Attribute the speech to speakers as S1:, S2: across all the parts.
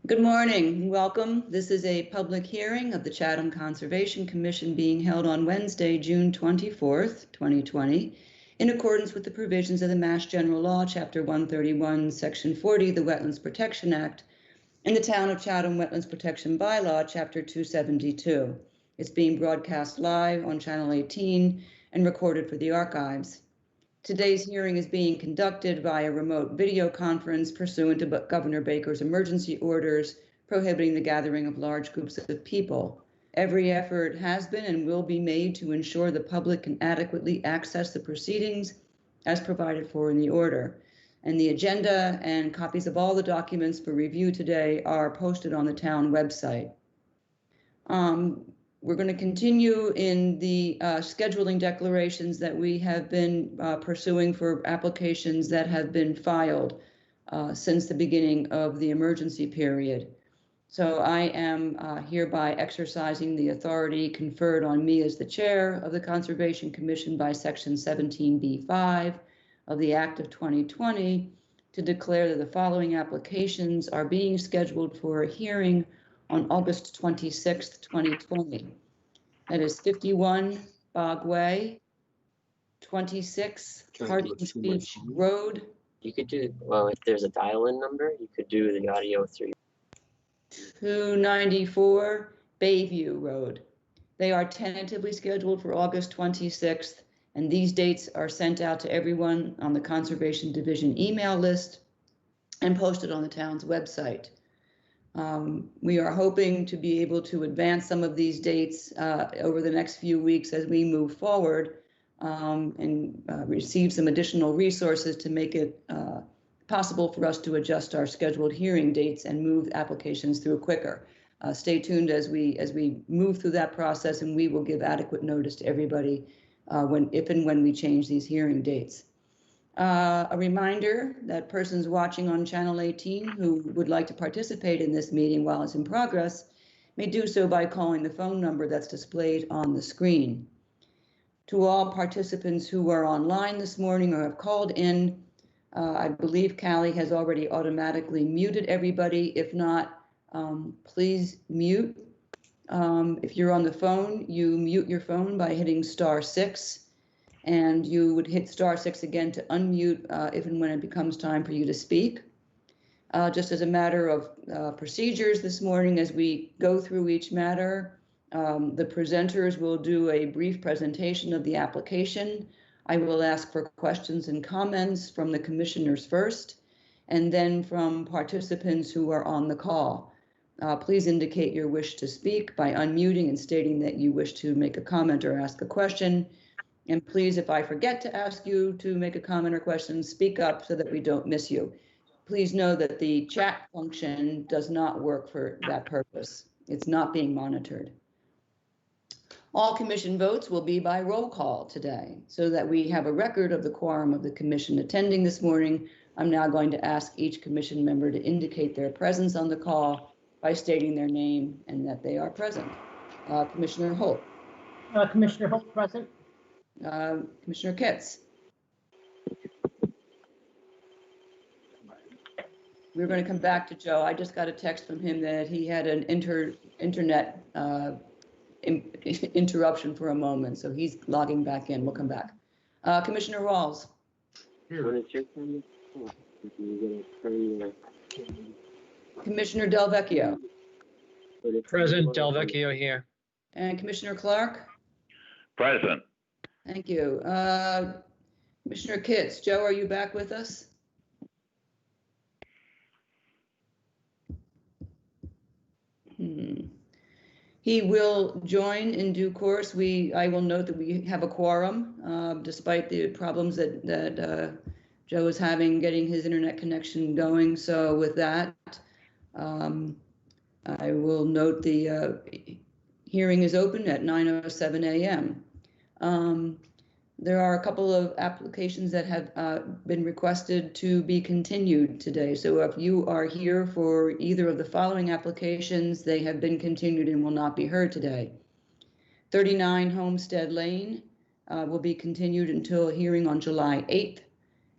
S1: Good morning. Welcome. This is a public hearing of the Chatham Conservation Commission being held on Wednesday, June 24th, 2020, in accordance with the provisions of the Mass General Law, Chapter 131, Section 40, the Wetlands Protection Act, and the Town of Chatham Wetlands Protection Bylaw, Chapter 272. It's being broadcast live on Channel 18 and recorded for the archives. Today's hearing is being conducted via remote video conference pursuant to Governor Baker's emergency orders prohibiting the gathering of large groups of people. Every effort has been and will be made to ensure the public can adequately access the proceedings as provided for in the order. And the agenda and copies of all the documents for review today are posted on the town website. We're going to continue in the scheduling declarations that we have been pursuing for applications that have been filed since the beginning of the emergency period. So I am hereby exercising the authority conferred on me as the chair of the Conservation Commission by Section 17B5 of the Act of 2020 to declare that the following applications are being scheduled for a hearing on August 26th, 2020. That is 51 Bog Way, 26 Harding Beach Road.
S2: You could do, well, if there's a dial-in number, you could do the audio through
S1: 294 Bayview Road. They are tentatively scheduled for August 26th, and these dates are sent out to everyone on the Conservation Division email list and posted on the town's website. We are hoping to be able to advance some of these dates over the next few weeks as we move forward and receive some additional resources to make it possible for us to adjust our scheduled hearing dates and move applications through quicker. Stay tuned as we move through that process, and we will give adequate notice to everybody if and when we change these hearing dates. A reminder that persons watching on Channel 18 who would like to participate in this meeting while it's in progress may do so by calling the phone number that's displayed on the screen. To all participants who are online this morning or have called in, I believe Callie has already automatically muted everybody. If not, please mute. If you're on the phone, you mute your phone by hitting *6. And you would hit *6 again to unmute if and when it becomes time for you to speak. Just as a matter of procedures this morning, as we go through each matter, the presenters will do a brief presentation of the application. I will ask for questions and comments from the commissioners first, and then from participants who are on the call. Please indicate your wish to speak by unmuting and stating that you wish to make a comment or ask a question. And please, if I forget to ask you to make a comment or question, speak up so that we don't miss you. Please know that the chat function does not work for that purpose. It's not being monitored. All commission votes will be by roll call today so that we have a record of the quorum of the commission attending this morning. I'm now going to ask each commission member to indicate their presence on the call by stating their name and that they are present. Commissioner Holt.
S3: Commissioner Holt, present.
S1: Commissioner Kitts. We're going to come back to Joe. I just got a text from him that he had an internet interruption for a moment, so he's logging back in. We'll come back. Commissioner Rawls.
S2: Here.
S1: Commissioner Del Vecchio.
S4: Present. Del Vecchio here.
S1: And Commissioner Clark.
S5: Present.
S1: Thank you. Commissioner Kitts. Joe, are you back with us? He will join in due course. I will note that we have a quorum, despite the problems that Joe is having getting his internet connection going. So with that, I will note the hearing is open at 9:07 a.m. There are a couple of applications that have been requested to be continued today. So if you are here for either of the following applications, they have been continued and will not be heard today. 39 Homestead Lane will be continued until a hearing on July 8th,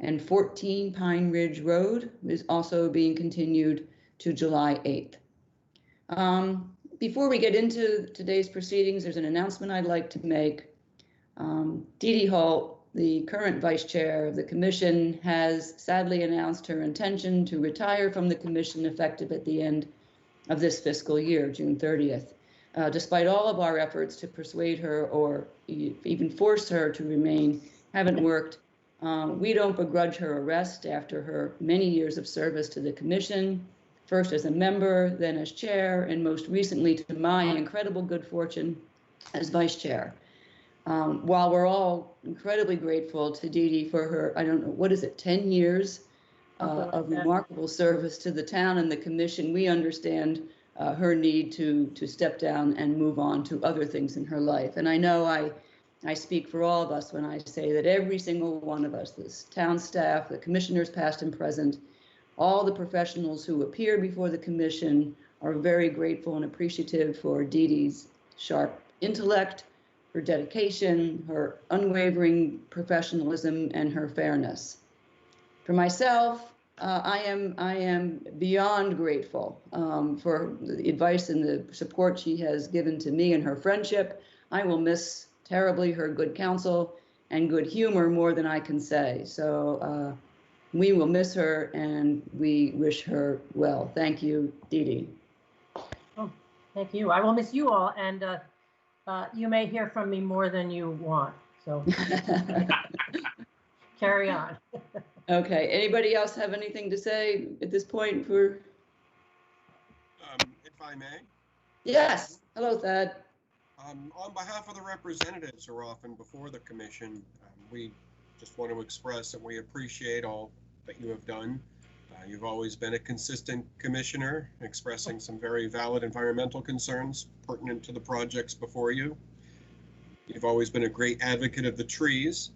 S1: and 14 Pine Ridge Road is also being continued to July 8th. Before we get into today's proceedings, there's an announcement I'd like to make. Dee Dee Holt, the current vice chair of the commission, has sadly announced her intention to retire from the commission effective at the end of this fiscal year, June 30th. Despite all of our efforts to persuade her or even force her to remain, haven't worked. We don't begrudge her arrest after her many years of service to the commission, first as a member, then as chair, and most recently to my incredible good fortune as vice chair. While we're all incredibly grateful to Dee Dee for her, I don't know, what is it, 10 years of remarkable service to the town and the commission, we understand her need to step down and move on to other things in her life. And I know I speak for all of us when I say that every single one of us, this town staff, the commissioners past and present, all the professionals who appear before the commission are very grateful and appreciative for Dee Dee's sharp intellect, her dedication, her unwavering professionalism, and her fairness. For myself, I am beyond grateful for the advice and the support she has given to me and her friendship. I will miss terribly her good counsel and good humor more than I can say. So we will miss her and we wish her well. Thank you, Dee Dee.
S3: Oh, thank you. I will miss you all, and you may hear from me more than you want. So carry on.
S1: Okay. Anybody else have anything to say at this point? For
S5: if I may.
S1: Yes. Hello, Thad.
S5: On behalf of the representatives who are often before the commission, we just want to express that we appreciate all that you have done. You've always been a consistent commissioner, expressing some very valid environmental concerns pertinent to the projects before you. You've always been a great advocate of the trees.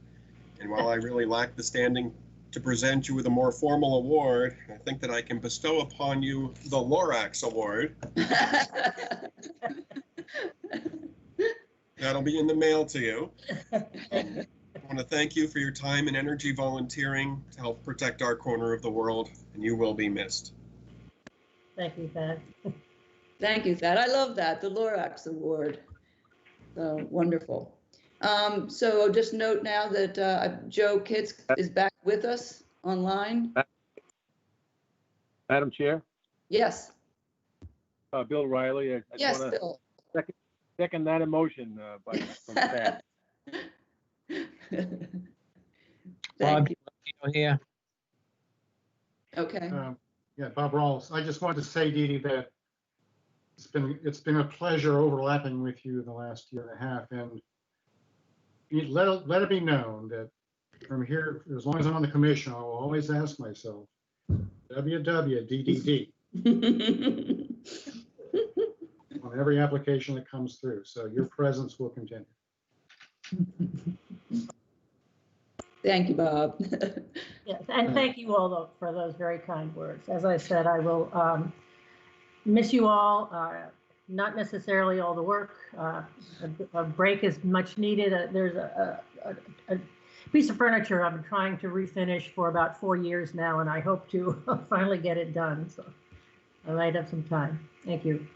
S5: And while I really lack the standing to present you with a more formal award, I think that I can bestow upon you the Lorax Award. That'll be in the mail to you. I want to thank you for your time and energy volunteering to help protect our corner of the world, and you will be missed.
S3: Thank you, Thad.
S1: Thank you, Thad. I love that, the Lorax Award. So wonderful. So just note now that Joe Kitts is back with us online.
S6: Madam Chair,
S1: Yes.
S6: Bill Riley. I
S1: Yes,
S6: want to
S1: Bill.
S6: second that emotion from Thad.
S1: Thank you.
S4: Here.
S1: Okay.
S7: Yeah, Bob Rawls. I just wanted to say, Dee Dee, that it's been a pleasure overlapping with you the last year and a half, and let it be known that from here, as long as I'm on the commission, I will always ask myself, WWDDD on every application that comes through. So your presence will continue.
S1: Thank you, Bob.
S3: Yes, and thank you all for those very kind words. As I said, I will miss you all. Not necessarily all the work. A break is much needed. There's a piece of furniture I've been trying to refinish for about 4 years now, and I hope to finally get it done. So I might have some time. Thank you.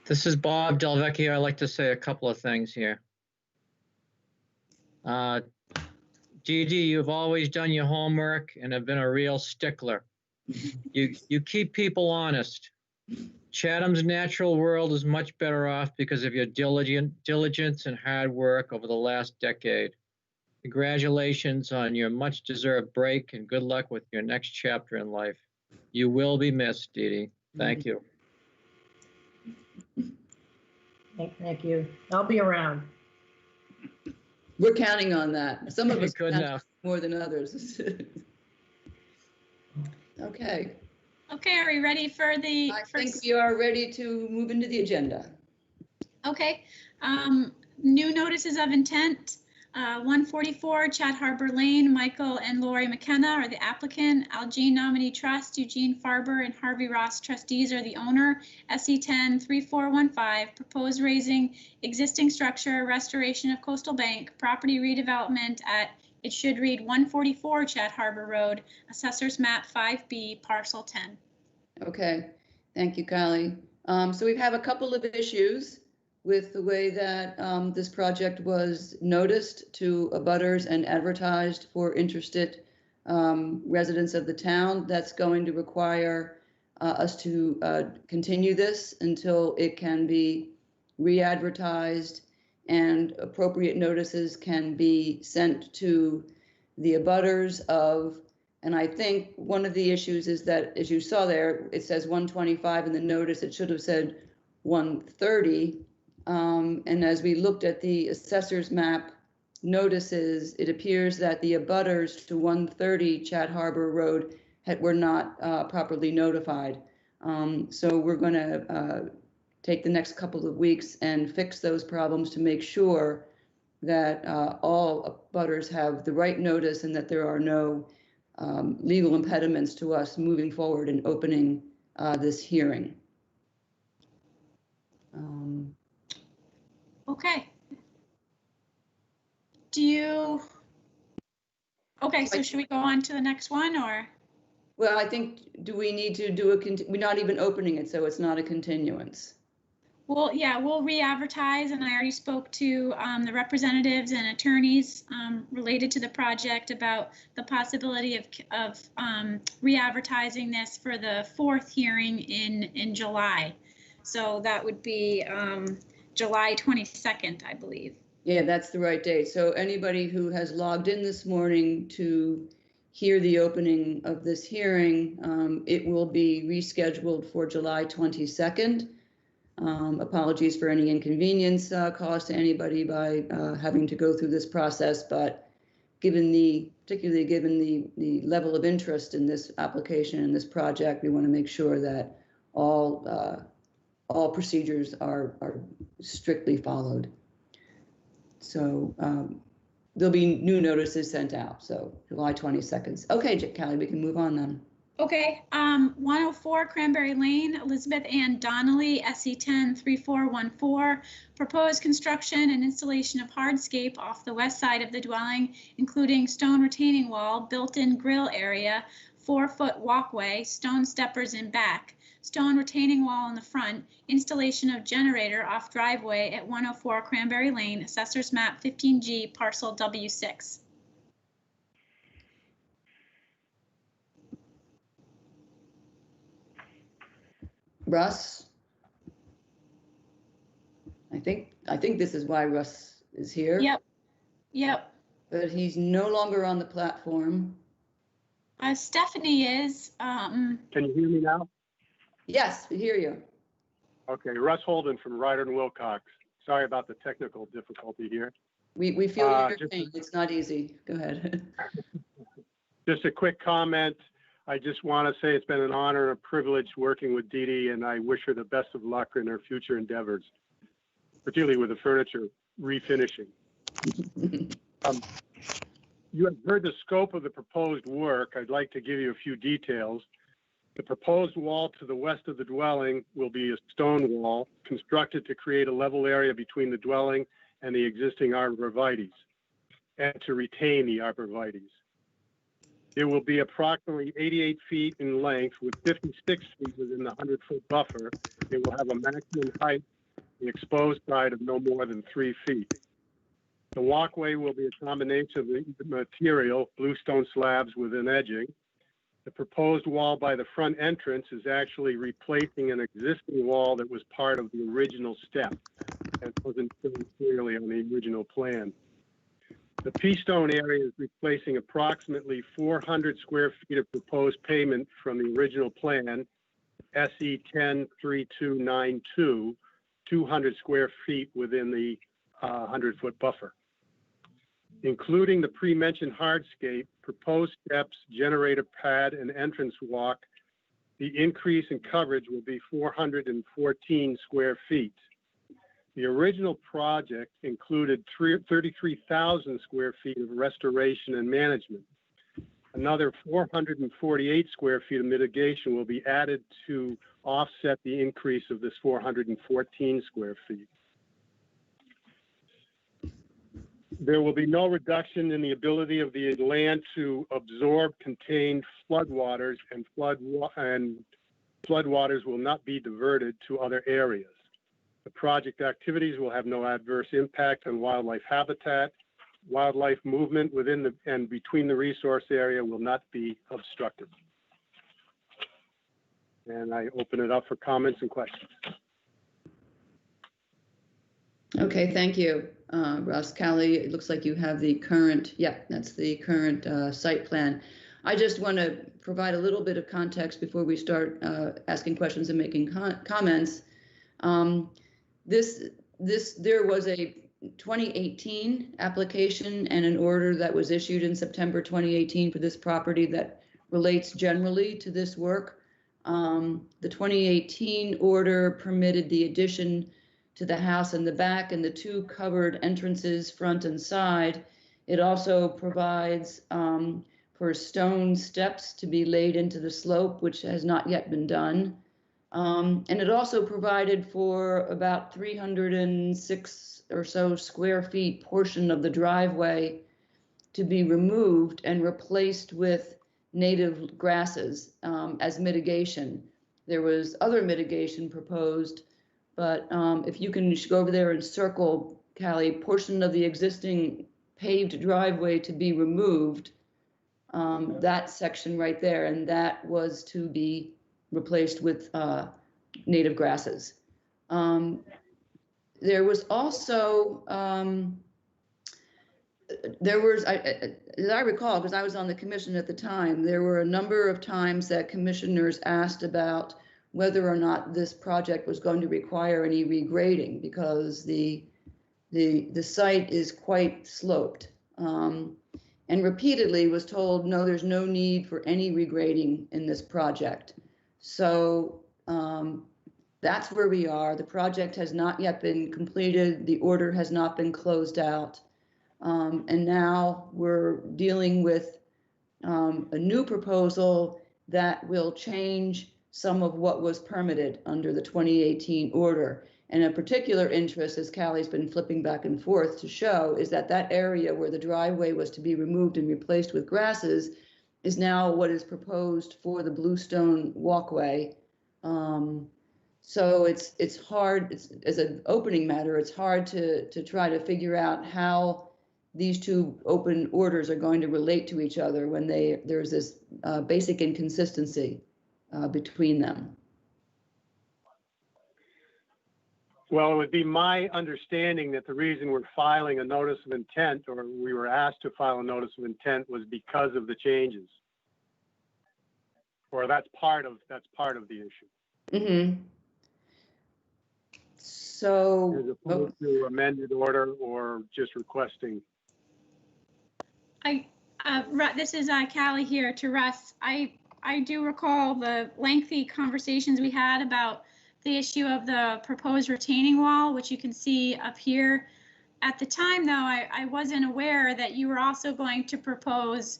S4: This is Bob Delvecchio. I'd like to say a couple of things here. Dee Dee, you've always done your homework and have been a real stickler. You keep people honest. Chatham's natural world is much better off because of your diligence and hard work over the last decade. Congratulations on your much-deserved break and good luck with your next chapter in life. You will be missed, Dee Dee. Thank you.
S3: Thank you. I'll be around.
S1: We're counting on that. Some of us
S4: Good enough.
S1: more than others. Okay.
S8: Okay, are we ready for the
S1: I
S8: first?
S1: think we are ready to move into the agenda.
S8: Okay. New notices of intent. 144 Chat Harbor Lane, Michael and Lori McKenna are the applicant. Algene Nominee Trust, Eugene Farber and Harvey Ross trustees are the owner. SE 10-3415, proposed raising existing structure, restoration of coastal bank, property redevelopment at, it should read 144 Chat Harbor Road, Assessors Map 5B, Parcel 10.
S1: Okay. Thank you, Kylie. So we have a couple of issues with the way that this project was noticed to abutters and advertised for interested residents of the town. That's going to require us to continue this until it can be re-advertised and appropriate notices can be sent to the abutters of. And I think one of the issues is that, as you saw there, it says 125 in the notice. It should have said 130. And as we looked at the assessor's map notices, it appears that the abutters to 130 Chat Harbor Road were not properly notified. So we're going to take the next couple of weeks and fix those problems to make sure that all abutters have the right notice and that there are no legal impediments to us moving forward and opening this hearing.
S8: Okay. Okay, so should we go on to the next one or?
S1: Well, I think, do we need to do we're not even opening it, so it's not a continuance.
S8: Well, yeah, we'll re-advertise, and I already spoke to the representatives and attorneys related to the project about the possibility of re-advertising this for the 4th hearing in July. So that would be July 22nd, I believe.
S1: Yeah, that's the right date. So anybody who has logged in this morning to hear the opening of this hearing, it will be rescheduled for July 22nd. Apologies for any inconvenience caused to anybody by having to go through this process, but particularly given the level of interest in this application and this project, we want to make sure that all procedures are strictly followed. So there'll be new notices sent out. So July 22nd. Okay, Callie, we can move on then.
S8: Okay, 104 Cranberry Lane, Elizabeth Ann Donnelly, SE 103414. Proposed construction and installation of hardscape off the west side of the dwelling, including stone retaining wall, built-in grill area, 4-foot walkway, stone steppers in back, stone retaining wall in the front, installation of generator off driveway at 104 Cranberry Lane, Assessor's Map 15G, Parcel W6.
S1: Russ? I think this is why Russ is here.
S8: Yep.
S1: But he's no longer on the platform.
S8: Stephanie is.
S6: Can you hear me now?
S1: Yes, we hear you.
S6: Okay, Russ Holden from Ryder and Wilcox. Sorry about the technical difficulty here.
S1: We feel your pain. It's not easy. Go ahead.
S6: Just a quick comment. I just want to say it's been an honor and a privilege working with Dee Dee, and I wish her the best of luck in her future endeavors, particularly with the furniture refinishing. You have heard the scope of the proposed work. I'd like to give you a few details. The proposed wall to the west of the dwelling will be a stone wall constructed to create a level area between the dwelling and the existing arborvitaes and to retain the arborvitaes. It will be approximately 88 feet in length with 56 feet within the 100-foot buffer. It will have a maximum height on the exposed side of no more than 3 feet. The walkway will be a combination of the material, bluestone slabs with an edging. The proposed wall by the front entrance is actually replacing an existing wall that was part of the original step and wasn't shown clearly on the original plan. The P-stone area is replacing approximately 400 square feet of proposed pavement from the original plan, SE 103292, 200 square feet within the 100-foot buffer. Including the pre-mentioned hardscape, proposed steps, generator pad, and entrance walk, the increase in coverage will be 414 square feet. The original project included 33,000 square feet of restoration and management. Another 448 square feet of mitigation will be added to offset the increase of this 414 square feet. There will be no reduction in the ability of the land to absorb contained floodwaters and floodwaters will not be diverted to other areas. The project activities will have no adverse impact on wildlife habitat. Wildlife movement within and between the resource area will not be obstructed. And I open it up for comments and questions.
S1: Okay, thank you, Russ. Callie, it looks like you have the current, yeah, that's the current site plan. I just want to provide a little bit of context before we start asking questions and making comments. There was a 2018 application and an order that was issued in September 2018 for this property that relates generally to this work. The 2018 order permitted the addition to the house in the back and the two covered entrances, front and side. It also provides for stone steps to be laid into the slope, which has not yet been done. And it also provided for about 306 or so square feet portion of the driveway to be removed and replaced with native grasses as mitigation. There was other mitigation proposed, but if you can go over there and circle, Callie, portion of the existing paved driveway to be removed, that section right there, and that was to be replaced with native grasses. There was also, as I recall, because I was on the commission at the time, there were a number of times that commissioners asked about whether or not this project was going to require any regrading because the site is quite sloped. And repeatedly was told, no, there's no need for any regrading in this project. So that's where we are. The project has not yet been completed. The order has not been closed out. And now we're dealing with a new proposal that will change some of what was permitted under the 2018 order. And a particular interest, as Callie's been flipping back and forth to show, is that that area where the driveway was to be removed and replaced with grasses is now what is proposed for the bluestone walkway. So it's hard, as an opening matter, it's hard to try to figure out how these two open orders are going to relate to each other when there's this basic inconsistency between them.
S6: Well, it would be my understanding that the reason we're filing a notice of intent, or we were asked to file a notice of intent, was because of the changes. Or that's part of the issue.
S1: Mm-hmm. So,
S6: as opposed to amended order or just requesting.
S8: This is Callie here to Russ. I do recall the lengthy conversations we had about the issue of the proposed retaining wall, which you can see up here. At the time, though, I wasn't aware that you were also going to propose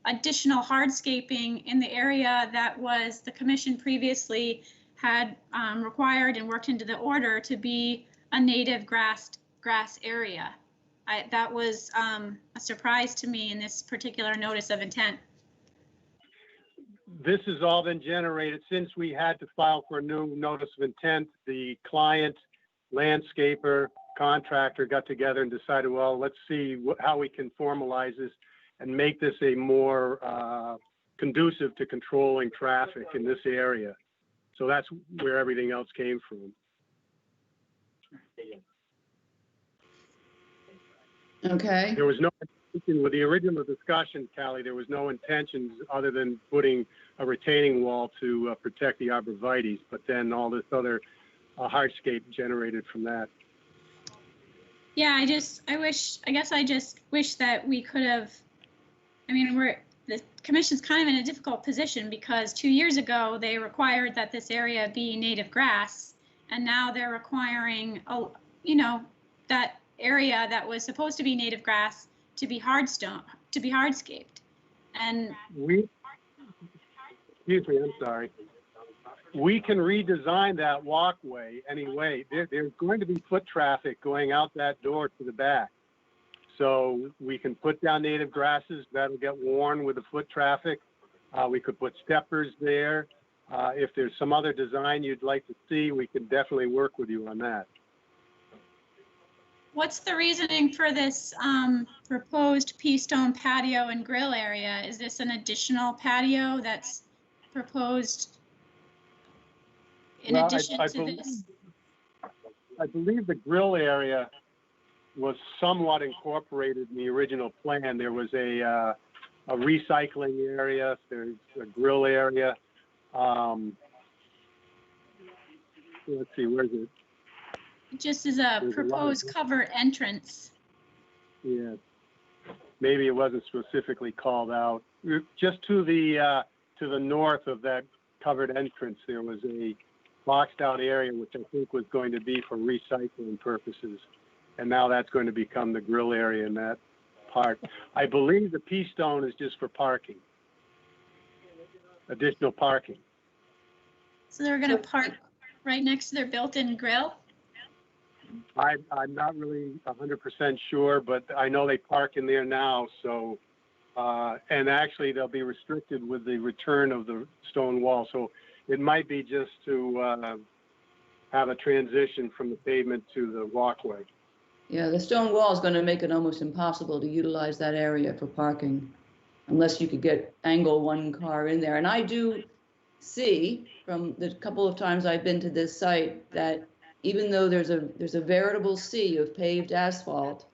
S8: additional hardscaping in the area that was the commission previously had required and worked into the order to be a native grass area. That was a surprise to me in this particular notice of intent.
S6: This has all been generated since we had to file for a new notice of intent. The client, landscaper, contractor got together and decided, well, let's see how we can formalize this and make this a more conducive to controlling traffic in this area. So that's where everything else came from.
S1: okay.
S6: There was no intention with the original discussion, Callie, there was no intentions other than putting a retaining wall to protect the arborvitaes, but then all this other hardscape generated from that.
S8: Yeah, I just wish that we could have, the commission's kind of in a difficult position because 2 years ago they required that this area be native grass, and now they're requiring, that area that was supposed to be native grass to be hardscaped. And
S6: excuse me, I'm sorry. We can redesign that walkway anyway. There's going to be foot traffic going out that door to the back. So we can put down native grasses that'll get worn with the foot traffic. We could put steppers there. If there's some other design you'd like to see, we can definitely work with you on that.
S8: What's the reasoning for this proposed pea stone patio and grill area? Is this an additional patio that's proposed in
S6: Well,
S8: addition to this?
S6: I believe the grill area was somewhat incorporated in the original plan. There was a recycling area, there's a grill area. Let's see, where's it?
S8: Just as a proposed covered entrance.
S6: Yeah, maybe it wasn't specifically called out. Just to the north of that covered entrance, there was a boxed out area, which I think was going to be for recycling purposes. And now that's going to become the grill area in that part. I believe the pea stone is just for parking, additional parking.
S8: So they're going to park right next to their built-in grill?
S6: I'm not really 100% sure, but I know they park in there now. So, and actually they'll be restricted with the return of the stone wall. So it might be just to have a transition from the pavement to the walkway.
S1: Yeah, the stone wall is going to make it almost impossible to utilize that area for parking unless you could angle one car in there. And I do see from the couple of times I've been to this site that even though there's a veritable sea of paved asphalt,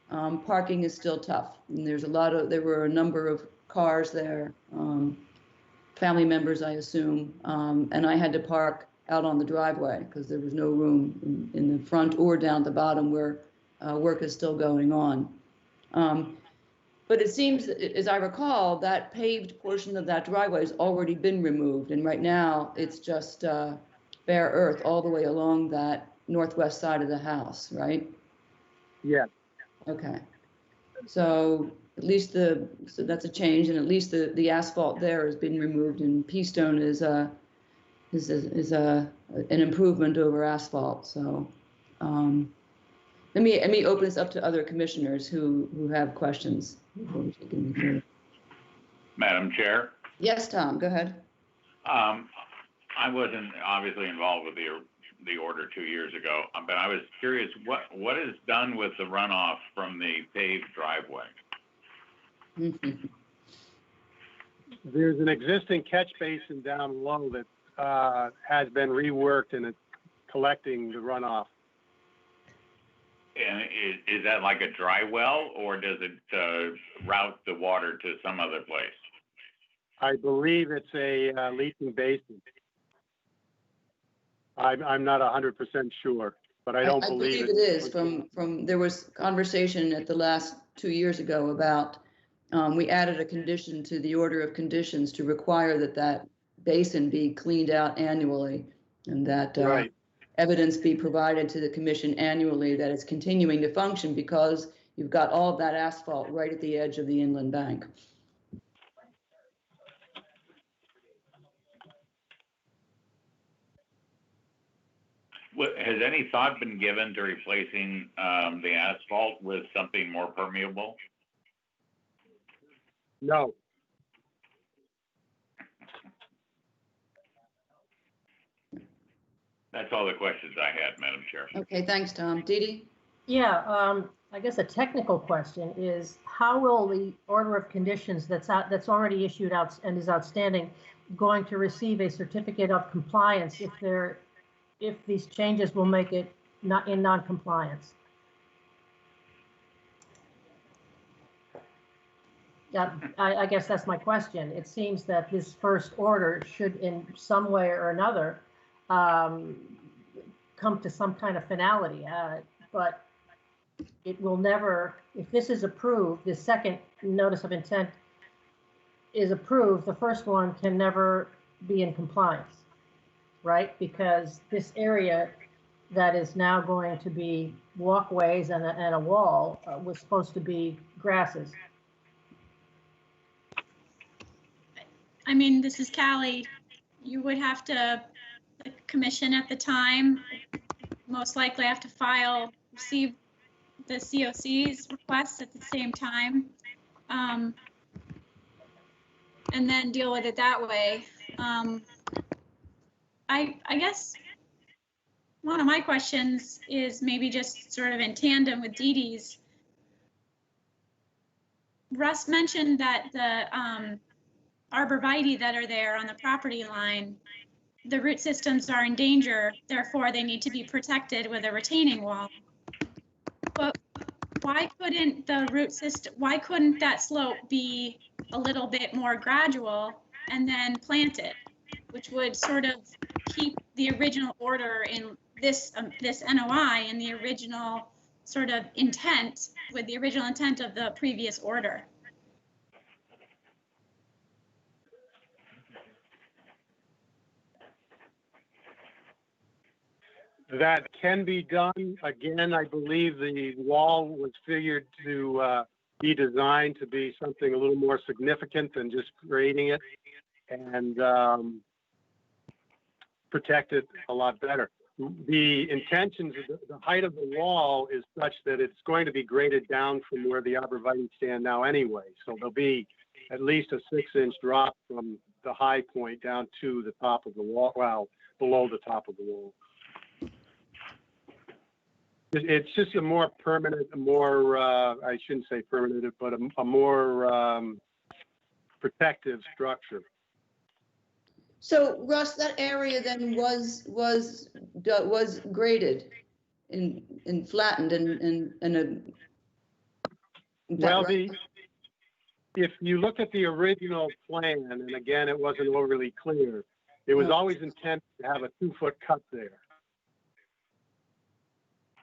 S1: parking is still tough. And there were a number of cars there, family members, I assume, and I had to park out on the driveway because there was no room in the front or down the bottom where work is still going on. But it seems, as I recall, that paved portion of that driveway has already been removed, and right now it's just bare earth all the way along that northwest side of the house, right?
S6: Yeah.
S1: Okay. So at least so that's a change, and at least the asphalt there has been removed, and pea stone is an improvement over asphalt. So let me open this up to other commissioners who have questions before we take any further.
S9: Madam Chair?
S1: Yes, Tom, go ahead.
S9: I wasn't obviously involved with the order 2 years ago, but I was curious, what is done with the runoff from the paved driveway?
S6: There's an existing catch basin down low that has been reworked and it's collecting the runoff.
S9: And is that like a dry well, or does it route the water to some other place?
S6: I believe it's a leaching basin. I'm not 100% sure, but I don't believe
S1: it is. From there was conversation at the last 2 years ago about we added a condition to the order of conditions to require that basin be cleaned out annually, and that
S6: right.
S1: Evidence be provided to the commission annually that it's continuing to function because you've got all of that asphalt right at the edge of the inland bank.
S9: Has any thought been given to replacing the asphalt with something more permeable?
S6: No.
S9: That's all the questions I had, Madam Chair.
S1: Okay, thanks, Tom. Dee Dee?
S3: Yeah, I guess a technical question is how will the order of conditions that's already issued out and is outstanding going to receive a certificate of compliance if these changes will make it not in non-compliance? Yeah, I guess that's my question. It seems that this first order should in some way or another come to some kind of finality, but it will never, if this is approved, the second notice of intent is approved, the first one can never be in compliance, right? Because this area that is now going to be walkways and a wall was supposed to be grasses.
S8: I mean, this is Callie. You would have to, the commission at the time, most likely have to receive the COC's request at the same time, and then deal with it that way. I guess one of my questions is maybe just sort of in tandem with Dee Dee's. Russ mentioned that the arborvitae that are there on the property line, the root systems are in danger, therefore they need to be protected with a retaining wall. But why couldn't the root system, why couldn't that slope be a little bit more gradual and then plant it, which would sort of keep the original order in this NOI and the original sort of intent with the original intent of the previous order?
S6: That can be done. Again, I believe the wall was figured to be designed to be something a little more significant than just grading it and protect it a lot better. The intentions, the height of the wall is such that it's going to be graded down from where the arborvitae stand now anyway. So there'll be at least a 6-inch drop from the high point down to the top of the wall, well, below the top of the wall. It's just a more permanent, I shouldn't say permanent, but a more protective structure.
S1: So Russ, that area then was graded and flattened and
S6: well, if you look at the original plan, and again, it wasn't overly clear, it was always intended to have a 2-foot cut there.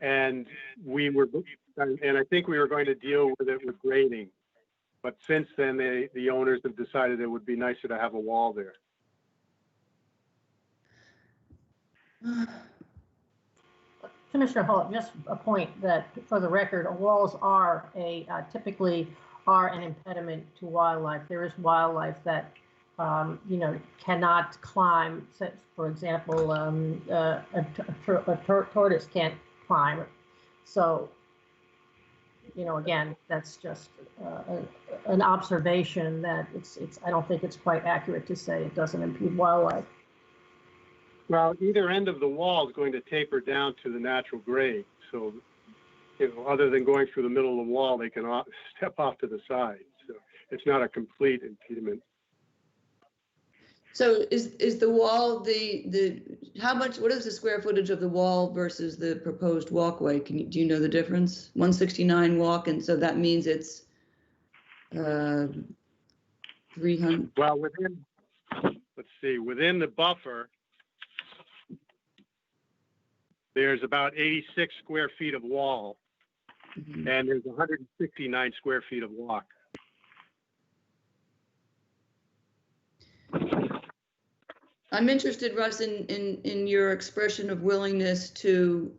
S6: And I think we were going to deal with it with grading, but since then the owners have decided it would be nicer to have a wall there.
S3: Commissioner Holt, just a point that for the record, walls are typically are an impediment to wildlife. There is wildlife that cannot climb. For example, a tortoise can't climb. So, again, that's just an observation that I don't think it's quite accurate to say it doesn't impede wildlife.
S6: Well, either end of the wall is going to taper down to the natural grade. So, other than going through the middle of the wall, they can step off to the side. So it's not a complete impediment.
S1: So is the wall what is the square footage of the wall versus the proposed walkway? Do you know the difference? 169 walk, and so that means it's 300.
S6: Well, within the buffer, there's about 86 square feet of wall, and there's 169 square feet of walk.
S1: I'm interested, Russ, in your expression of willingness to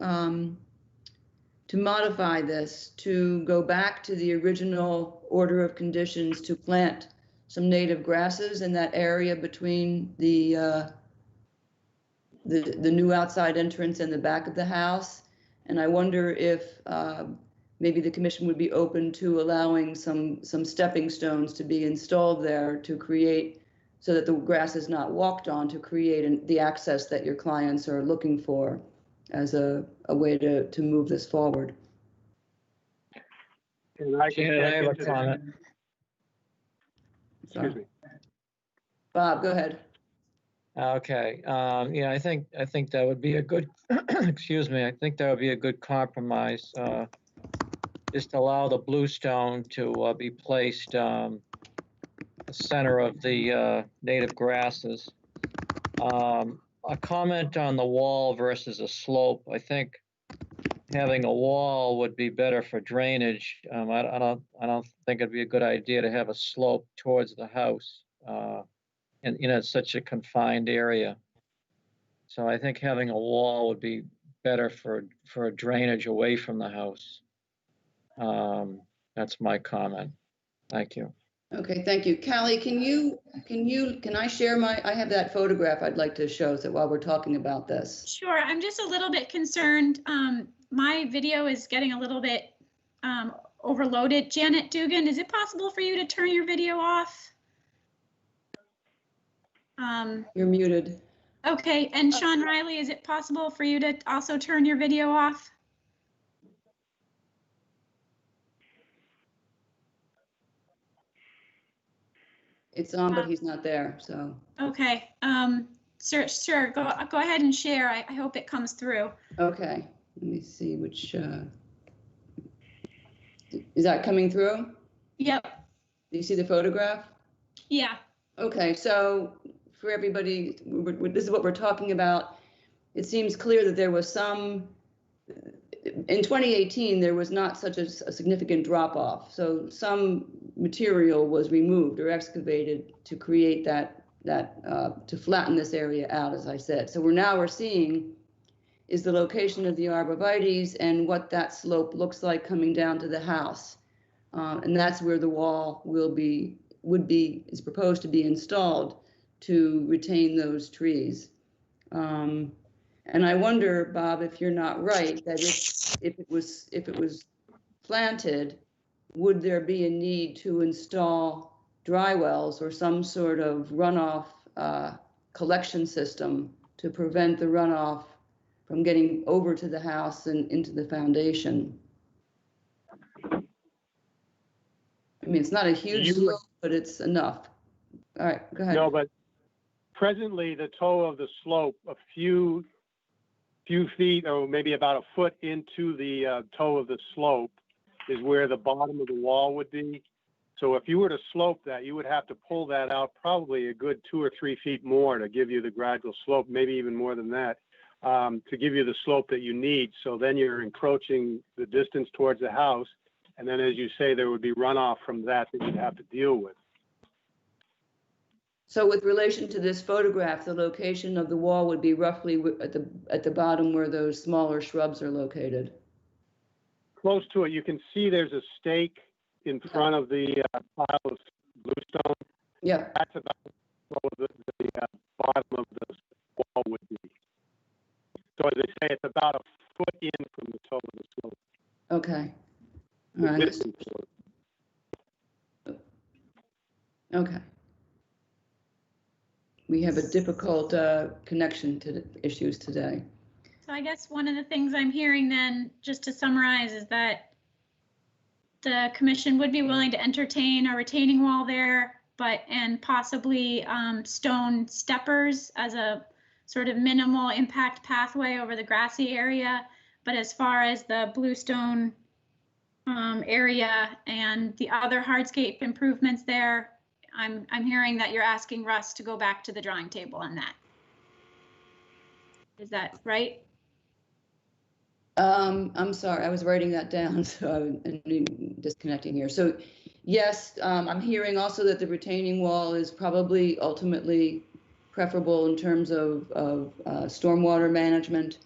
S1: modify this, to go back to the original order of conditions, to plant some native grasses in that area between the new outside entrance and the back of the house. And I wonder if maybe the commission would be open to allowing some stepping stones to be installed there to create, so that the grass is not walked on, to create the access that your clients are looking for as a way to move this forward.
S6: And I
S4: have a comment.
S6: Excuse me.
S1: Bob, go ahead.
S4: Okay. Yeah, I think that would be a good, excuse me, I think that would be a good compromise. Just allow the bluestone to be placed the center of the native grasses. A comment on the wall versus a slope. I think having a wall would be better for drainage. I don't think it'd be a good idea to have a slope towards the house. And it's such a confined area. So I think having a wall would be better for drainage away from the house. That's my comment. Thank you.
S1: Okay, thank you. Callie, can I share I have that photograph I'd like to show that while we're talking about this.
S8: Sure, I'm just a little bit concerned. My video is getting a little bit overloaded. Janet Dugan, is it possible for you to turn your video off?
S1: You're muted.
S8: Okay, and Sean Riley, is it possible for you to also turn your video off?
S1: It's on, but he's not there, so.
S8: Okay, sure, go ahead and share. I hope it comes through.
S1: Okay, let me see which, is that coming through?
S8: Yep,
S1: Do you see the photograph?
S8: yeah,
S1: Okay, so for everybody, this is what we're talking about. It seems clear that there was some, in 2018, there was not such a significant drop off. So some material was removed or excavated to create to flatten this area out, as I said. So we're seeing is the location of the arborvitaes and what that slope looks like coming down to the house. And that's where the wall is proposed to be installed to retain those trees. And I wonder, Bob, if you're not right, that if it was planted, would there be a need to install dry wells or some sort of runoff collection system to prevent the runoff from getting over to the house and into the foundation? I mean, it's not a huge slope, but it's enough. All right, go ahead.
S6: No, but presently the toe of the slope, a few feet or maybe about a foot into the toe of the slope is where the bottom of the wall would be. So if you were to slope that, you would have to pull that out probably a good 2 or 3 feet more to give you the gradual slope, maybe even more than that, to give you the slope that you need. So then you're encroaching the distance towards the house. And then, as you say, there would be runoff from that you'd have to deal with.
S1: So with relation to this photograph, the location of the wall would be roughly at the bottom where those smaller shrubs are located.
S6: Close to it, you can see there's a stake in front of the pile of bluestone.
S1: Yeah.
S6: That's about where the bottom of the wall would be. So as they say, it's about a foot in from the toe of the slope.
S1: Okay. All right. Okay. We have a difficult connection to the issues today.
S8: so I guess one of the things I'm hearing then, just to summarize, is that the commission would be willing to entertain a retaining wall there, and possibly stone steppers as a sort of minimal impact pathway over the grassy area. But as far as the bluestone area and the other hardscape improvements there, I'm hearing that you're asking Russ to go back to the drawing table on that. Is that right?
S1: I'm sorry, I was writing that down, so I'm disconnecting here. So yes, I'm hearing also that the retaining wall is probably ultimately preferable in terms of stormwater management.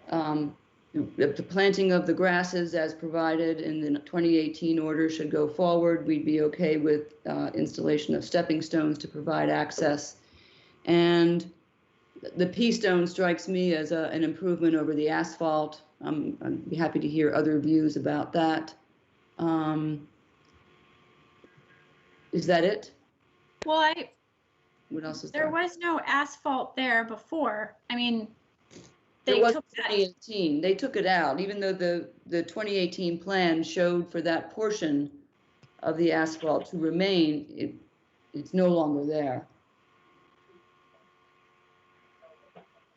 S1: The planting of the grasses as provided in the 2018 order should go forward. We'd be okay with installation of stepping stones to provide access. And the pea stone strikes me as an improvement over the asphalt. I'd be happy to hear other views about that. Is that it?
S8: Well,
S1: What else is
S8: there
S1: there?
S8: was no asphalt there before. I mean,
S1: There
S8: they
S1: was
S8: took that.
S1: 2018. They took it out, even though the 2018 plan showed for that portion of the asphalt to remain. It's no longer there.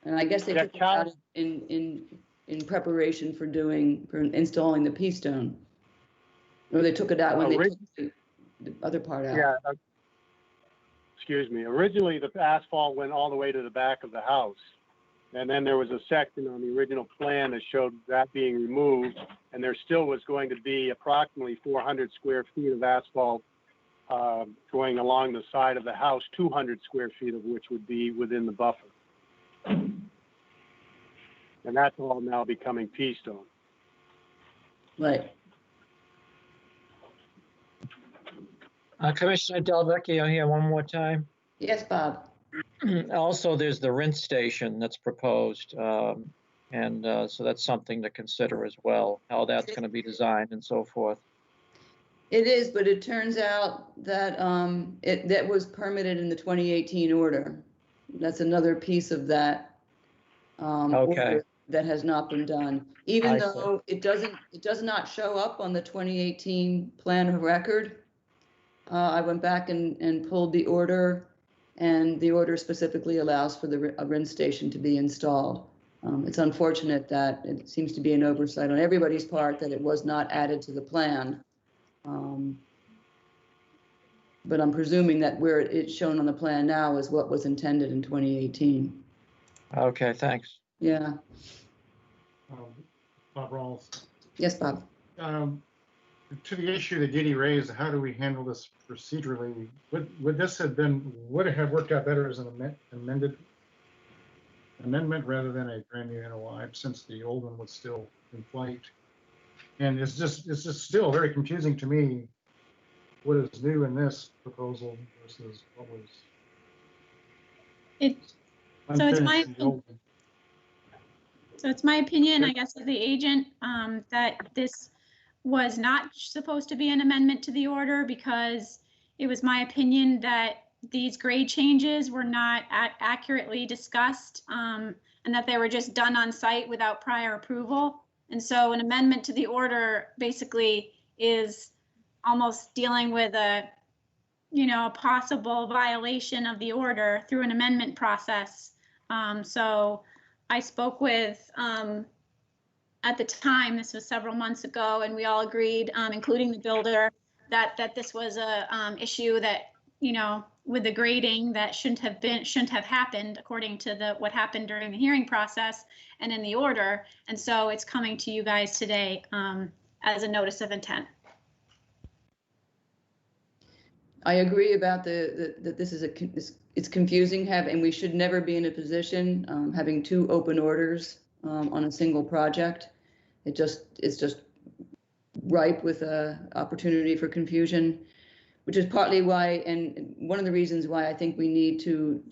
S1: And I guess they took it out in preparation for installing the pea stone. Or they took it out when they took the other part out.
S6: Yeah. Excuse me. Originally, the asphalt went all the way to the back of the house. And then there was a section on the original plan that showed that being removed. And there still was going to be approximately 400 square feet of asphalt going along the side of the house, 200 square feet of which would be within the buffer. And that's all now becoming pea stone.
S1: Right.
S4: Commissioner Del Vecchio here one more time.
S1: Yes, Bob.
S4: Also, there's the rinse station that's proposed. And so that's something to consider as well, how that's going to be designed and so forth.
S1: It is, but it turns out that that was permitted in the 2018 order. That's another piece of that
S4: Okay.
S1: order that has not been done. Even
S4: I see.
S1: though it does not show up on the 2018 plan of record. I went back and pulled the order, and the order specifically allows for the rinse station to be installed. It's unfortunate that it seems to be an oversight on everybody's part that it was not added to the plan. But I'm presuming that where it's shown on the plan now is what was intended in 2018.
S4: Okay, thanks.
S1: Yeah.
S7: Bob Rawls.
S1: Yes, Bob.
S7: To the issue that Didi raised, how do we handle this procedurally? Would it have worked out better as an amendment rather than a brand new NOI, since the old one was still in flight? And it's just still very confusing to me what is new in this proposal versus what was
S8: So it's my
S7: unfinished in the old one.
S8: So it's my opinion, I guess, as the agent, that this was not supposed to be an amendment to the order, because it was my opinion that these grade changes were not accurately discussed, and that they were just done on site without prior approval. And so an amendment to the order basically is almost dealing with a possible violation of the order through an amendment process. So I spoke with, at the time, this was several months ago, and we all agreed, including the builder, that this was a issue that, with the grading, that shouldn't have happened according to what happened during the hearing process and in the order. And so it's coming to you guys today as a notice of intent.
S1: I agree about that this is it's confusing, and we should never be in a position having two open orders on a single project. It's just ripe with a opportunity for confusion, which is partly why, and one of the reasons why I think we need to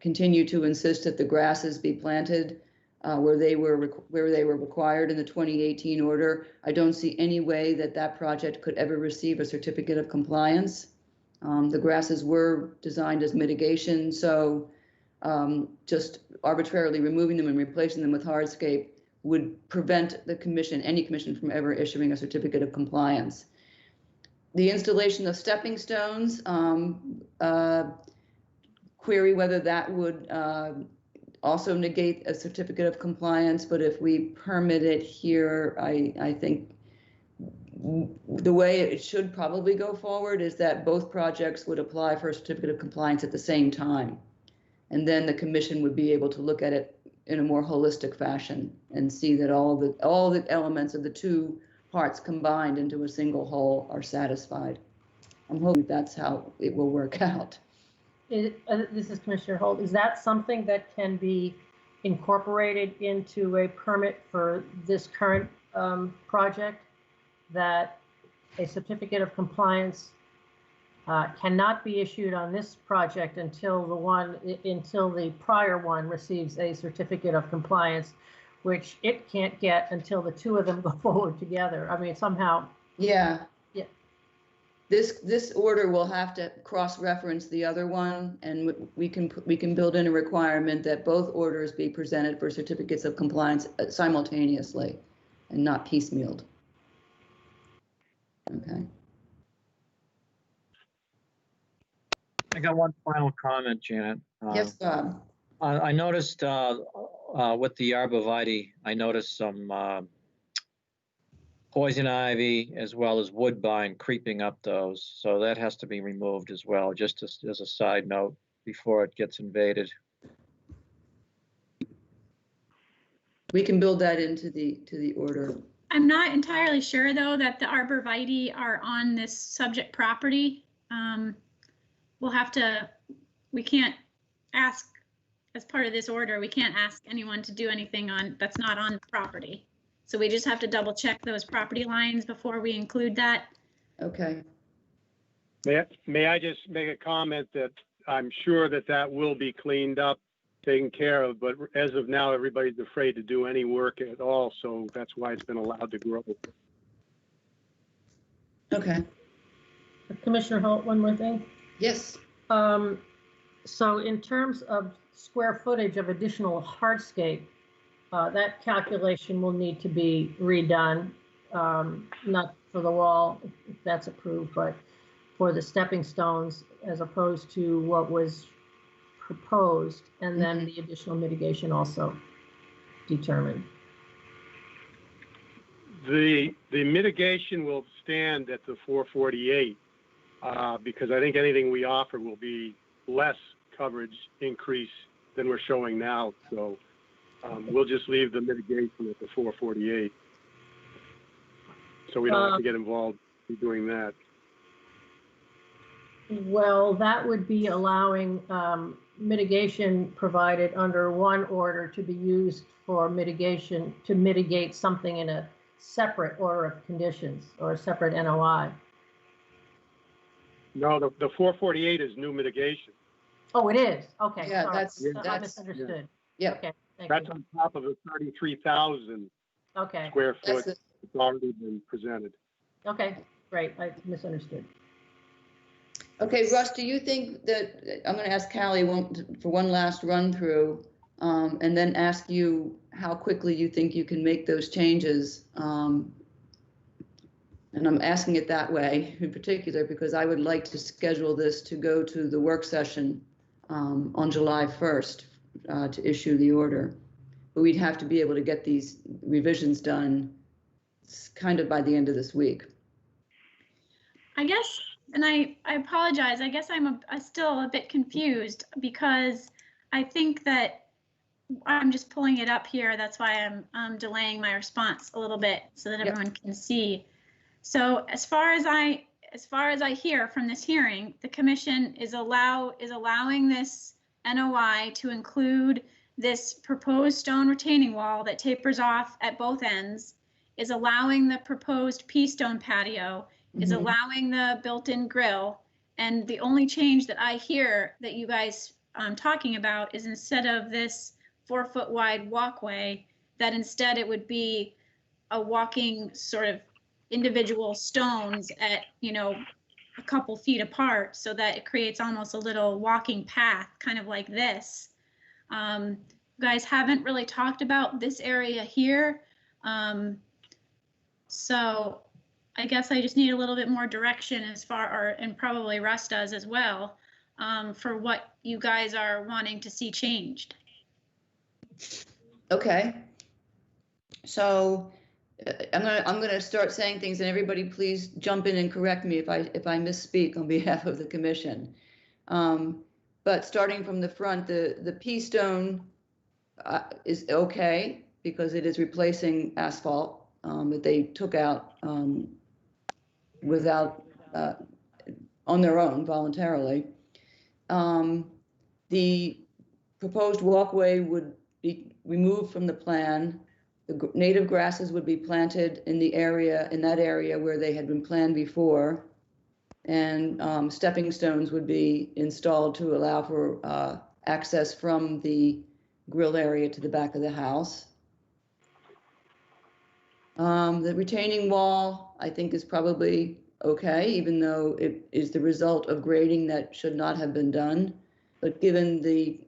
S1: continue to insist that the grasses be planted where they were required in the 2018 order. I don't see any way that project could ever receive a certificate of compliance. The grasses were designed as mitigation, so just arbitrarily removing them and replacing them with hardscape would prevent any commission from ever issuing a certificate of compliance. The installation of stepping stones, query whether that would also negate a certificate of compliance, but if we permit it here, I think the way it should probably go forward is that both projects would apply for a certificate of compliance at the same time. And then the commission would be able to look at it in a more holistic fashion and see that all the elements of the two parts combined into a single whole are satisfied. I'm hoping that's how it will work out.
S3: This is Commissioner Holt. Is that something that can be incorporated into a permit for this current project? That a certificate of compliance cannot be issued on this project until the prior one receives a certificate of compliance, which it can't get until the two of them go forward together. I mean, somehow.
S1: Yeah.
S3: Yeah.
S1: This order will have to cross-reference the other one, and we can build in a requirement that both orders be presented for certificates of compliance simultaneously and not piecemealed. Okay.
S4: I got one final comment, Janet.
S1: Yes, Bob.
S4: I noticed with the arborvitae, I noticed some poison ivy as well as woodbine creeping up those. So that has to be removed as well, just as a side note before it gets invaded.
S1: We can build that into the order.
S8: I'm not entirely sure, though, that the arborvitae are on this subject property. We can't ask, as part of this order, we can't ask anyone to do anything that's not on the property. So we just have to double check those property lines before we include that.
S1: Okay.
S6: May I just make a comment that I'm sure that will be cleaned up, taken care of, but as of now, everybody's afraid to do any work at all, so that's why it's been allowed to grow.
S1: Okay.
S3: Commissioner Holt, one more thing.
S1: Yes.
S3: So in terms of square footage of additional hardscape, that calculation will need to be redone, not for the wall, if that's approved, but for the stepping stones as opposed to what was proposed, and then the additional mitigation also determined.
S6: The mitigation will stand at the 448 because I think anything we offer will be less coverage increase than we're showing now. So we'll just leave the mitigation at the 448. So we don't have to get involved in doing that.
S3: Well, that would be allowing mitigation provided under one order to be used for mitigation, to mitigate something in a separate order of conditions or a separate NOI.
S6: No, the 448 is new mitigation.
S3: Oh, it is? Okay,
S1: Yeah,
S3: sorry.
S1: that's
S3: I misunderstood.
S1: yeah.
S3: Okay, thank
S6: That's
S3: you.
S6: on top of the 33,000
S3: Okay,
S6: square
S1: That's
S6: foot that's already been presented.
S3: okay, great, I misunderstood.
S1: Okay, Russ, do you think that, I'm going to ask Callie for one last run through, and then ask you how quickly you think you can make those changes. And I'm asking it that way in particular because I would like to schedule this to go to the work session on July 1st to issue the order. But we'd have to be able to get these revisions done kind of by the end of this week.
S8: I guess, and I apologize, I guess I'm still a bit confused because I think that I'm just pulling it up here. That's why I'm delaying my response a little bit so that everyone can see. So as far as I hear from this hearing, the commission is allowing this NOI to include this proposed stone retaining wall that tapers off at both ends, is allowing the proposed pea stone patio, is allowing the built-in grill, and the only change that I hear that you guys talking about is instead of this 4-foot wide walkway, that instead it would be a walking sort of individual stones at, you know, a couple feet apart so that it creates almost a little walking path, kind of like this. You guys haven't really talked about this area here. So I guess I just need a little bit more direction as far, and probably Russ does as well, for what you guys are wanting to see changed.
S1: Okay. So I'm gonna start saying things, and everybody please jump in and correct me if I misspeak on behalf of the commission. But starting from the front, the pea stone is okay because it is replacing asphalt that they took out without on their own voluntarily. The proposed walkway would be removed from the plan. The native grasses would be planted in that area where they had been planned before. And stepping stones would be installed to allow for access from the grill area to the back of the house. The retaining wall, I think, is probably okay, even though it is the result of grading that should not have been done. But given the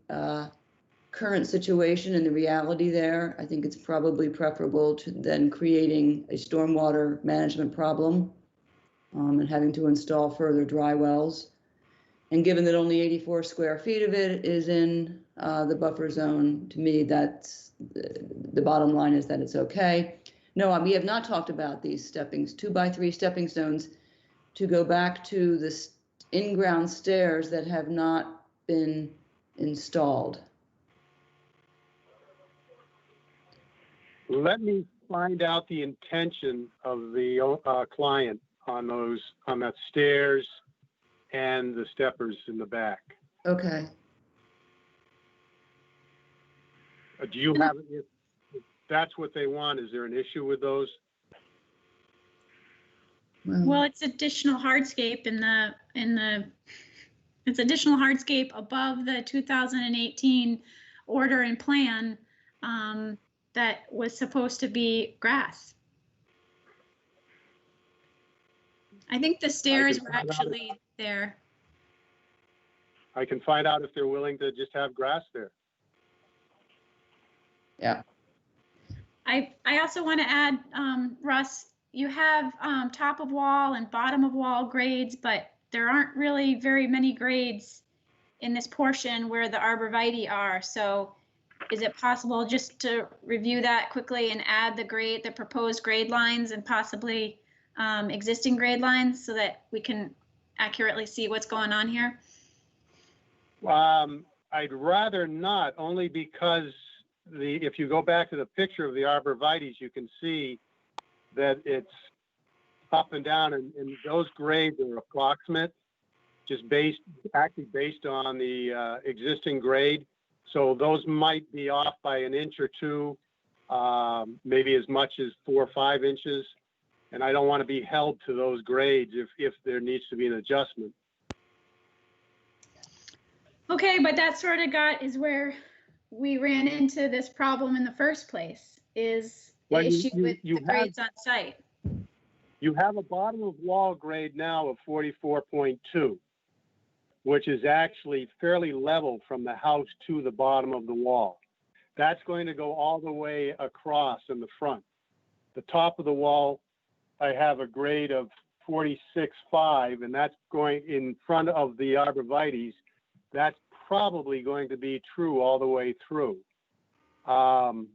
S1: current situation and the reality there, I think it's probably preferable to then creating a stormwater management problem and having to install further dry wells. And given that only 84 square feet of it is in the buffer zone, to me, that's the bottom line is that it's okay. No, we have not talked about these 2x3 stepping stones to go back to the in-ground stairs that have not been installed.
S6: Let me find out the intention of the client on that stairs and the steppers in the back.
S1: Okay.
S6: Do you have, if that's what they want, is there an issue with those?
S8: Well, it's additional hardscape it's additional hardscape above the 2018 order and plan that was supposed to be grass. I think the stairs were actually there.
S6: I can find out if they're willing to just have grass there.
S1: Yeah.
S8: I also want to add, Russ, you have top of wall and bottom of wall grades, but there aren't really very many grades in this portion where the arborvitae are. So is it possible just to review that quickly and add the proposed grade lines and possibly existing grade lines so that we can accurately see what's going on here?
S6: I'd rather not, only because if you go back to the picture of the arborvitaes, you can see that it's up and down, and those grades are approximate, just based on the existing grade. So those might be off by an inch or two, maybe as much as 4 or 5 inches. And I don't want to be held to those grades if there needs to be an adjustment.
S8: Okay, but that sort of is where we ran into this problem in the first place, is the issue with the grades on site.
S6: You have a bottom of wall grade now of 44.2, which is actually fairly level from the house to the bottom of the wall. That's going to go all the way across in the front. The top of the wall, I have a grade of 46.5, and that's going in front of the arborvitaes. That's probably going to be true all the way through. And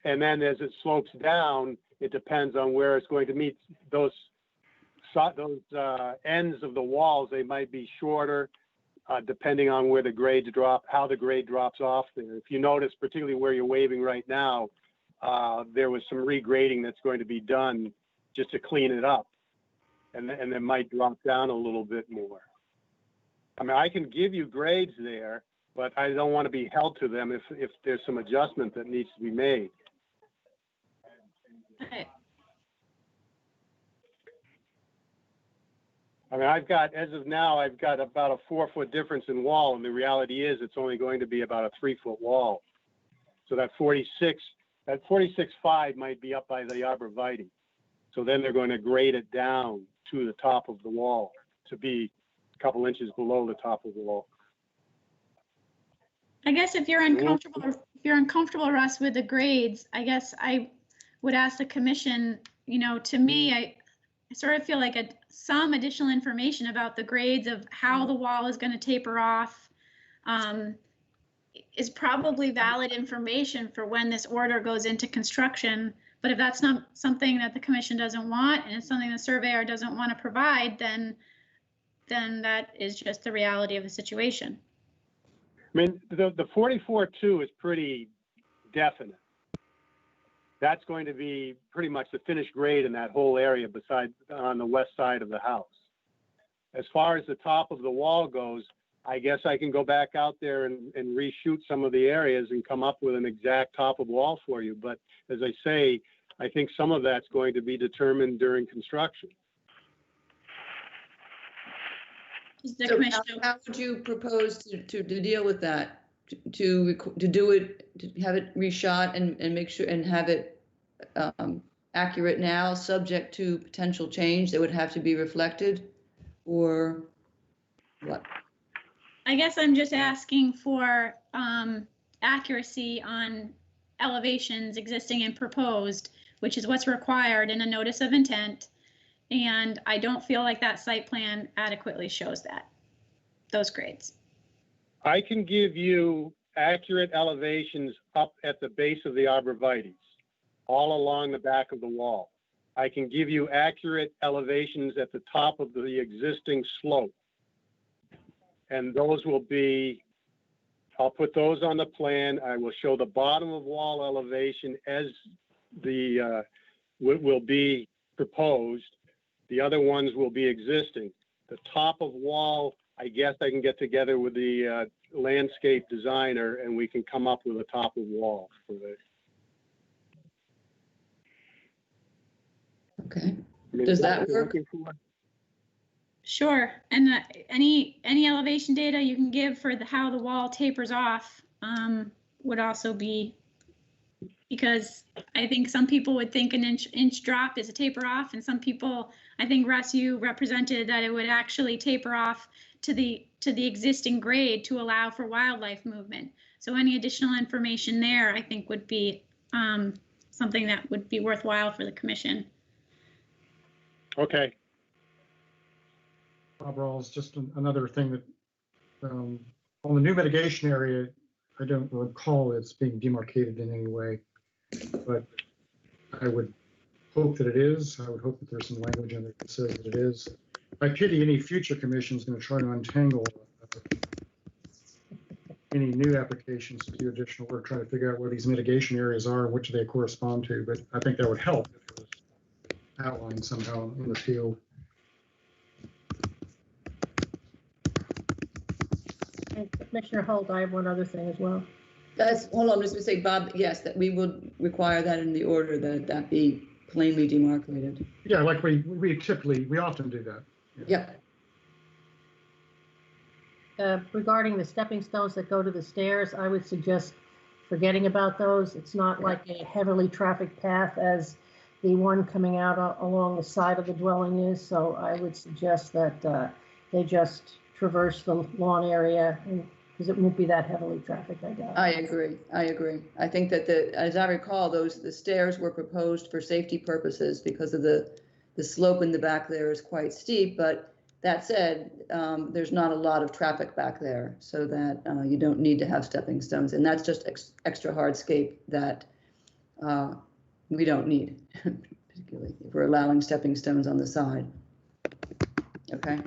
S6: then as it slopes down, it depends on where it's going to meet those ends of the walls. They might be shorter, depending on where the grades drop, how the grade drops off there. If you notice, particularly where you're waving right now, there was some regrading that's going to be done just to clean it up, and it might drop down a little bit more. I mean, I can give you grades there, but I don't want to be held to them if there's some adjustment that needs to be made.
S8: Okay.
S6: I mean, as of now, I've got about a 4-foot difference in wall, and the reality is it's only going to be about a 3-foot wall. So that 46.5 might be up by the arborvitae. So then they're going to grade it down to the top of the wall to be a couple inches below the top of the wall.
S8: I guess if you're uncomfortable, Russ, with the grades, I guess I would ask the commission, to me, I sort of feel like some additional information about the grades of how the wall is going to taper off is probably valid information for when this order goes into construction. But if that's not something that the commission doesn't want, and it's something the surveyor doesn't want to provide, then that is just the reality of the situation.
S6: I mean, the 44.2 is pretty definite. That's going to be pretty much the finished grade in that whole area besides on the west side of the house. As far as the top of the wall goes, I guess I can go back out there and reshoot some of the areas and come up with an exact top of wall for you. But as I say, I think some of that's going to be determined during construction.
S1: So how would you propose to deal with that? To do it, to have it reshot and make sure and have it accurate now, subject to potential change that would have to be reflected, or what?
S8: I guess I'm just asking for accuracy on elevations existing and proposed, which is what's required in a notice of intent. And I don't feel like that site plan adequately shows those grades.
S6: I can give you accurate elevations up at the base of the arborvitaes, all along the back of the wall. I can give you accurate elevations at the top of the existing slope. And those will be, I'll put those on the plan. I will show the bottom of wall elevation as will be proposed. The other ones will be existing. The top of wall, I guess I can get together with the landscape designer and we can come up with a top of wall for it.
S1: Okay. Does that work?
S8: Sure. And any elevation data you can give for how the wall tapers off would also be because I think some people would think an inch drop is a taper off, and some people, I think Russ, you represented that it would actually taper off to the existing grade to allow for wildlife movement. So any additional information there, I think, would be something that would be worthwhile for the commission.
S6: Okay.
S7: Bob Rawls, just another thing that on the new mitigation area, I don't recall it's being demarcated in any way, but I would hope that it is. I would hope that there's some language in it that says that it is. I pity any future commission is going to try to untangle any new applications to do additional work, trying to figure out where these mitigation areas are and which they correspond to. But I think that would help if it was outlined somehow in the field.
S3: And Commissioner Holt, I have one other thing as well.
S1: Hold on, I'm just going to say, Bob, yes, that we would require that in the order that that be plainly demarcated.
S7: Yeah, like we often do that.
S1: Yep.
S3: Regarding the stepping stones that go to the stairs, I would suggest forgetting about those. It's not like a heavily trafficked path as the one coming out along the side of the dwelling is. So I would suggest that they just traverse the lawn area, because it won't be that heavily trafficked, I doubt.
S1: I agree. I think that as I recall, the stairs were proposed for safety purposes because of the slope in the back there is quite steep, but that said, there's not a lot of traffic back there, so that you don't need to have stepping stones, and that's just extra hardscape that we don't need, particularly if we're allowing stepping stones on the side. Okay.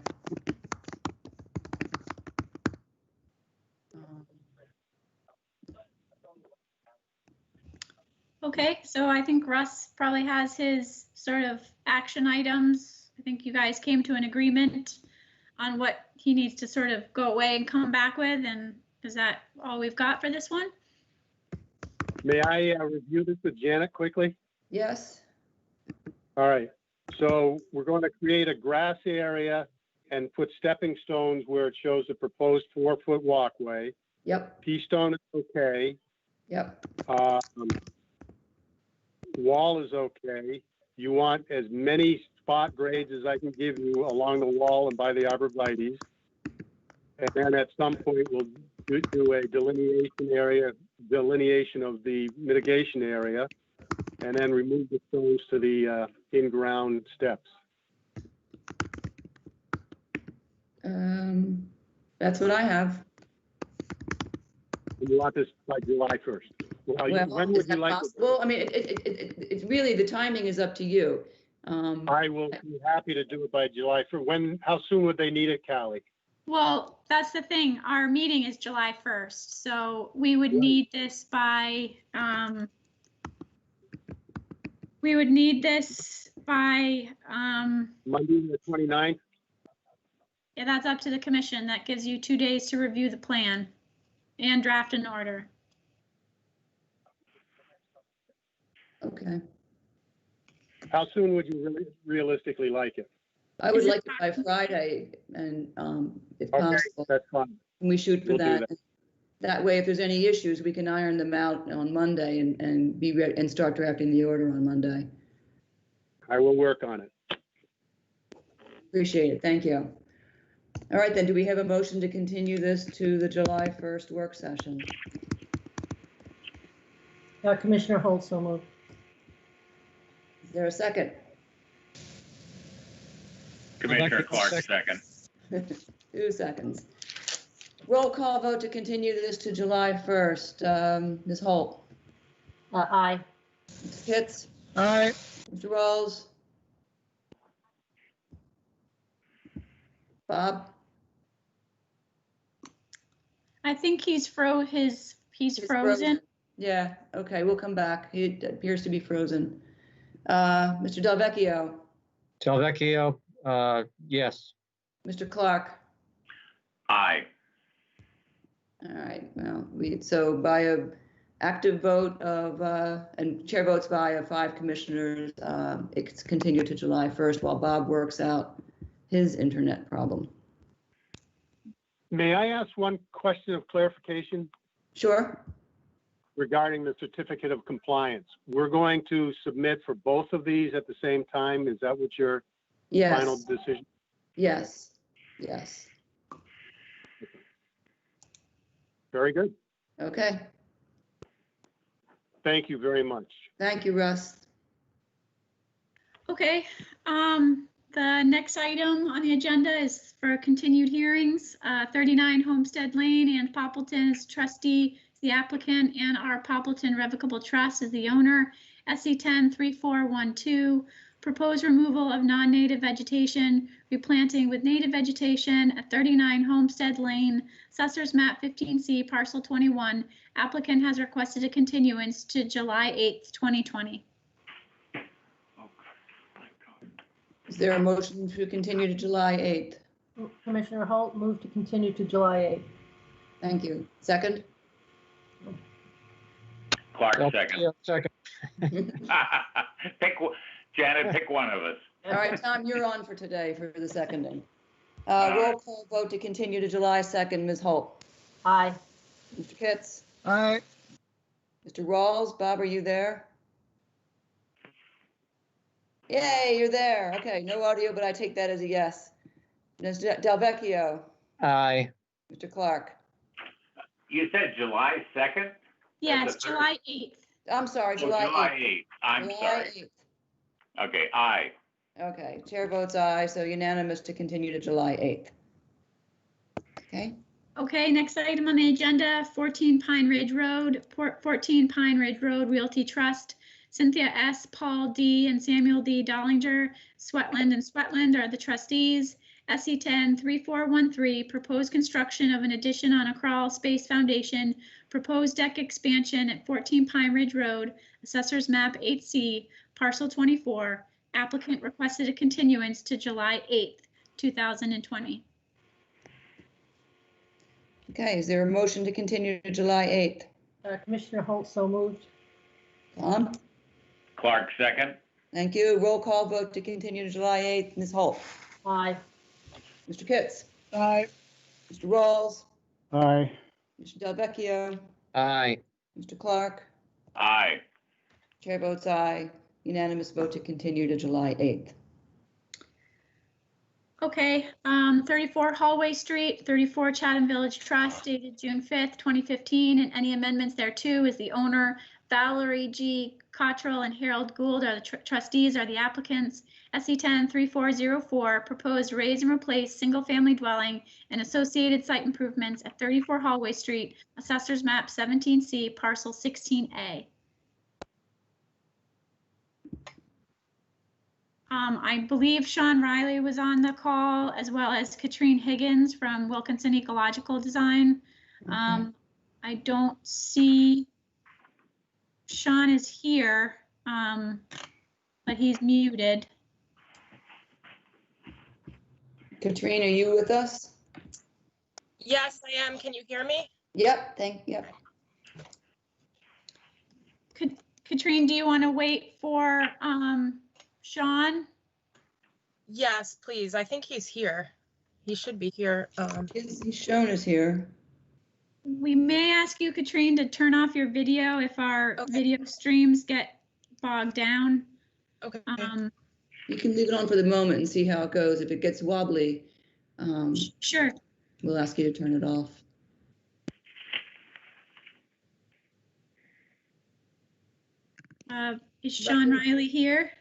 S8: Okay, so I think Russ probably has his sort of action items. I think you guys came to an agreement on what he needs to sort of go away and come back with, and is that all we've got for this one?
S6: May I review this with Janet quickly?
S1: Yes.
S6: All right. So we're going to create a grass area and put stepping stones where it shows the proposed 4-foot walkway.
S1: Yep.
S6: P-stone is okay.
S1: Yep.
S6: Wall is okay. You want as many spot grades as I can give you along the wall and by the arborvitaes. And then at some point, we'll do a delineation of the mitigation area, and then remove the stones to the in-ground steps.
S1: That's what I have.
S6: You want this by July 1st? Well, when would you like it?
S1: Well, I mean, it's really, the timing is up to you.
S6: I will be happy to do it by July 1st. How soon would they need it, Callie?
S8: Well, that's the thing. Our meeting is July 1st, so we would need this by,
S6: Monday the 29th?
S8: Yeah, that's up to the commission. That gives you 2 days to review the plan and draft an order.
S1: Okay.
S6: How soon would you really realistically like it?
S1: I would like it by Friday, and if
S6: Okay,
S1: possible,
S6: that's fine.
S1: we shoot for
S6: We'll do
S1: that. That way, if there's any issues, we can iron them out on Monday and be ready and start drafting the order on Monday.
S6: I will work on it.
S1: Appreciate it. Thank you. All right, then, do we have a motion to continue this to the July 1st work session?
S3: Commissioner Holt, so moved.
S1: Is there a second?
S9: Commissioner Clark, second.
S1: 2 seconds. Roll call vote to continue this to July 1st. Ms. Holt?
S3: Aye.
S1: Mr. Pitts?
S7: Aye.
S1: Mr. Rawls? Bob?
S8: I think he's frozen.
S1: Yeah, okay, we'll come back. He appears to be frozen. Mr. Delvecchio?
S4: Delvecchio, yes.
S1: Mr. Clark?
S9: Aye.
S1: All right, well, so by a active vote of, and chair votes by 5 commissioners, it's continued to July 1st while Bob works out his internet problem.
S6: May I ask one question of clarification?
S1: Sure.
S6: regarding the certificate of compliance. We're going to submit for both of these at the same time. Is that what your final
S1: Yes,
S6: decision?
S1: yes, yes.
S6: Very good.
S1: Okay,
S6: Thank you very much.
S1: thank you, Russ.
S8: Okay, the next item on the agenda is for continued hearings. 39 Homestead Lane, and Poppleton is trustee, is the applicant, and our Poppleton Revocable Trust is the owner. SC 103412, proposed removal of non-native vegetation, replanting with native vegetation at 39 Homestead Lane, Assessor's Map 15C, Parcel 21. Applicant has requested a continuance to July 8th, 2020.
S1: Is there a motion to continue to July 8th?
S3: Commissioner Holt, move to continue to July 8th.
S1: Thank you. Second?
S9: Clark,
S4: Well,
S9: second.
S4: yeah, second.
S9: Janet, pick one of us.
S1: All right, Tom, you're on for today for the seconding. Roll call vote to continue to July 2nd. Ms. Holt?
S3: Aye.
S1: Mr. Kitts?
S7: Aye.
S1: Mr. Rawls? Bob, are you there? Yay, you're there. Okay, no audio, but I take that as a yes. Ms. Delvecchio?
S4: Aye.
S1: Mr. Clark?
S9: You said July 2nd?
S8: Yes,
S9: the third.
S8: July 8th.
S1: I'm sorry,
S9: Oh,
S1: July 8th.
S9: July 8th. I'm
S1: July
S9: sorry.
S1: 8th.
S9: Okay, aye.
S1: Okay, chair votes aye, so unanimous to continue to July 8th. Okay,
S8: Okay, next item on the agenda, 14 Pine Ridge Road, 14 Pine Ridge Road Realty Trust. Cynthia S., Paul D., and Samuel D. Dollinger, Sweatland are the trustees. SE 103413, proposed construction of an addition on a crawl space foundation, proposed deck expansion at 14 Pine Ridge Road, Assessor's Map 8C, Parcel 24. Applicant requested a continuance to July 8th, 2020.
S1: okay, is there a motion to continue to July 8th?
S3: Commissioner Holt, so moved.
S1: Tom?
S9: Clark, second.
S1: Thank you. Roll call vote to continue to July 8th. Ms. Holt?
S3: Aye.
S1: Mr. Kitts?
S7: Aye.
S1: Mr. Rawls?
S7: Aye.
S1: Mr. Delvecchio?
S4: Aye.
S1: Mr. Clark?
S9: Aye.
S1: Chair votes aye. Unanimous vote to continue to July 8th.
S8: Okay, 34 Hallway Street, 34 Chatham Village Trust, dated June 5th, 2015, and any amendments thereto is the owner. Valerie G. Cottrell and Harold Gould are the trustees, are the applicants. SE 103404, proposed raise and replace single-family dwelling and associated site improvements at 34 Hallway Street, Assessor's Map 17C, Parcel 16A. I believe Sean Riley was on the call, as well as Katrine Higgins from Wilkinson Ecological Design. I don't see Sean is here, but he's muted.
S1: Katrina, are you with us?
S10: Yes, I am. Can you hear me?
S1: Yep,
S8: Katrine, do you want to wait for Sean?
S10: Yes, please. I think he's here. He should be here.
S1: He's shown us here.
S8: We may ask you, Katrine, to turn off your video if our
S10: Okay.
S8: video streams get bogged down.
S10: Okay.
S1: You can leave it on for the moment and see how it goes. If it gets wobbly,
S8: Sure.
S1: we'll ask you to turn it off.
S8: Is Sean Riley here?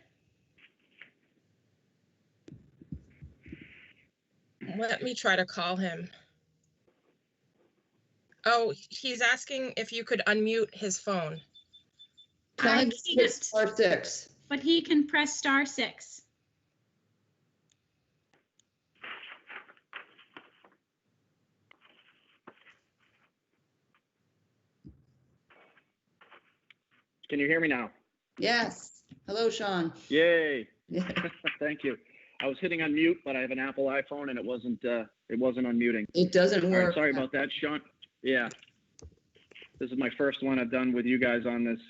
S10: Let me try to call him. Oh, he's asking if you could unmute his phone.
S1: Tell
S8: I
S1: him to hit
S8: can't,
S1: star 6.
S8: but he can press *6.
S11: Can you hear me now?
S1: Yes. Hello, Sean.
S11: Yay.
S1: Yeah.
S11: Thank you. I was hitting unmute, but I have an Apple iPhone and it wasn't unmuting.
S1: It doesn't
S11: All
S1: work.
S11: right, sorry about that, Sean. Yeah. This is my first one I've done with you guys on this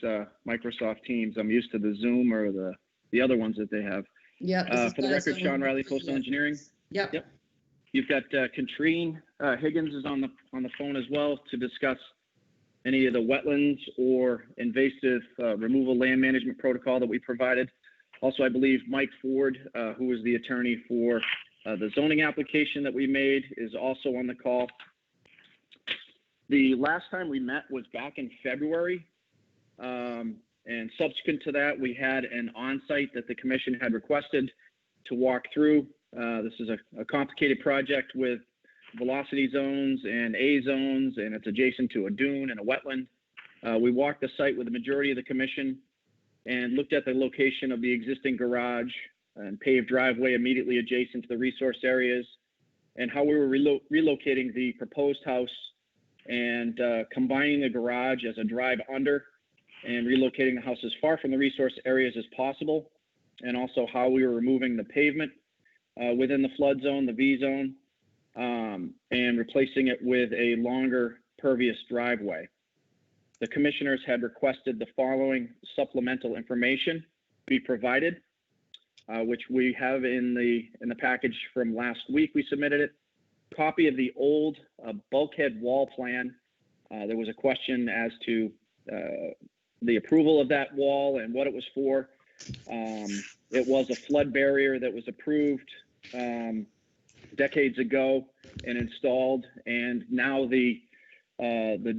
S11: Microsoft Teams. I'm used to the Zoom or the other ones that they have.
S1: Yeah.
S11: For the record, Sean Riley, Coastal Engineering.
S1: Yep.
S11: Yep. You've got Katrine Higgins is on the phone as well to discuss any of the wetlands or invasive removal land management protocol that we provided. Also, I believe Mike Ford, who is the attorney for the zoning application that we made, is also on the call. The last time we met was back in February. And subsequent to that, we had an on-site that the commission had requested to walk through. This is a complicated project with velocity zones and A zones, and it's adjacent to a dune and a wetland. We walked the site with the majority of the commission and looked at the location of the existing garage and paved driveway immediately adjacent to the resource areas, and how we were relocating the proposed house and combining the garage as a drive under and relocating the house as far from the resource areas as possible, and also how we were removing the pavement within the flood zone, the V zone, and replacing it with a longer pervious driveway. The commissioners had requested the following supplemental information be provided, which we have in the package from last week. We submitted it. Copy of the old bulkhead wall plan. There was a question as to the approval of that wall and what it was for. It was a flood barrier that was approved decades ago and installed, and now the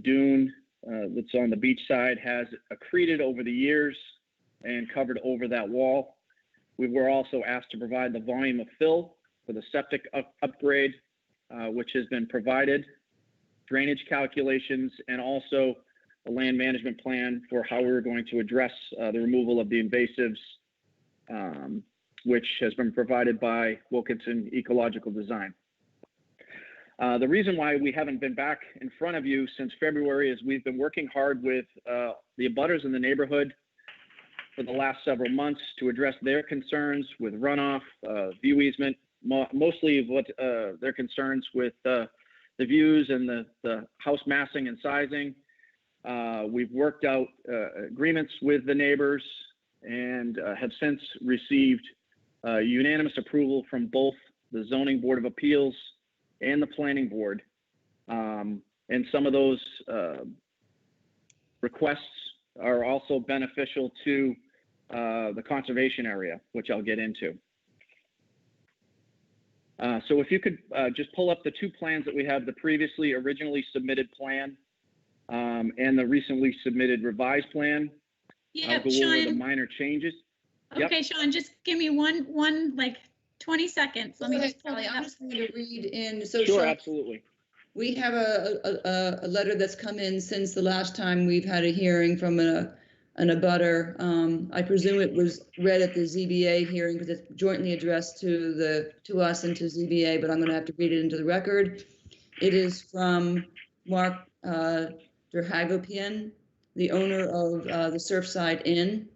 S11: dune that's on the beach side has accreted over the years and covered over that wall. We were also asked to provide the volume of fill for the septic upgrade, which has been provided, drainage calculations, and also a land management plan for how we're going to address the removal of the invasives, which has been provided by Wilkinson Ecological Design. The reason why we haven't been back in front of you since February is we've been working hard with the abutters in the neighborhood for the last several months to address their concerns with runoff, view easement, mostly what their concerns with the views and the house massing and sizing. We've worked out agreements with the neighbors and have since received unanimous approval from both the Zoning Board of Appeals and the Planning Board. And some of those requests are also beneficial to the conservation area, which I'll get into. So if you could just pull up the two plans that we have, the previously originally submitted plan and the recently submitted revised plan.
S8: Yeah,
S11: I'll go over the
S8: Sean.
S11: minor changes.
S8: Okay,
S11: Yep.
S8: Sean, just give me one like 20 seconds. Let me
S1: Go
S8: just
S1: ahead,
S8: pull
S1: Kelly.
S8: it
S1: I'm
S8: up.
S1: just going to read in. So
S11: Sure,
S1: Sean,
S11: absolutely.
S1: we have a letter that's come in since the last time we've had a hearing from an abutter. I presume it was read at the ZBA hearing because it's jointly addressed to us and to ZBA, but I'm going to have to read it into the record. It is from Mark Derhagopian, the owner of the Surfside Inn,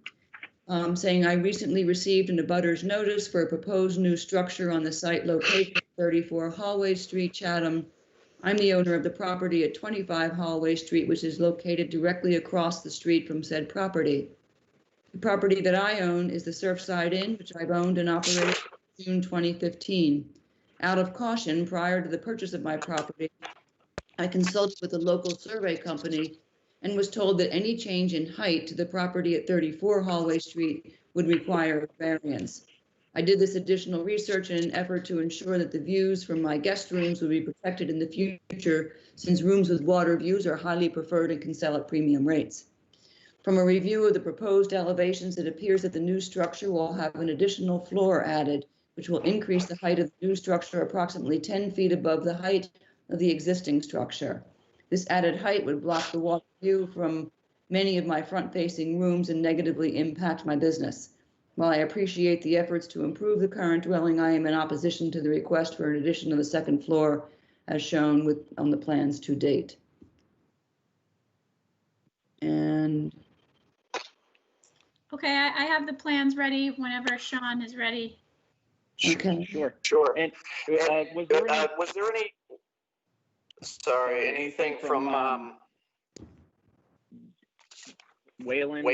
S1: saying, I recently received an abutter's notice for a proposed new structure on the site located at 34 Hallway Street, Chatham. I'm the owner of the property at 25 Hallway Street, which is located directly across the street from said property. The property that I own is the Surfside Inn, which I've owned and operated since June 2015. Out of caution, prior to the purchase of my property, I consulted with a local survey company and was told that any change in height to the property at 34 Hallway Street would require a variance. I did this additional research in an effort to ensure that the views from my guest rooms would be protected in the future, since rooms with water views are highly preferred and can sell at premium rates. From a review of the proposed elevations, it appears that the new structure will have an additional floor added, which will increase the height of the new structure approximately 10 feet above the height of the existing structure. This added height would block the water view from many of my front-facing rooms and negatively impact my business. While I appreciate the efforts to improve the current dwelling, I am in opposition to the request for an addition of the second floor as shown on the plans to date. And
S8: Okay, I have the plans ready whenever Sean is ready.
S1: okay.
S11: Sure. And was there any,
S12: sorry, anything from
S11: Wayland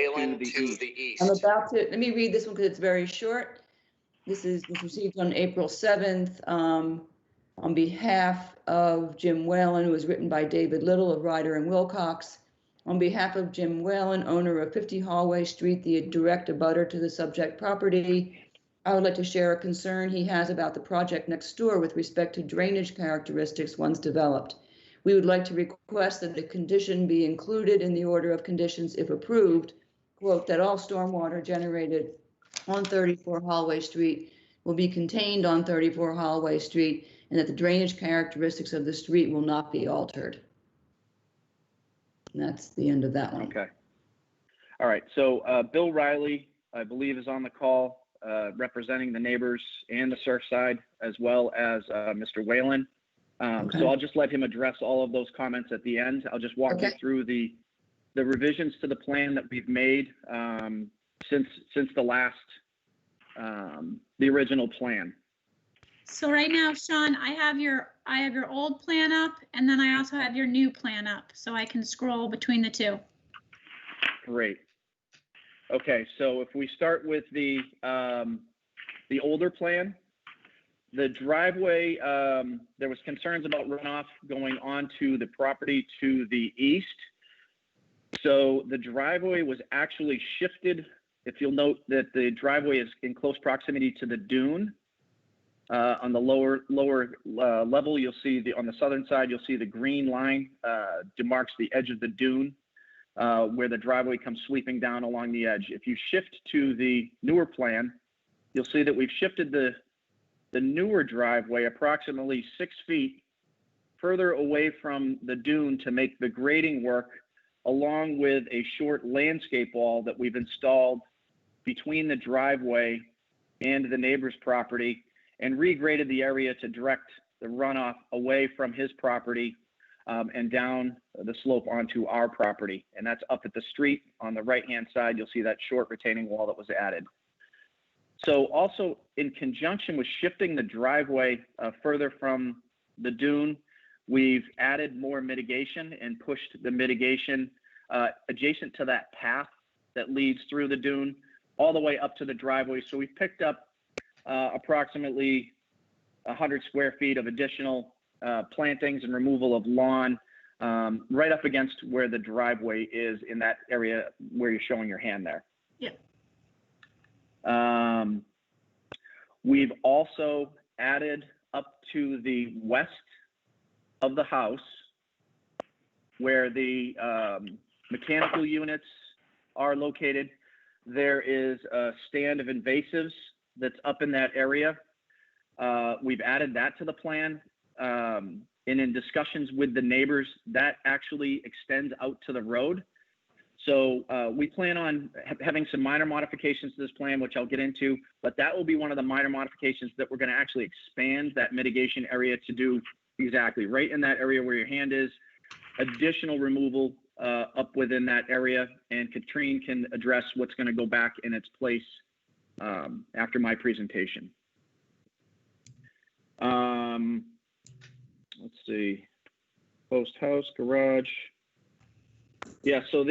S12: to the east?
S1: I'm about to, let me read this one because it's very short. This was received on April 7th on behalf of Jim Whalen, who was written by David Little of Ryder and Wilcox. On behalf of Jim Whalen, owner of 50 Hallway Street, the direct abutter to the subject property, I would like to share a concern he has about the project next door with respect to drainage characteristics once developed. We would like to request that a condition be included in the order of conditions if approved, quote, that all stormwater generated on 34 Hallway Street will be contained on 34 Hallway Street, and that the drainage characteristics of the street will not be altered. And that's the end of that one.
S11: Okay. All right. So Bill Riley, I believe, is on the call, representing the neighbors and the Surfside, as well as Mr. Whalen.
S1: Okay.
S11: So I'll just let him address all of those comments at the end. I'll just walk you through the revisions to the plan that we've made since the last, the original plan.
S8: So right now, Sean, I have your old plan up, and then I also have your new plan up, so I can scroll between the two.
S11: Great. Okay, so if we start with the older plan, the driveway, there was concerns about runoff going onto the property to the east. So the driveway was actually shifted. If you'll note that the driveway is in close proximity to the dune. On the lower level, you'll see on the southern side, you'll see the green line demarks the edge of the dune where the driveway comes sweeping down along the edge. If you shift to the newer plan, you'll see that we've shifted the newer driveway approximately 6 feet further away from the dune to make the grading work, along with a short landscape wall that we've installed between the driveway and the neighbor's property, and regraded the area to direct the runoff away from his property and down the slope onto our property. And that's up at the street. On the right-hand side, you'll see that short retaining wall that was added. So also in conjunction with shifting the driveway further from the dune, we've added more mitigation and pushed the mitigation adjacent to that path that leads through the dune all the way up to the driveway. So we've picked up approximately 100 square feet of additional plantings and removal of lawn right up against where the driveway is in that area where you're showing your hand there.
S8: Yeah.
S11: We've also added up to the west of the house where the mechanical units are located. There is a stand of invasives that's up in that area. We've added that to the plan. And in discussions with the neighbors, that actually extends out to the road. So we plan on having some minor modifications to this plan, which I'll get into, but that will be one of the minor modifications that we're going to actually expand that mitigation area to do exactly right in that area where your hand is, additional removal up within that area, and Katrine can address what's going to go back in its place after my presentation. Let's see, post house, garage. Yeah, so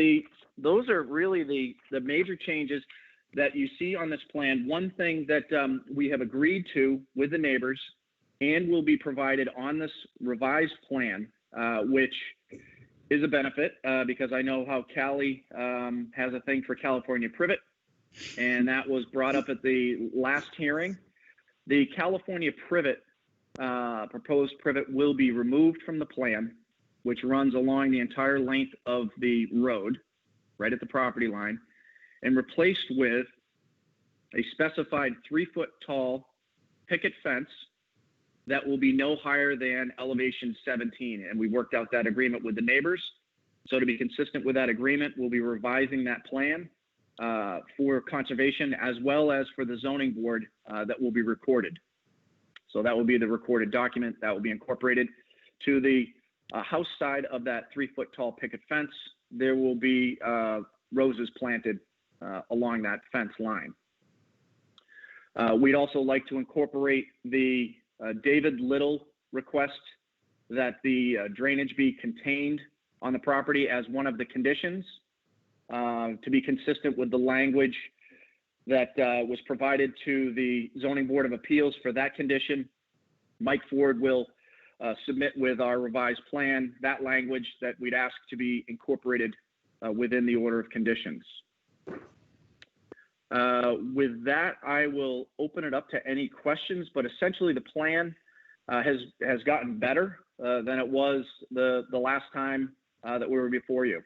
S11: those are really the major changes that you see on this plan. One thing that we have agreed to with the neighbors and will be provided on this revised plan, which is a benefit because I know how Cali has a thing for California privet, and that was brought up at the last hearing. The California privet, proposed privet, will be removed from the plan, which runs along the entire length of the road, right at the property line, and replaced with a specified 3-foot tall picket fence that will be no higher than elevation 17. And we worked out that agreement with the neighbors. So to be consistent with that agreement, we'll be revising that plan for conservation as well as for the zoning board that will be recorded. So that will be the recorded document that will be incorporated to the house side of that 3-foot tall picket fence. There will be roses planted along that fence line. We'd also like to incorporate the David Little request that the drainage be contained on the property as one of the conditions to be consistent with the language that was provided to the Zoning Board of Appeals for that condition. Mike Ford will submit with our revised plan that language that we'd ask to be incorporated within the order of conditions. With that, I will open it up to any questions, but essentially the plan has gotten better than it was the last time that we were before you.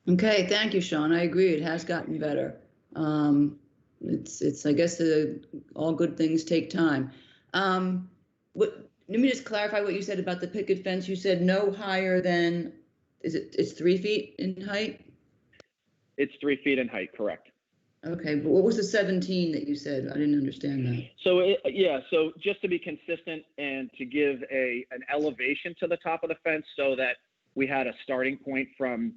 S1: Okay, thank you, Sean. I agree. It has gotten better. It's I guess all good things take time. Let me just clarify what you said about the picket fence. You said no higher than, it's 3 feet in height?
S11: It's 3 feet in height, correct.
S1: Okay, but what was the 17 that you said? I didn't understand that.
S11: So so just to be consistent and to give an elevation to the top of the fence so that we had a starting point from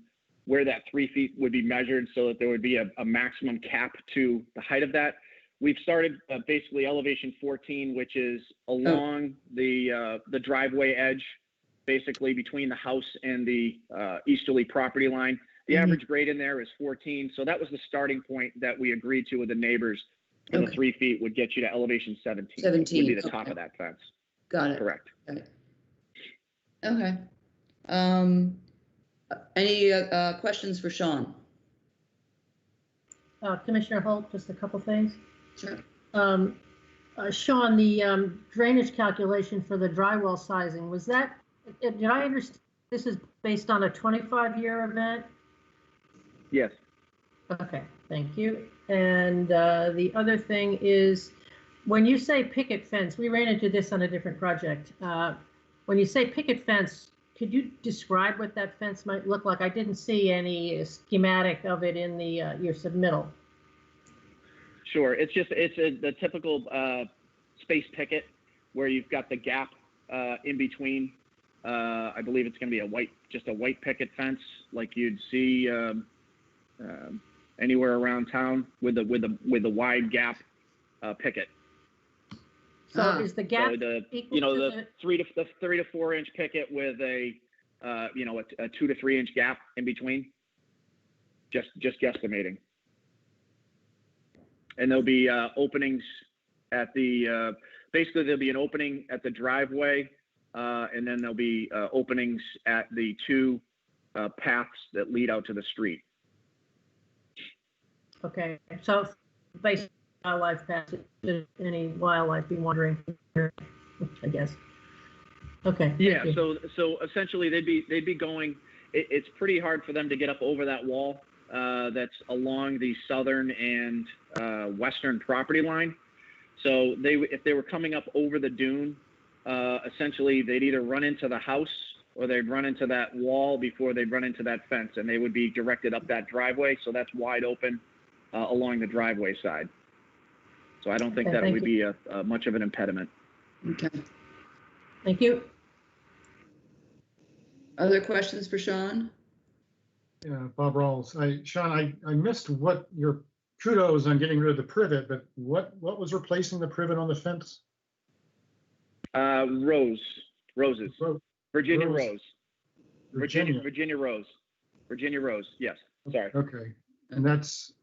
S11: where that 3 feet would be measured so that there would be a maximum cap to the height of that. We've started basically elevation 14, which is along the driveway edge, basically between the house and the easterly property line. The average grade in there is 14. So that was the starting point that we agreed to with the neighbors. And the 3 feet would get you to elevation 17.
S1: 17
S11: would be the top of that fence.
S1: Got it.
S11: Correct.
S1: Okay. Any questions for Sean?
S3: Commissioner Holt, just a couple things.
S1: Sure.
S3: Sean, the drainage calculation for the drywall sizing, was that, did I understand this is based on a 25-year event?
S11: Yes.
S3: Okay, thank you. And the other thing is, when you say picket fence, we ran into this on a different project. When you say picket fence, could you describe what that fence might look like? I didn't see any schematic of it in the your submittal.
S11: Sure. It's the typical space picket where you've got the gap in between. I believe it's going to be just a white picket fence like you'd see anywhere around town with the wide gap picket.
S3: So is the gap
S11: so the
S3: equal
S11: the
S3: to
S11: 3 to 4 inch picket with a 2 to 3 inch gap in between? Just guesstimating. And there'll be openings at the basically there'll be an opening at the driveway, and then there'll be openings at the 2 paths that lead out to the street.
S3: Okay, so based on wildlife passage, should any wildlife be wandering here, I guess. Okay.
S11: Yeah, so essentially they'd be going, it's pretty hard for them to get up over that wall that's along the southern and western property line. So if they were coming up over the dune, essentially they'd either run into the house or they'd run into that wall before they'd run into that fence, and they would be directed up that driveway. So that's wide open along the driveway side. So I don't think that would be much of an impediment.
S1: Okay.
S3: Thank you.
S1: Other questions for Sean?
S7: Yeah, Bob Rawls. Sean, I missed what your kudos on getting rid of the privet, but what was replacing the privet on the fence?
S11: Roses. Virginia
S7: Rose.
S11: rose. Virginia rose. Virginia rose. Yes. Sorry.
S7: Okay, and that's.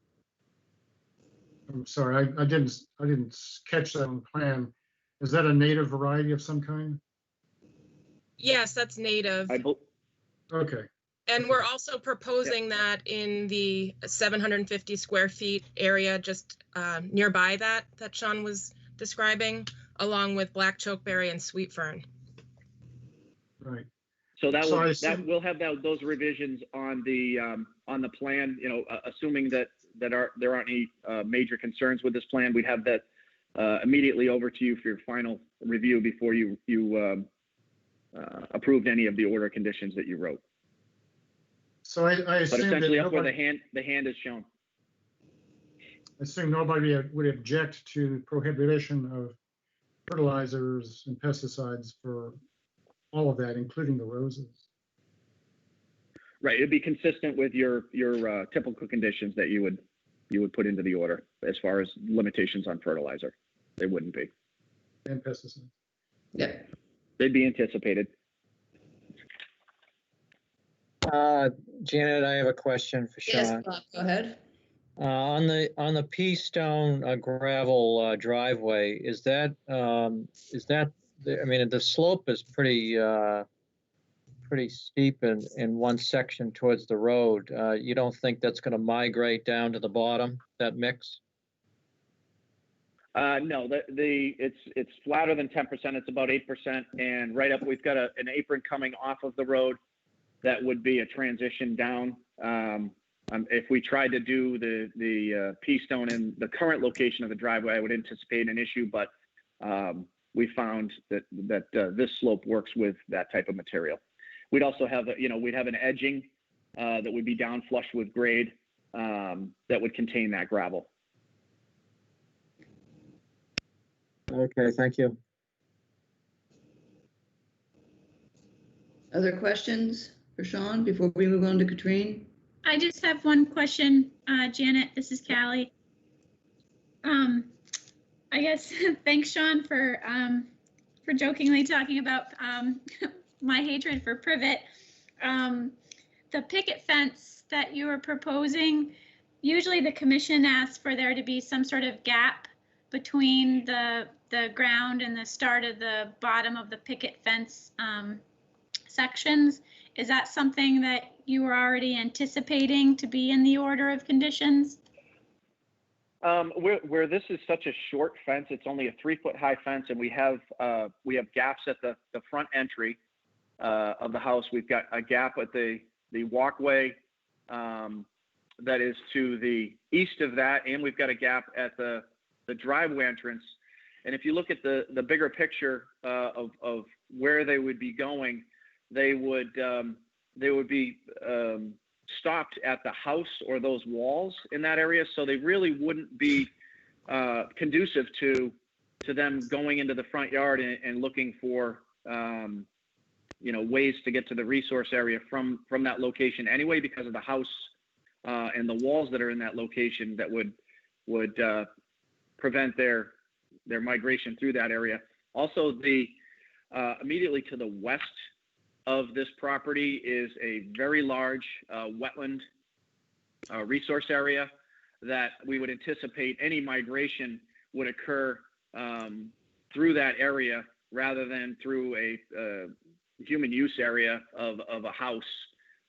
S7: I'm sorry, I didn't catch that on the plan. Is that a native variety of some kind?
S10: Yes, that's native.
S7: Okay.
S10: And we're also proposing that in the 750 square feet area just nearby that Sean was describing, along with black chokeberry and sweet fern.
S7: Right.
S11: So we'll have those revisions on the plan. Assuming that there aren't any major concerns with this plan, we'd have that immediately over to you for your final review before you approved any of the order conditions that you wrote.
S7: So I assume
S11: but essentially
S7: that
S11: up where the hand is shown.
S7: I assume nobody would object to prohibition of fertilizers and pesticides for all of that, including the roses.
S11: Right, it'd be consistent with your typical conditions that you would put into the order as far as limitations on fertilizer. They wouldn't be.
S7: And pesticides.
S1: Yeah.
S11: They'd be anticipated.
S4: Janet, I have a question for Sean.
S1: Yes, Bob, go ahead.
S4: On the pea stone gravel driveway, is that I mean, the slope is pretty pretty steep in one section towards the road. You don't think that's going to migrate down to the bottom, that mix?
S11: No, it's flatter than 10%. It's about 8%, and right up we've got an apron coming off of the road that would be a transition down. If we tried to do the P-stone in the current location of the driveway, I would anticipate an issue, but we found that this slope works with that type of material. We'd also have we'd have an edging that would be down flush with grade that would contain that gravel.
S4: Okay, thank you.
S1: Other questions for Sean before we move on to Katrine?
S8: I just have one question, Janet. This is Callie. I guess thanks, Sean, for jokingly talking about my hatred for privet. The picket fence that you were proposing, usually the commission asks for there to be some sort of gap between the ground and the start of the bottom of the picket fence sections. Is that something that you were already anticipating to be in the order of conditions?
S11: Where this is such a short fence, it's only a 3-foot high fence, and we have gaps at the front entry of the house. We've got a gap at the walkway that is to the east of that, and we've got a gap at the driveway entrance. And if you look at the bigger picture of where they would be going, they would be stopped at the house or those walls in that area, so they really wouldn't be conducive to them going into the front yard and looking for ways to get to the resource area from that location anyway, because of the house and the walls that are in that location that would prevent their migration through that area. Also, the immediately to the west of this property is a very large wetland resource area that we would anticipate any migration would occur through that area rather than through a human use area of a house.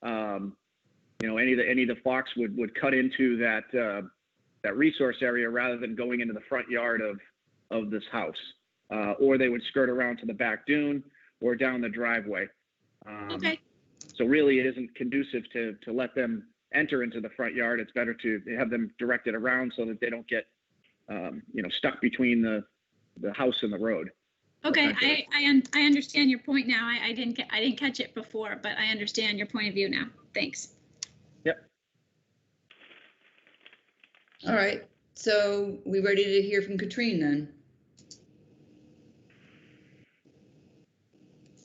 S11: Any of the fox would cut into that resource area rather than going into the front yard of this house, or they would skirt around to the back dune or down the driveway.
S8: Okay.
S11: So really, it isn't conducive to let them enter into the front yard. It's better to have them directed around so that they don't get, stuck between the house and the road.
S8: Okay, I understand your point now. I didn't catch it before, but I understand your point of view now. Thanks.
S11: Yep.
S1: All right, so we ready to hear from Katrine then?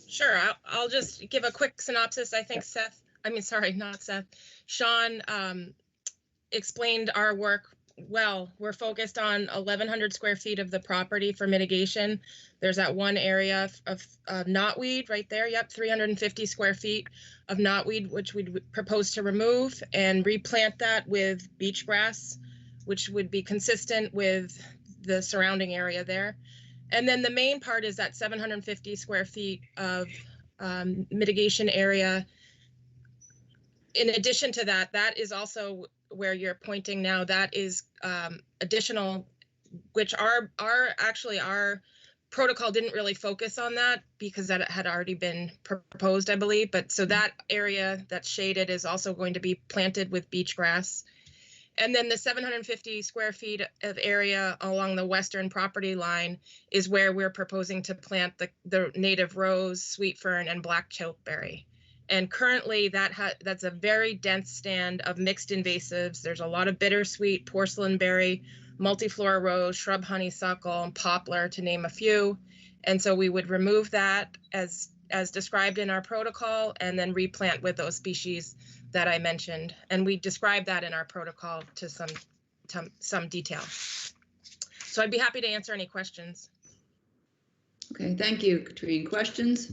S10: Sure, I'll just give a quick synopsis. I think Sean explained our work well. We're focused on 1,100 square feet of the property for mitigation. There's that one area of knotweed right there. Yep, 350 square feet of knotweed, which we'd propose to remove and replant that with beach grass, which would be consistent with the surrounding area there. And then the main part is that 750 square feet of mitigation area. In addition to that, that is also where you're pointing now. That is additional, which our protocol didn't really focus on that because that had already been proposed, I believe. But so that area that's shaded is also going to be planted with beach grass. And then the 750 square feet of area along the western property line is where we're proposing to plant the native rose, sweet fern, and black chokeberry. And currently that's a very dense stand of mixed invasives. There's a lot of bittersweet, porcelainberry, multiflora rose, shrub honeysuckle, and poplar, to name a few. And so we would remove that as described in our protocol and then replant with those species that I mentioned. And we describe that in our protocol to some detail. So I'd be happy to answer any questions.
S1: Okay, thank you, Katrine. Questions?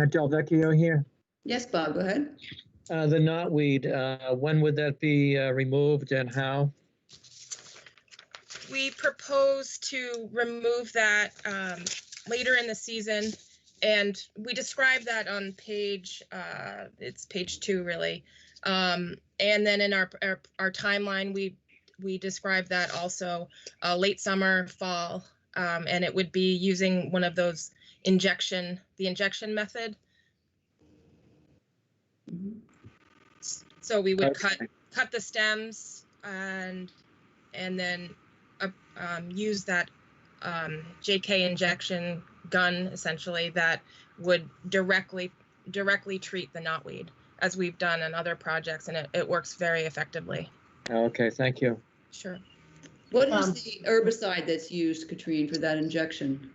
S4: Del Vecchio here.
S1: Yes, Bob, go ahead.
S4: The knotweed, when would that be removed and how?
S10: We propose to remove that later in the season, and we describe that on page, it's page 2 really. And then in our timeline, we describe that also late summer, fall, and it would be using one of those the injection method. So we would cut the stems and then use that JK injection gun, essentially, that would directly treat the knotweed, as we've done in other projects, and it works very effectively.
S4: Okay, thank you.
S10: Sure.
S1: What is the herbicide that's used, Katrine, for that injection?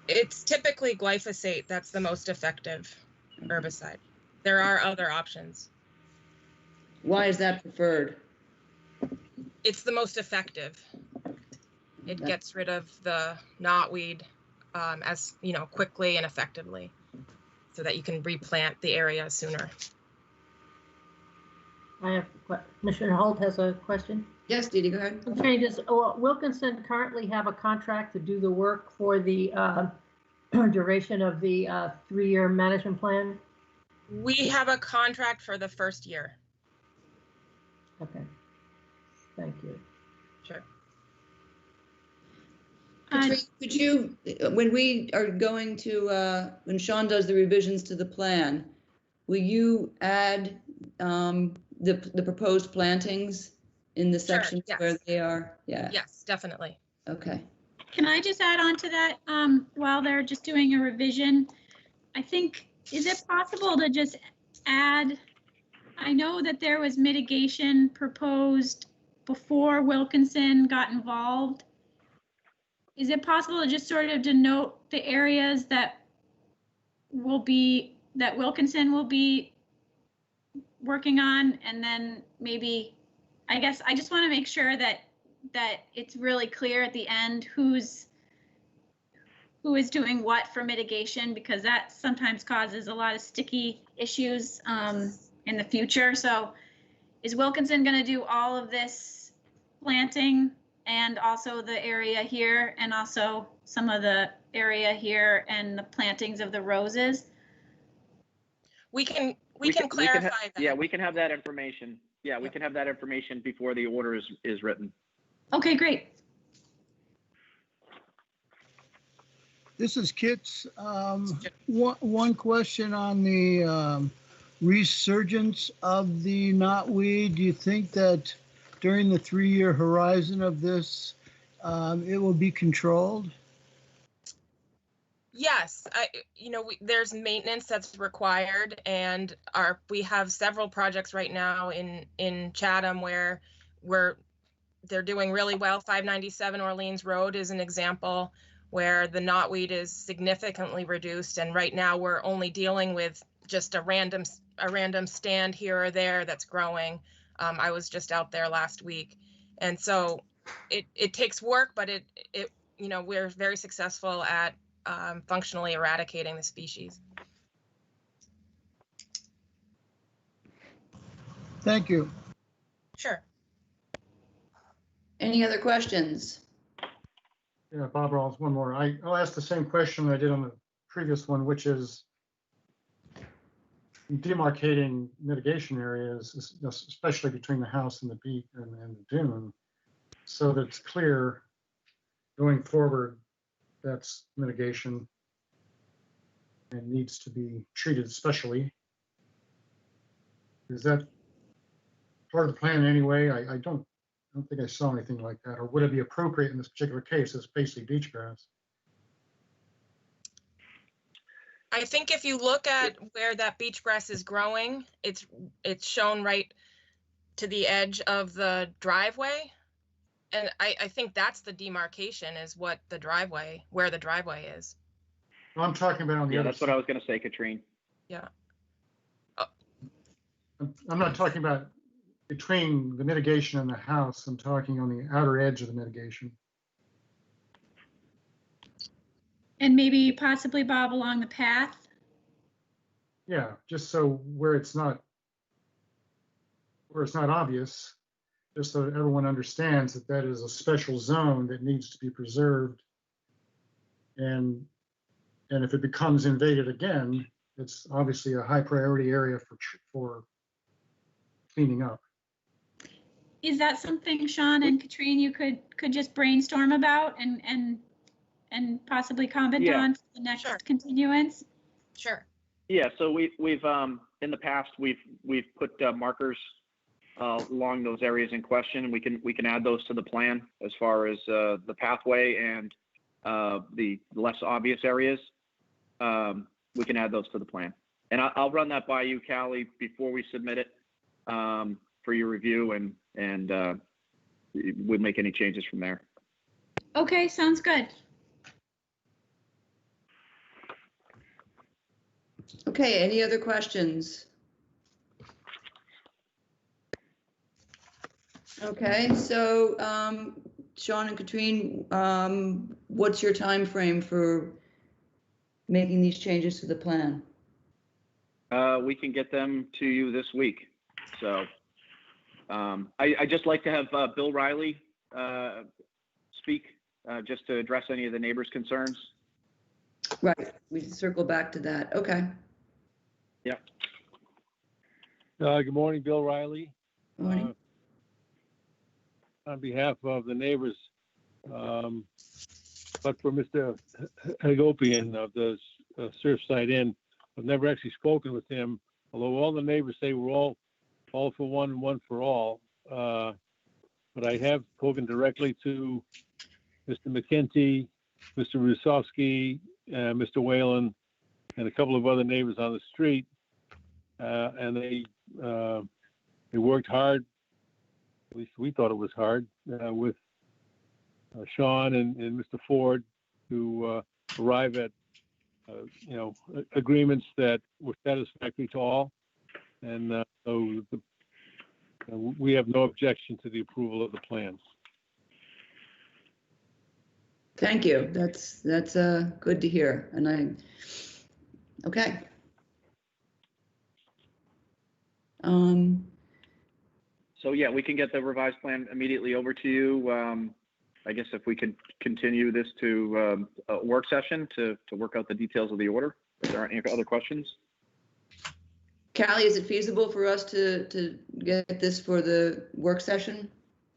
S10: It's typically glyphosate. That's the most effective herbicide. There are other options.
S1: Why is that preferred?
S10: It's the most effective. It gets rid of the knotweed as quickly and effectively, so that you can replant the area sooner.
S3: Commissioner Holt has a question.
S1: Yes, Dee Dee, go ahead.
S3: Okay, does Wilkinson currently have a contract to do the work for the duration of the 3-year management plan?
S10: We have a contract for the first year.
S3: Okay, thank you.
S10: Sure.
S1: Katrine, could you, when we are going to, when Sean does the revisions to the plan, will you add the proposed plantings in the sections
S10: yes.
S1: where they are? Yeah.
S10: Yes, definitely.
S1: Okay.
S8: Can I just add on to that while they're just doing a revision? I think, is it possible to just add, I know that there was mitigation proposed before Wilkinson got involved. Is it possible to just sort of denote the areas that Wilkinson will be working on, and then maybe, I guess I just want to make sure that it's really clear at the end who is doing what for mitigation, because that sometimes causes a lot of sticky issues in the future. So is Wilkinson going to do all of this planting and also the area here and also some of the area here and the plantings of the roses?
S10: We can clarify that.
S11: Yeah, we can have that information. Yeah, we can have that information before the order is written.
S8: Okay, great.
S13: This is Kitts. One question on the resurgence of the knotweed. Do you think that during the 3-year horizon of this, it will be controlled?
S10: Yes, there's maintenance that's required, and we have several projects right now in Chatham where they're doing really well. 597 Orleans Road is an example where the knotweed is significantly reduced, and right now we're only dealing with just a random stand here or there that's growing. I was just out there last week, and so it takes work, but we're very successful at functionally eradicating the species.
S13: Thank you.
S10: Sure.
S1: Any other questions?
S7: Yeah, Bob Rawls, one more. I'll ask the same question I did on the previous one, which is demarcating mitigation areas, especially between the house and the beach and the dune, so that it's clear going forward that's mitigation and needs to be treated specially. Is that part of the plan anyway? I don't think I saw anything like that. Or would it be appropriate in this particular case? It's basically beach grass.
S10: I think if you look at where that beach grass is growing, it's shown right to the edge of the driveway. And I think that's the demarcation, is where the driveway is.
S7: Well, I'm talking about on the other
S11: that's what I was going to say, Katrine.
S10: Yeah.
S7: I'm not talking about between the mitigation and the house. I'm talking on the outer edge of the mitigation.
S8: And maybe possibly, Bob, along the path?
S7: Yeah, just so where it's not obvious, just so everyone understands that that is a special zone that needs to be preserved. And if it becomes invaded again, it's obviously a high priority area for cleaning up.
S8: Is that something Sean and Katrine, you could just brainstorm about and possibly comment
S11: Yeah.
S8: on for the next
S10: Sure.
S8: continuance?
S10: Sure.
S11: Yeah, so we've in the past, we've put markers along those areas in question. We can add those to the plan as far as the pathway and the less obvious areas. We can add those to the plan. And I'll run that by you, Callie, before we submit it for your review, and we'll make any changes from there.
S8: Okay, sounds good.
S1: Okay, any other questions? Okay, so Sean and Katrine, what's your time frame for making these changes to the plan?
S11: We can get them to you this week. So I just like to have Bill Riley speak just to address any of the neighbors' concerns.
S1: Right, we circle back to that. Okay.
S11: Yep.
S14: Good morning, Bill Riley.
S1: Morning.
S14: On behalf of the neighbors, but for Mr. Hagopian of the Surfside Inn, I've never actually spoken with him, although all the neighbors say we're all for one and one for all. But I have spoken directly to Mr. McKenty, Mr. Rusovsky, Mr. Whalen, and a couple of other neighbors on the street. And they worked hard. At least we thought it was hard with Sean and Mr. Ford to arrive at agreements that were satisfactory to all. And so we have no objection to the approval of the plans.
S1: Thank you. That's good to hear. And okay.
S11: So yeah, we can get the revised plan immediately over to you. I guess if we could continue this to a work session to work out the details of the order. If there aren't any other questions.
S1: Callie, is it feasible for us to get this for the work session?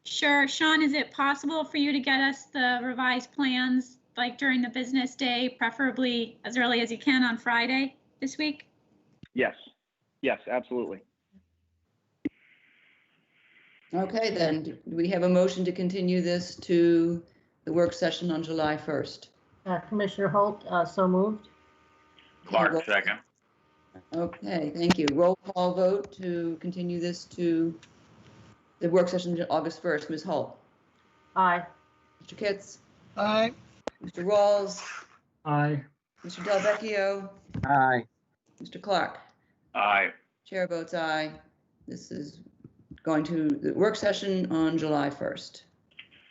S8: Sure. Sean, is it possible for you to get us the revised plans like during the business day, preferably as early as you can on Friday this week?
S11: Yes, absolutely.
S1: Okay, then do we have a motion to continue this to the work session on July 1st?
S3: Commissioner Holt, so moved.
S9: Clark, second.
S1: Okay, thank you. Roll call vote to continue this to the work session August 1st. Ms. Holt?
S3: Aye.
S1: Mr. Kitts?
S13: Aye.
S1: Mr. Walls?
S7: Aye.
S1: Mr. Delvecchio?
S4: Aye.
S1: Mr. Clark?
S9: Aye.
S1: Chair votes aye. This is going to the work session on July 1st.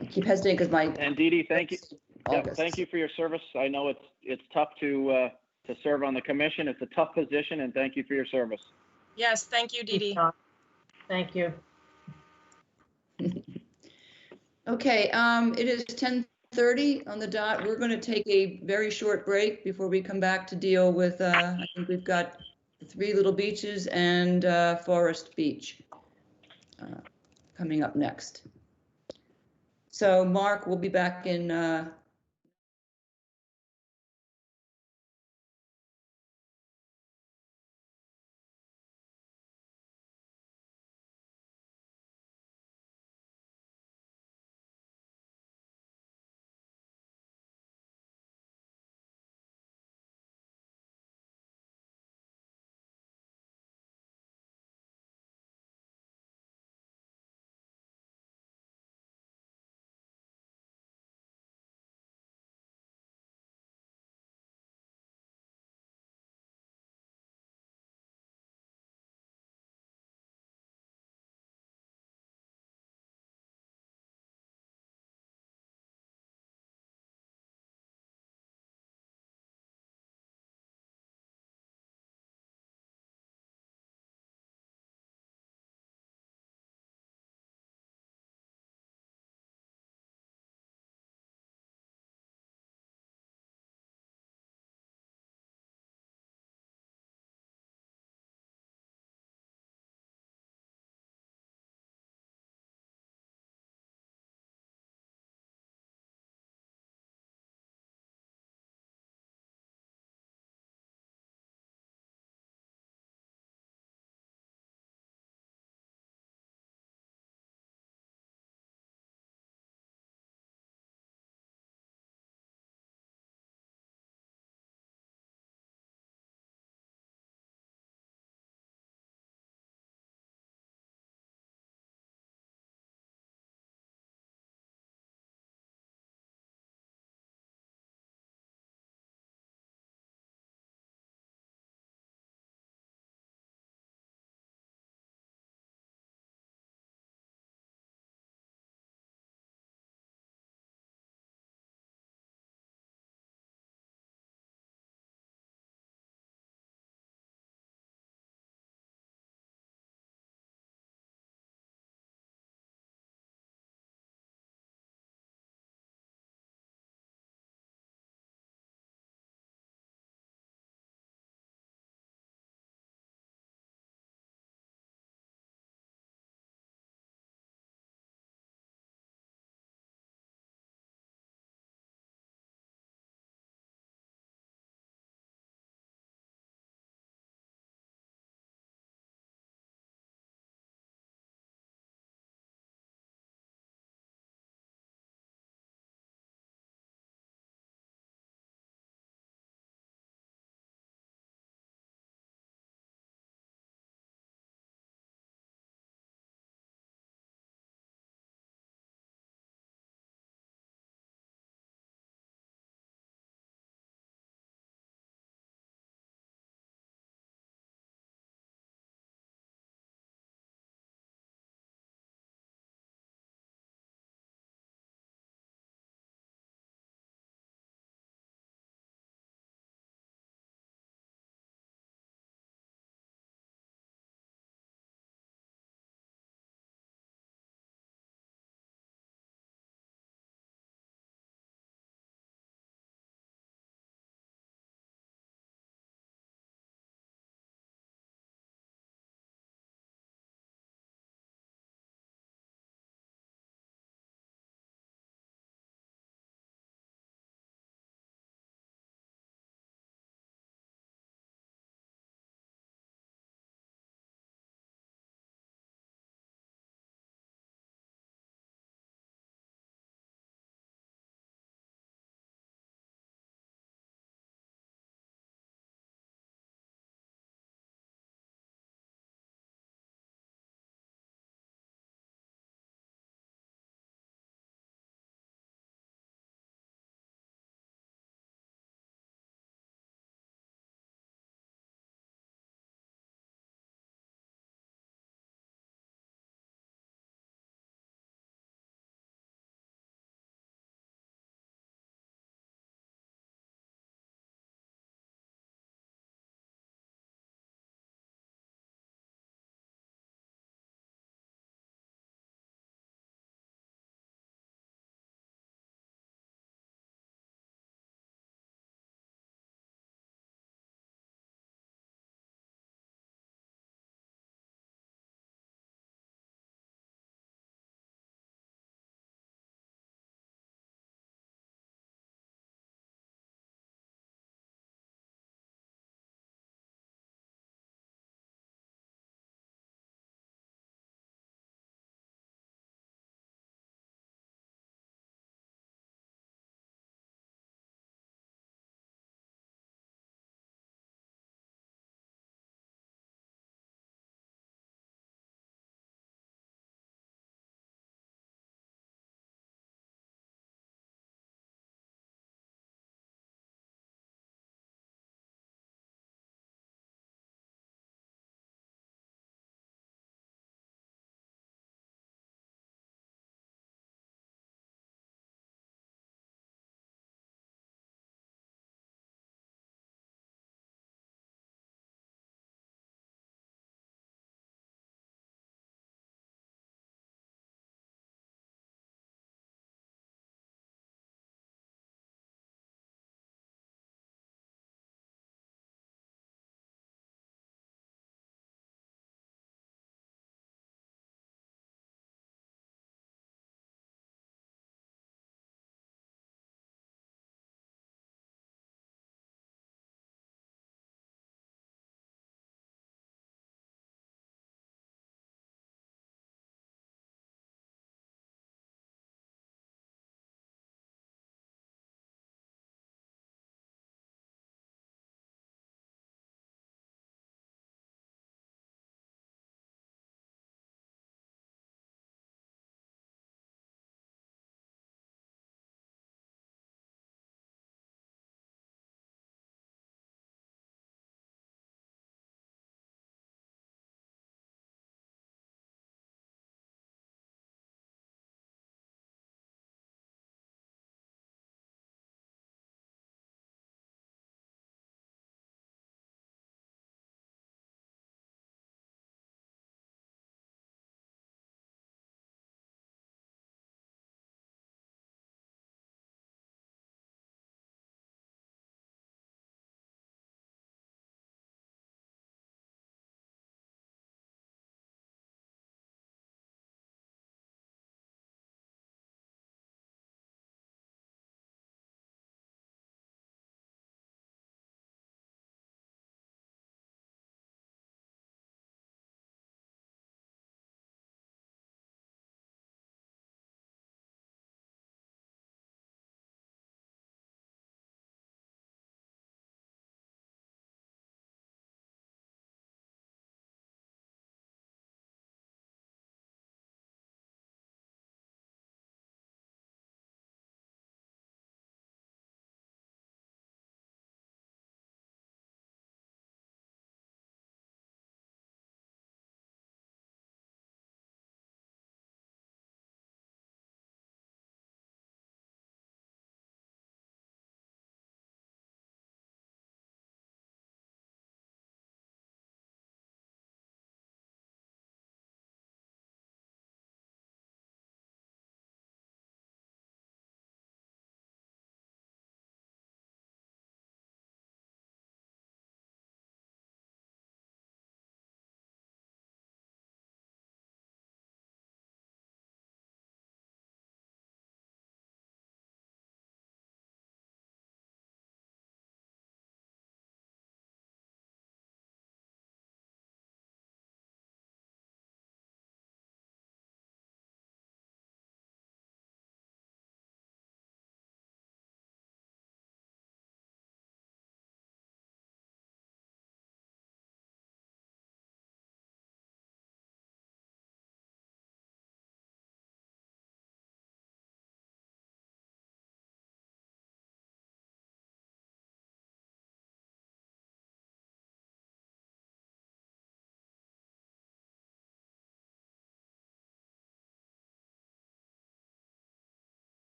S1: I keep hesitating because my.
S11: And Dee Dee, thank you. Yeah,
S1: August.
S11: thank you for your service. I know it's tough to serve on the commission. It's a tough position, and thank you for your service.
S10: Yes, thank you, Dee Dee.
S3: Thank you.
S1: Okay, it is 10:30 on the dot. We're going to take a very short break before we come back to deal with, I think we've got 3 Little Beaches and Forest Beach coming up next. So Mark, we'll be back in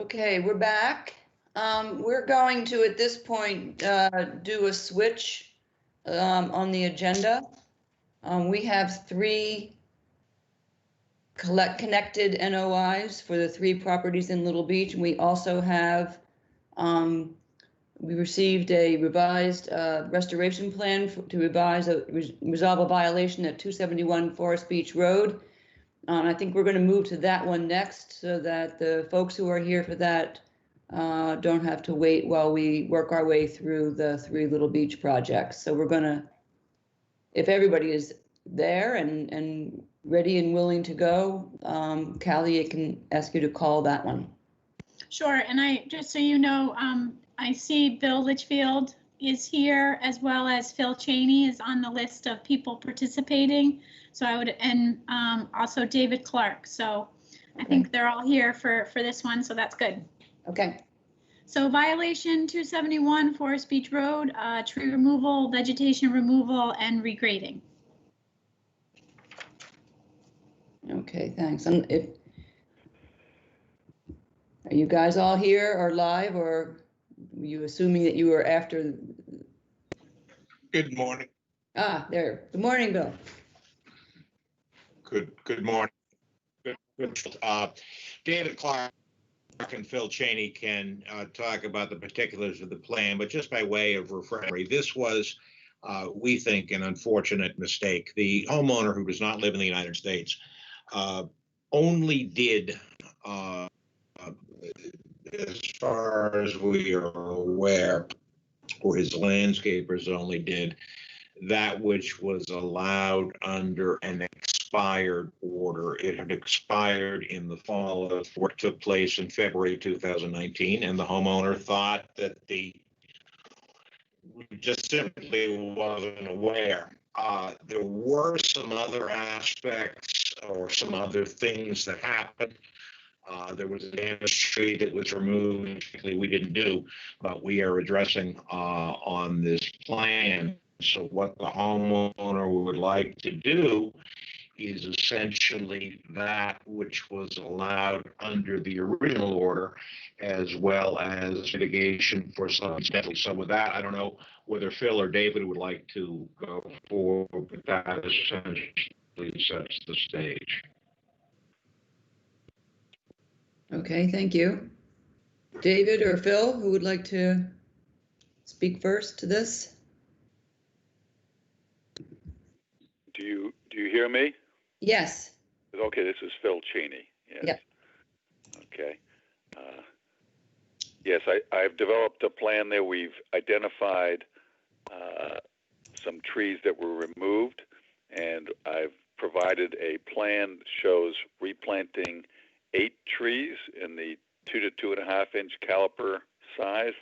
S1: Okay, we're back. We're going to, at this point, do a switch on the agenda. We have 3 connected NOIs for the 3 properties in Little Beach. And we also have, we received a revised restoration plan to resolve a violation at 271 Forest Beach Road. I think we're going to move to that one next so that the folks who are here for that don't have to wait while we work our way through the 3 Little Beach projects. So we're going to, if everybody is there and ready and willing to go, Callie, I can ask you to call that one.
S8: Sure, and I, just so you know, I see Bill Litchfield is here, as well as Phil Cheney is on the list of people participating. So I would, and also David Clark. So I think they're all here for this one, so that's good.
S1: Okay.
S8: So violation 271 Forest Beach Road, tree removal, vegetation removal, and regrading.
S1: Okay, thanks. And if, are you guys all here or live, or were you assuming that you were after?
S15: Good morning.
S1: Ah, there. Good morning, Bill.
S15: Good morning. Good. David Clark and Phil Cheney can talk about the particulars of the plan, but just by way of refresher, this was, we think, an unfortunate mistake. The homeowner, who does not live in the United States, only did, as far as we are aware, or his landscapers only did, that which was allowed under an expired order. It had expired in the fall of what took place in February 2019, and the homeowner thought that just simply wasn't aware. There were some other aspects or some other things that happened. There was a damaged tree that was removed, particularly we didn't do, but we are addressing on this plan. So what the homeowner would like to do is essentially that which was allowed under the original order, as well as mitigation for some extent. So with that, I don't know whether Phil or David would like to go forward, but that essentially sets the stage.
S1: Okay, thank you. David or Phil, who would like to speak first to this?
S16: Do you hear me?
S1: Yes.
S16: Okay, this is Phil Cheney. Yes.
S1: Yep.
S16: Okay. Yes, I've developed a plan there. We've identified some trees that were removed, and I've provided a plan that shows replanting 8 trees in the 2 to 2.5 inch caliper size,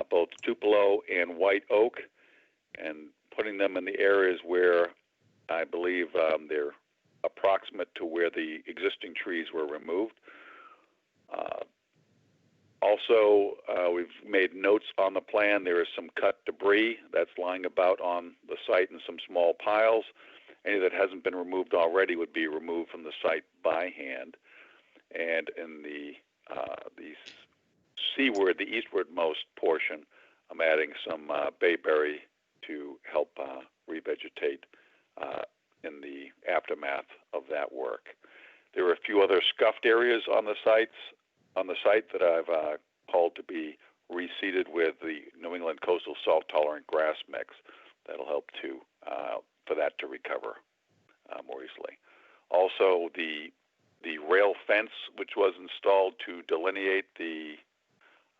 S16: both Tupelo and white oak, and putting them in the areas where I believe they're approximate to where the existing trees were removed. Also, we've made notes on the plan. There is some cut debris that's lying about on the site in some small piles. Any that hasn't been removed already would be removed from the site by hand. And in the seaward, the eastwardmost portion, I'm adding some bayberry to help revegetate in the aftermath of that work. There are a few other scuffed areas on the site that I've called to be reseeded with the New England coastal salt-tolerant grass mix. That'll help to for that to recover more easily. Also, the rail fence, which was installed to delineate the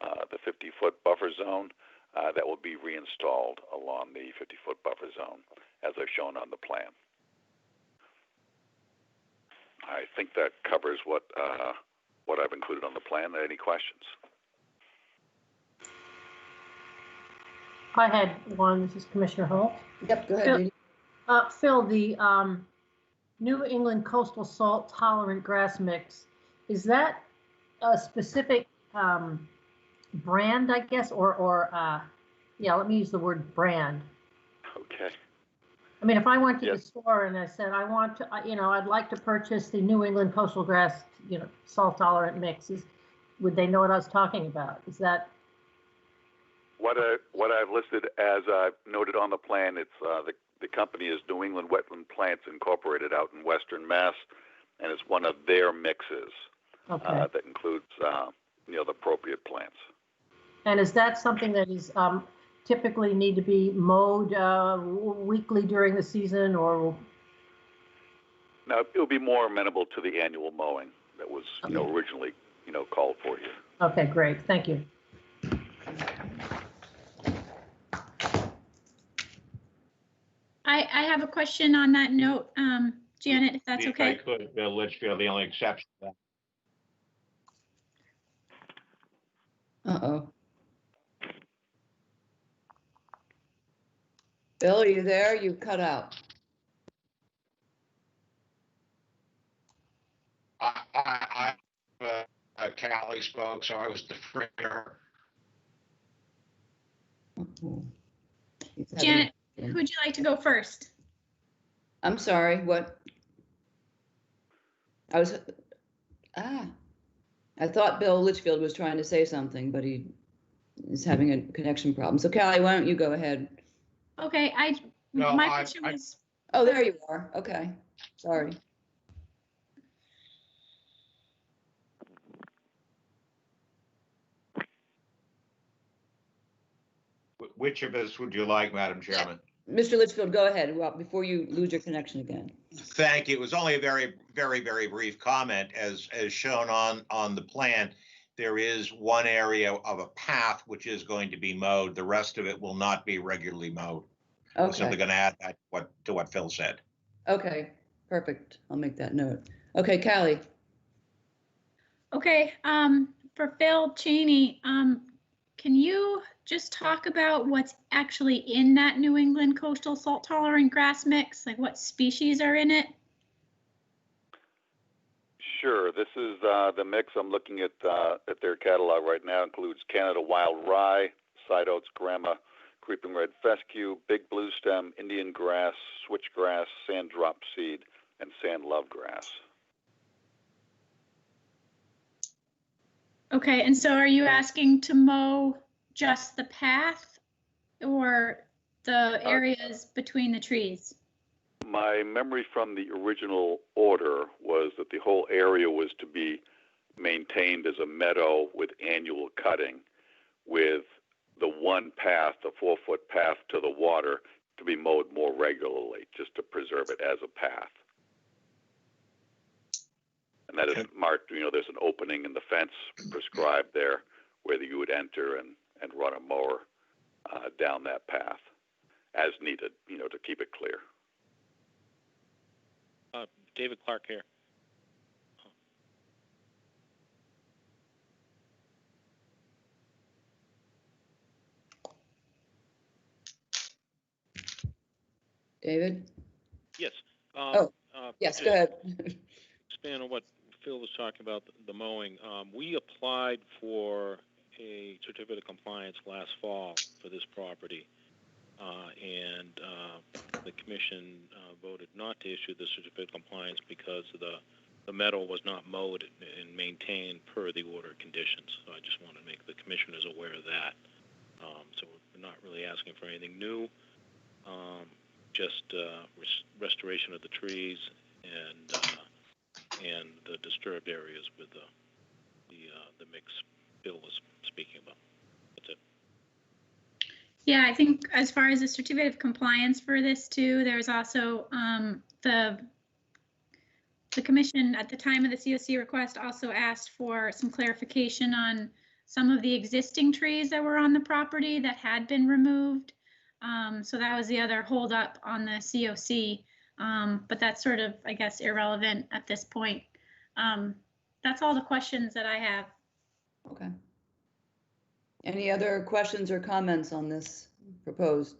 S16: 50-foot buffer zone, that will be reinstalled along the 50-foot buffer zone, as I've shown on the plan. I think that covers what I've included on the plan. Any questions?
S3: I had one. This is Commissioner Holt.
S1: Yep, go ahead.
S3: Phil, the New England coastal salt tolerant grass mix, is that a specific brand, I guess, or yeah, let me use the word brand.
S16: Okay.
S3: I mean, if I went to the store and I said, I want to, I'd like to purchase the New England coastal grass, salt tolerant mix, would they know what I was talking about? Is that,
S16: What I've listed as noted on the plan, it's the company is New England Wetland Plants Incorporated out in Western Mass, and it's one of their mixes
S3: okay.
S16: that includes the appropriate plants.
S3: And is that something that is typically need to be mowed weekly during the season, or?
S16: Now it will be more amenable to the annual mowing that was originally called for here.
S3: Okay, great. Thank you.
S8: I have a question on that note, Janet, if that's
S15: If I
S8: okay.
S15: could, Bill Litchfield, the only exception to that.
S1: Uh-oh. Bill, are you there? You cut out.
S15: Callie spoke, so I was deferring.
S8: Janet, who'd you like to go first?
S1: I'm sorry, what? I thought Bill Litchfield was trying to say something, but he is having a connection problem. So Callie, why don't you go ahead?
S8: Okay,
S15: No,
S8: my question was.
S1: Oh, there you are. Okay, sorry.
S15: Which of us would you like, Madam Chairman?
S1: Mr. Litchfield, go ahead. Well, before you lose your connection again.
S15: Thank you. It was only a very, very, very brief comment. As shown on the plan, there is one area of a path which is going to be mowed. The rest of it will not be regularly mowed. I'm simply going to add that to what Phil said.
S1: Okay, perfect. I'll make that note. Okay, Callie.
S8: Okay, for Phil Cheney, can you just talk about what's actually in that New England coastal salt tolerant grass mix? Like what species are in it?
S16: Sure. This is the mix. I'm looking at their catalog right now. Includes Canada wild rye, side oats, grama, creeping red fescue, big blue stem, Indian grass, switchgrass, sand drop seed, and sand love grass.
S8: Okay, and so are you asking to mow just the path or the areas between the trees?
S16: My memory from the original order was that the whole area was to be maintained as a meadow with annual cutting, with the one path, the 4-foot path to the water, to be mowed more regularly, just to preserve it as a path. And that is marked, there's an opening in the fence prescribed there where you would enter and run a mower down that path as needed, to keep it clear.
S17: David Clark here.
S1: David?
S17: Yes.
S1: Yes, go ahead.
S17: Expand on what Phil was talking about, the mowing. We applied for a certificate of compliance last fall for this property, and the commission voted not to issue the certificate of compliance because the meadow was not mowed and maintained per the order conditions. So I just want to make the commissioners aware of that. So we're not really asking for anything new, just restoration of the trees and the disturbed areas with the mix Bill was speaking about. That's it.
S8: Yeah, I think as far as the certificate of compliance for this too, there's also the commission at the time of the COC request also asked for some clarification on some of the existing trees that were on the property that had been removed. So that was the other holdup on the COC, but that's sort of, I guess, irrelevant at this point. That's all the questions that I have.
S1: Okay. Any other questions or comments on this proposed?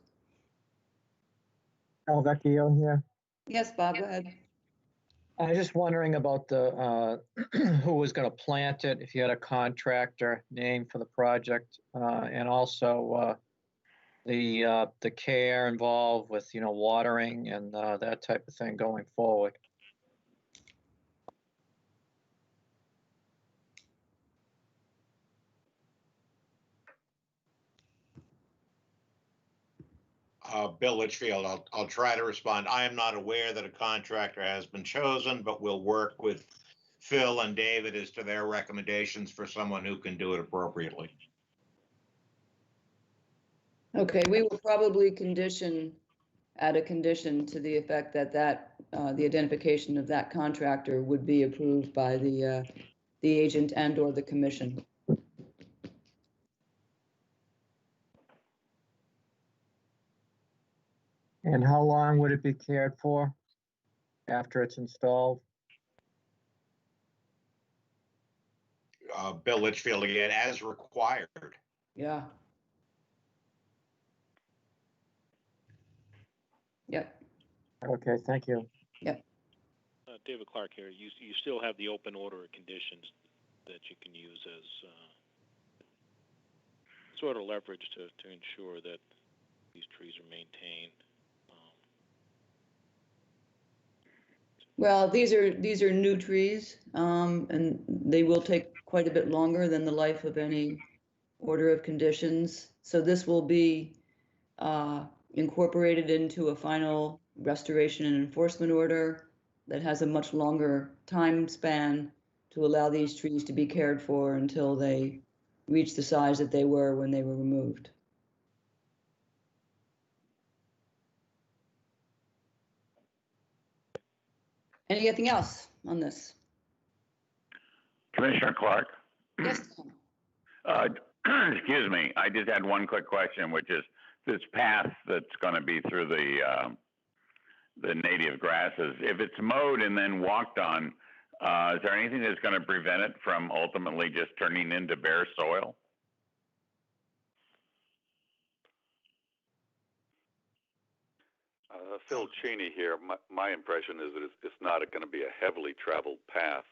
S18: Al Vecchio here.
S1: Yes, Bob, go ahead.
S18: I was just wondering about the who was going to plant it, if you had a contractor name for the project, and also the care involved with watering and that type of thing going forward.
S15: Bill Litchfield, I'll try to respond. I am not aware that a contractor has been chosen, but we'll work with Phil and David as to their recommendations for someone who can do it appropriately.
S1: Okay, we will probably add a condition to the effect that the identification of that contractor would be approved by the agent and or the commission.
S18: And how long would it be cared for after it's installed?
S15: Bill Litchfield again, as required.
S1: Yeah. Yep.
S18: Okay, thank you.
S1: Yep.
S17: David Clark here. You still have the open order of conditions that you can use as sort of leverage to ensure that these trees are maintained.
S1: Well, these are new trees, and they will take quite a bit longer than the life of any order of conditions. So this will be incorporated into a final restoration and enforcement order that has a much longer time span to allow these trees to be cared for until they reach the size that they were when they were removed. Anything else on this?
S9: Commissioner Clark?
S1: Yes, Tom.
S9: Excuse me. I just had one quick question, which is this path that's going to be through the native grasses. If it's mowed and then walked on, is there anything that's going to prevent it from ultimately just turning into bare soil?
S16: Phil Cheney here. My impression is that it's not going to be a heavily traveled path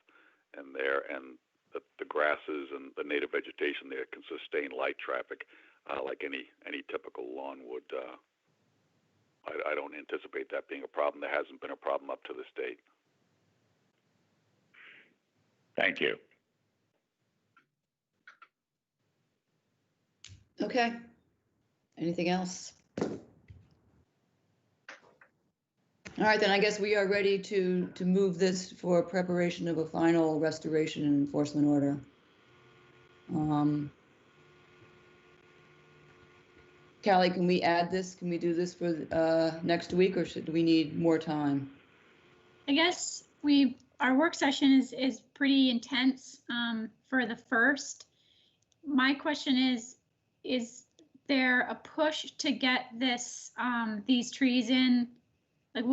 S16: in there, and the grasses and the native vegetation there can sustain light traffic like any typical lawn would. I don't anticipate that being a problem. There hasn't been a problem up to this date.
S9: Thank you.
S1: Okay. Anything else? All right, then I guess we are ready to move this for preparation of a final restoration and enforcement order. Callie, can we add this? Can we do this for next week, or do we need more time?
S8: I guess our work session is pretty intense for the first. My question is there a push to get these trees in? Like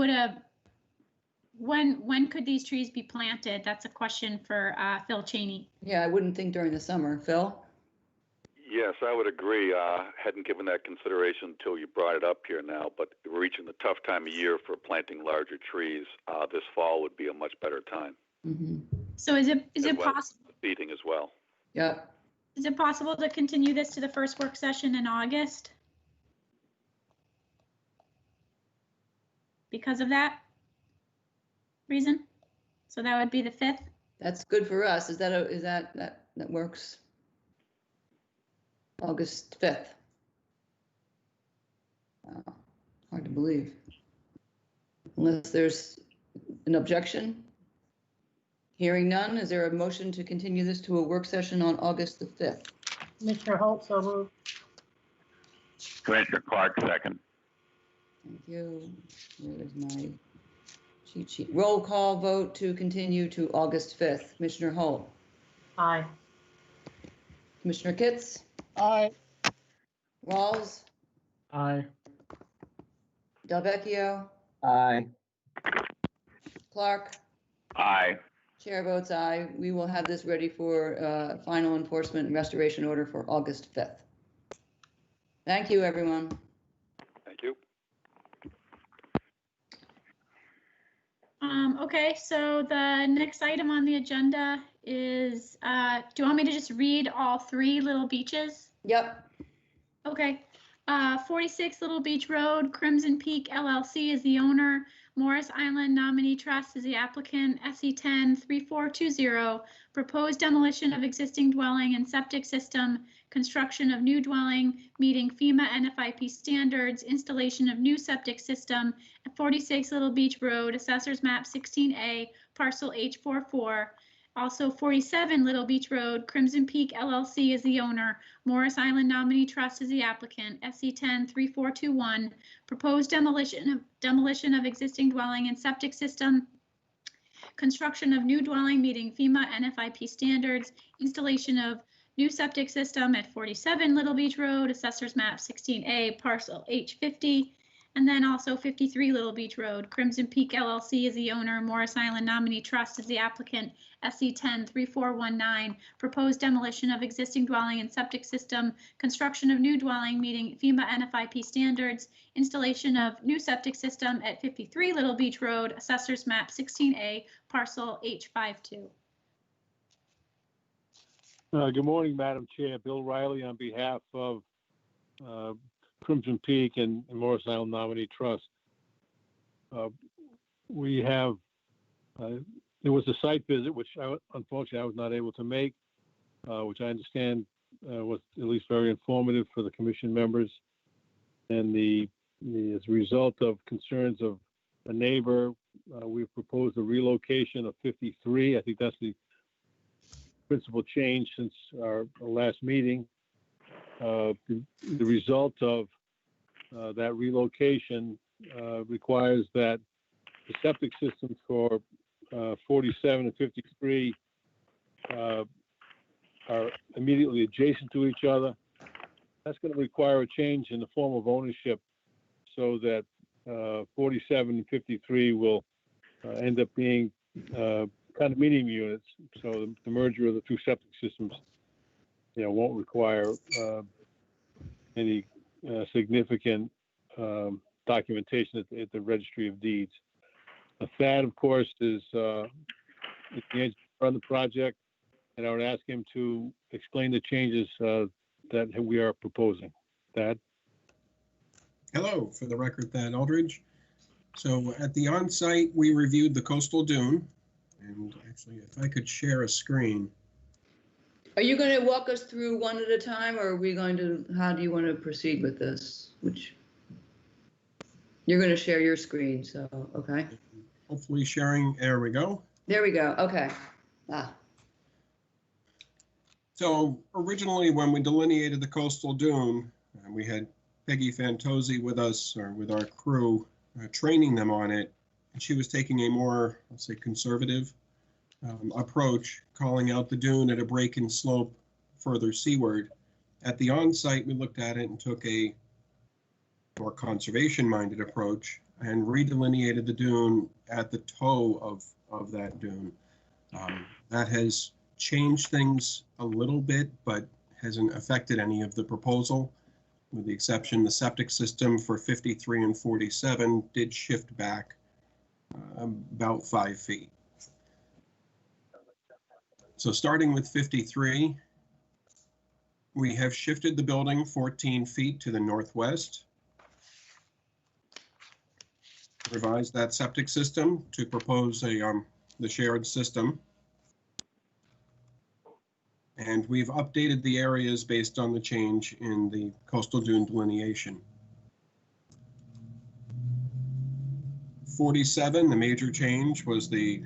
S8: when could these trees be planted? That's a question for Phil Cheney.
S1: Yeah, I wouldn't think during the summer. Phil?
S16: Yes, I would agree. Hadn't given that consideration until you brought it up here now, but we're reaching the tough time of year for planting larger trees. This fall would be a much better time.
S1: Mm-hmm.
S8: So is it possible?
S16: Seeding as well.
S1: Yeah.
S8: Is it possible to continue this to the first work session in August? Because of that reason? So that would be the 5th?
S1: That's good for us. That works? August 5th. Hard to believe. Unless there's an objection. Hearing none, is there a motion to continue this to a work session on August the 5th?
S3: Commissioner Holt, so moved.
S9: Commissioner Clark, second.
S1: Thank you. Where is my cheat sheet? Roll call vote to continue to August 5th. Commissioner Holt.
S3: Aye.
S1: Commissioner Kitts.
S13: Aye.
S1: Walls.
S7: Aye.
S1: Delvecchio.
S18: Aye.
S1: Clark.
S9: Aye.
S1: Chair votes aye. We will have this ready for final enforcement and restoration order for August 5th. Thank you, everyone.
S16: Thank you.
S8: Okay, so the next item on the agenda is, do you want me to just read all 3 Little Beaches?
S1: Yep.
S8: Okay. 46 Little Beach Road, Crimson Peak LLC is the owner. Morris Island Nominee Trust is the applicant. SE 10 3420, proposed demolition of existing dwelling and septic system construction of new dwelling meeting FEMA NFIP standards, installation of new septic system at 46 Little Beach Road, Assessors Map 16A, parcel H44. Also 47 Little Beach Road, Crimson Peak LLC is the owner, Morris Island Nominee Trust is the applicant, SC 103421, proposed demolition of existing dwelling and septic system, construction of new dwelling meeting FEMA NFIP standards, installation of new septic system at 47 Little Beach Road, Assessors Map 16A, parcel H50, and then also 53 Little Beach Road, Crimson Peak LLC is the owner, Morris Island Nominee Trust is the applicant, SC 103419, proposed demolition of existing dwelling and septic system, construction of new dwelling meeting FEMA NFIP standards, installation of new septic system at 53 Little Beach Road, Assessors Map 16A, parcel H52.
S14: Good morning, Madam Chair. Bill Riley on behalf of Crimson Peak and Morris Island Nominee Trust. We have, there was a site visit, which unfortunately I was not able to make, which I understand was at least very informative for the commission members. And as a result of concerns of a neighbor, we've proposed a relocation of 53. I think that's the principal change since our last meeting. The result of that relocation requires that the septic systems for 47 and 53 are immediately adjacent to each other. That's going to require a change in the form of ownership so that 47 and 53 will end up being condominium units. So the merger of the two septic systems, won't require any significant documentation at the Registry of Deeds. Thad, of course, is the engineer on the project, and I would ask him to explain the changes that we are proposing. Thad?
S5: Hello, for the record, Thad Aldridge. So at the on-site, we reviewed the coastal dune, and actually, if I could share a screen.
S1: Are you going to walk us through one at a time, or are we going to, how do you want to proceed with this? You're going to share your screen, so, okay.
S5: Hopefully sharing, there we go.
S1: There we go, okay.
S5: So originally, when we delineated the coastal dune, we had Peggy Fantozzi with us, or with our crew, training them on it, and she was taking a more, let's say, conservative approach, calling out the dune at a break in slope further seaward. At the on-site, we looked at it and took a more conservation-minded approach and redelineated the dune at the toe of that dune. That has changed things a little bit, but hasn't affected any of the proposal, with the exception the septic system for 53 and 47 did shift back about 5 feet. So starting with 53, we have shifted the building 14 feet to the northwest, revised that septic system to propose the shared system. And we've updated the areas based on the change in the coastal dune delineation. 47, the major change was the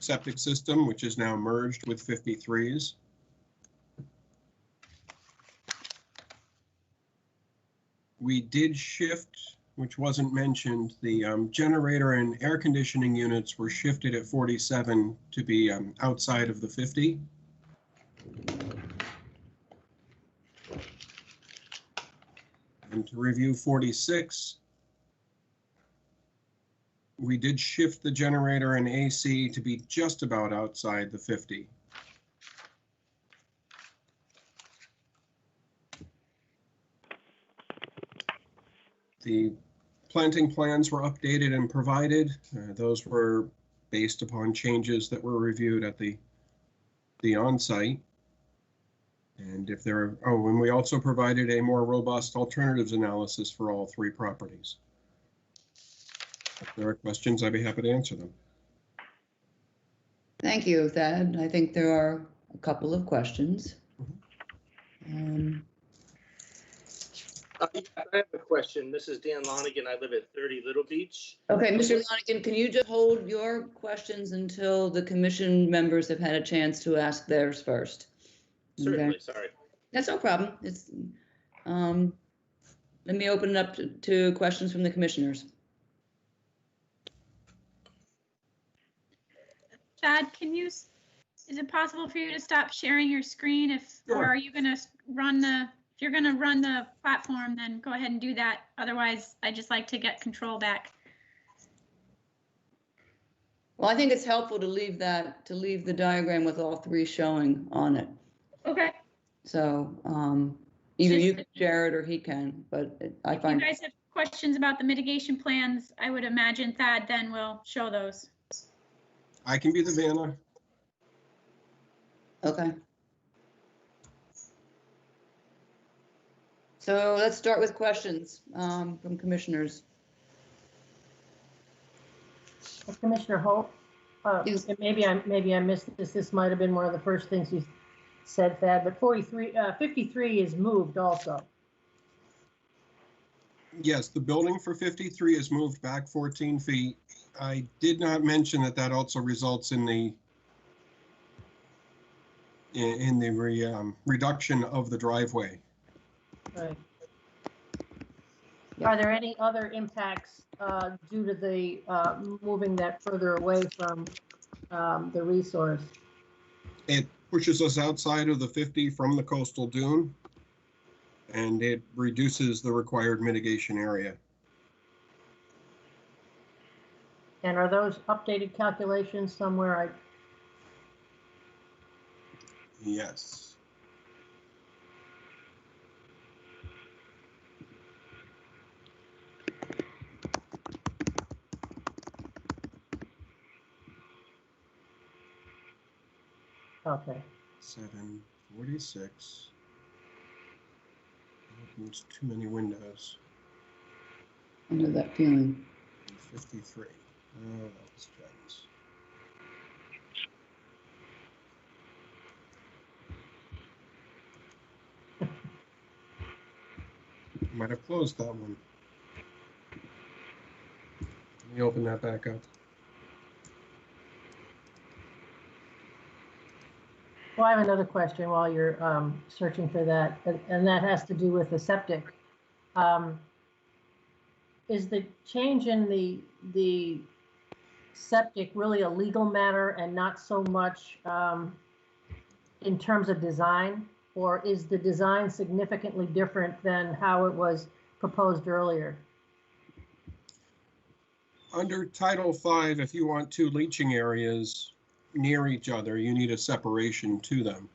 S5: septic system, which is now merged with 53's. We did shift, which wasn't mentioned, the generator and air conditioning units were shifted at 47 to be outside of the 50. And to review 46, we did shift the generator and AC to be just about outside the 50. The planting plans were updated and provided. Those were based upon changes that were reviewed at the on-site. And if there are, and we also provided a more robust alternatives analysis for all 3 properties. If there are questions, I'd be happy to answer them.
S1: Thank you, Thad. I think there are a couple of questions.
S19: I have a question. This is Dan Lonigan. I live at 30 Little Beach.
S1: Okay, Mr. Lonigan, can you just hold your questions until the commission members have had a chance to ask theirs first?
S19: Certainly,
S1: Okay.
S19: sorry.
S1: That's no problem. It's, let me open it up to questions from the commissioners.
S8: Chad, is it possible for you to stop sharing your screen or
S5: Sure.
S8: are you gonna if you're gonna run the platform, then go ahead and do that. Otherwise, I just like to get control back.
S1: Well, I think it's helpful to leave the diagram with all three showing on it.
S8: Okay.
S1: So, either you can share it or he can, but I
S8: If
S1: find.
S8: you guys have questions about the mitigation plans, I would imagine Thad then will show those.
S5: I can be the banner.
S1: Okay. So let's start with questions from commissioners.
S3: Commissioner Holt, and maybe I missed this. This might have been one of the first things you said, Thad, but 53 is moved also.
S5: Yes, the building for 53 is moved back 14 feet. I did not mention that also results in the reduction of the driveway.
S3: Right. Are there any other impacts due to the moving that further away from the resource?
S5: It pushes us outside of the 50 from the coastal dune, and it reduces the required mitigation area.
S3: And are those updated calculations somewhere?
S5: Yes.
S3: Okay.
S5: 746. There's too many windows.
S1: I know that feeling.
S5: 53. Oh, that was Jen's. Might have closed that one. Let me open that back up.
S3: Well, I have another question while you're searching for that, and that has to do with the septic. Is the change in the septic really a legal matter and not so much in terms of design? Or is the design significantly different than how it was proposed earlier?
S5: Under Title V, if you want two leaching areas near each other, you need a separation to them.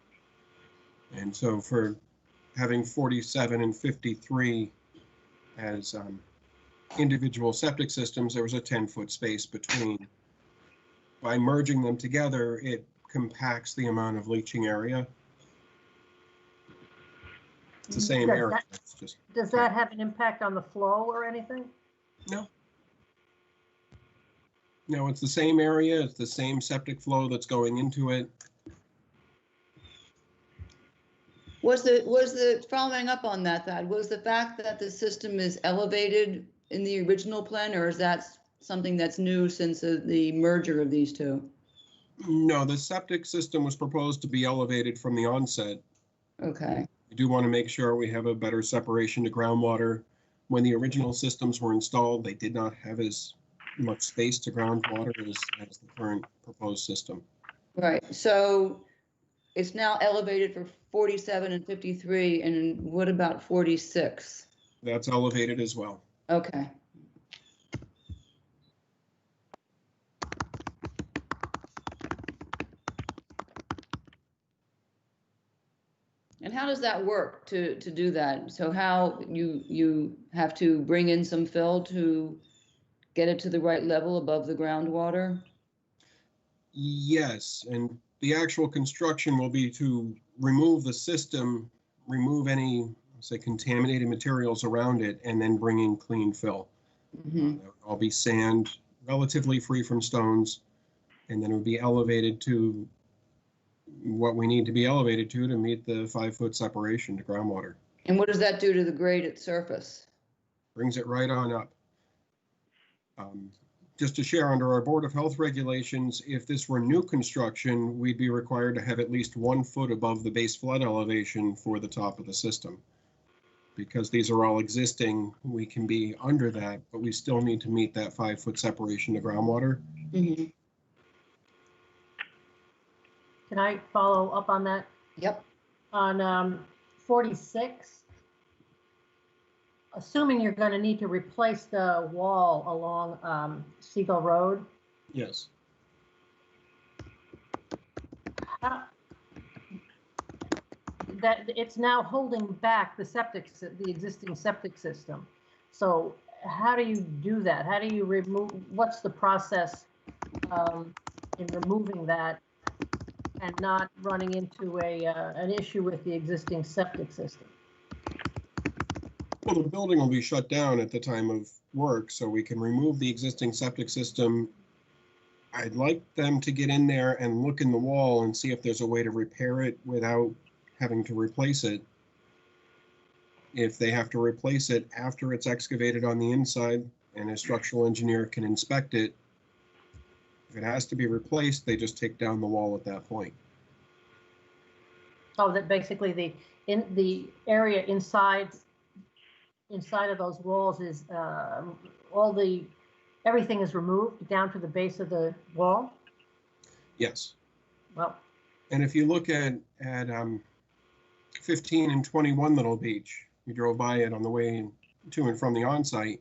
S5: And so for having 47 and 53 as individual septic systems, there was a 10-foot space between. By merging them together, it compacts the amount of leaching area. It's the same area.
S3: Does that have an impact on the flow or anything?
S5: No. No, it's the same area. It's the same septic flow that's going into it.
S1: Was the following up on that, Thad, was the fact that the system is elevated in the original plan, or is that something that's new since the merger of these two?
S5: No, the septic system was proposed to be elevated from the onset.
S1: Okay.
S5: We do want to make sure we have a better separation to groundwater. When the original systems were installed, they did not have as much space to groundwater as the current proposed system.
S1: Right. So it's now elevated for 47 and 53, and what about 46?
S5: That's elevated as well.
S1: Okay. And how does that work to do that? So how you have to bring in some fill to get it to the right level above the groundwater?
S5: Yes, and the actual construction will be to remove the system, remove any, say, contaminated materials around it, and then bring in clean fill.
S1: Mm-hmm.
S5: All be sand, relatively free from stones, and then it would be elevated to what we need to be elevated to meet the 5-foot separation to groundwater.
S1: And what does that do to the grade at surface?
S5: Brings it right on up. Just to share, under our Board of Health regulations, if this were new construction, we'd be required to have at least 1 foot above the base flood elevation for the top of the system. Because these are all existing, we can be under that, but we still need to meet that 5-foot separation to groundwater.
S1: Mm-hmm.
S3: Can I follow up on that?
S1: Yep.
S3: On 46, assuming you're going to need to replace the wall along Seagull Road,
S5: Yes.
S3: that it's now holding back the existing septic system. So how do you do that? How do you remove, what's the process in removing that and not running into an issue with the existing septic system?
S5: Well, the building will be shut down at the time of work, so we can remove the existing septic system. I'd like them to get in there and look in the wall and see if there's a way to repair it without having to replace it. If they have to replace it after it's excavated on the inside and a structural engineer can inspect it, if it has to be replaced, they just take down the wall at that point.
S3: Oh, that basically the area inside of those walls is everything is removed down to the base of the wall?
S5: Yes.
S3: Well,
S5: and if you look at 15 and 21 Little Beach, we drove by it on the way to and from the on-site.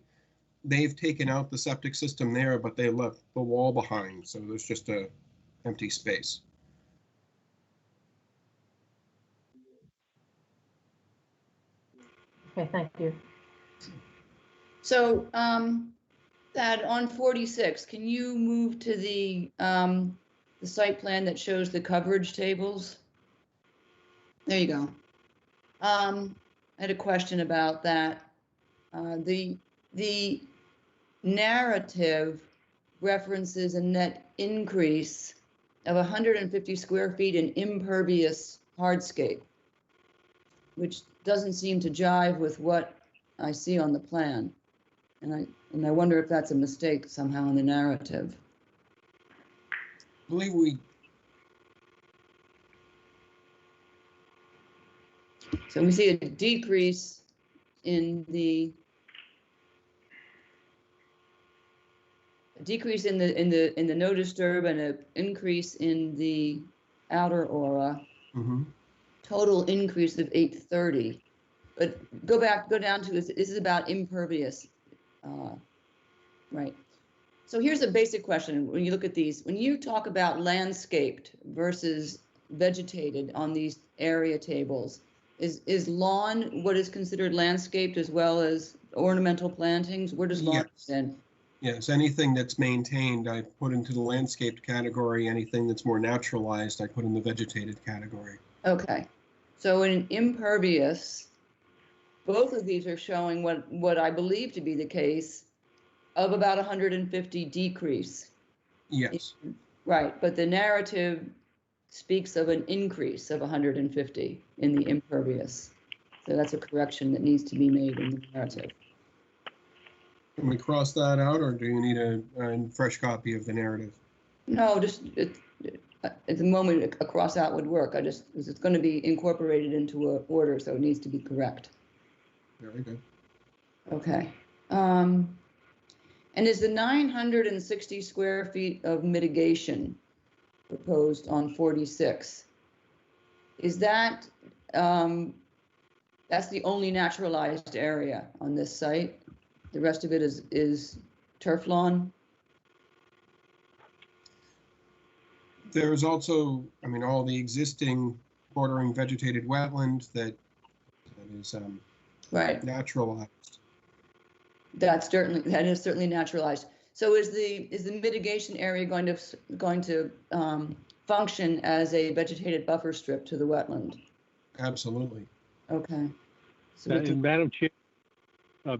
S5: They've taken out the septic system there, but they left the wall behind, so there's just a empty space.
S3: okay, thank you.
S1: So that on 46, can you move to the site plan that shows the coverage tables? There you go. I had a question about that. The narrative references a net increase of 150 square feet in impervious hardscape, which doesn't seem to jive with what I see on the plan. And I wonder if that's a mistake somehow in the narrative.
S5: I believe we.
S1: So we see a decrease in the no disturb and an increase in the outer aura.
S5: Mm-hmm.
S1: Total increase of 830. But go down to this is about impervious. Right. So here's a basic question. When you look at these, when you talk about landscaped versus vegetated on these area tables, is lawn what is considered landscaped as well as ornamental plantings? Where does lawn fit in?
S5: Yes, anything that's maintained, I put into the landscaped category. Anything that's more naturalized, I put in the vegetated category.
S1: Okay. So in impervious, both of these are showing what I believe to be the case of about 150 decrease.
S5: Yes.
S1: Right, but the narrative speaks of an increase of 150 in the impervious. So that's a correction that needs to be made in the narrative.
S5: Can we cross that out, or do you need a fresh copy of the narrative?
S1: No, just at the moment a cross out would work. It's going to be incorporated into an order, so it needs to be correct.
S5: Very good.
S1: Okay. And is the 960 square feet of mitigation proposed on 46, is that, that's the only naturalized area on this site? The rest of it is turf lawn?
S5: There's also, I mean, all the existing bordering vegetated wetland that is
S1: right,
S5: naturalized.
S1: That is certainly naturalized. So is the mitigation area going to function as a vegetated buffer strip to the wetland?
S5: Absolutely.
S1: Okay. So
S14: and Madam Chair,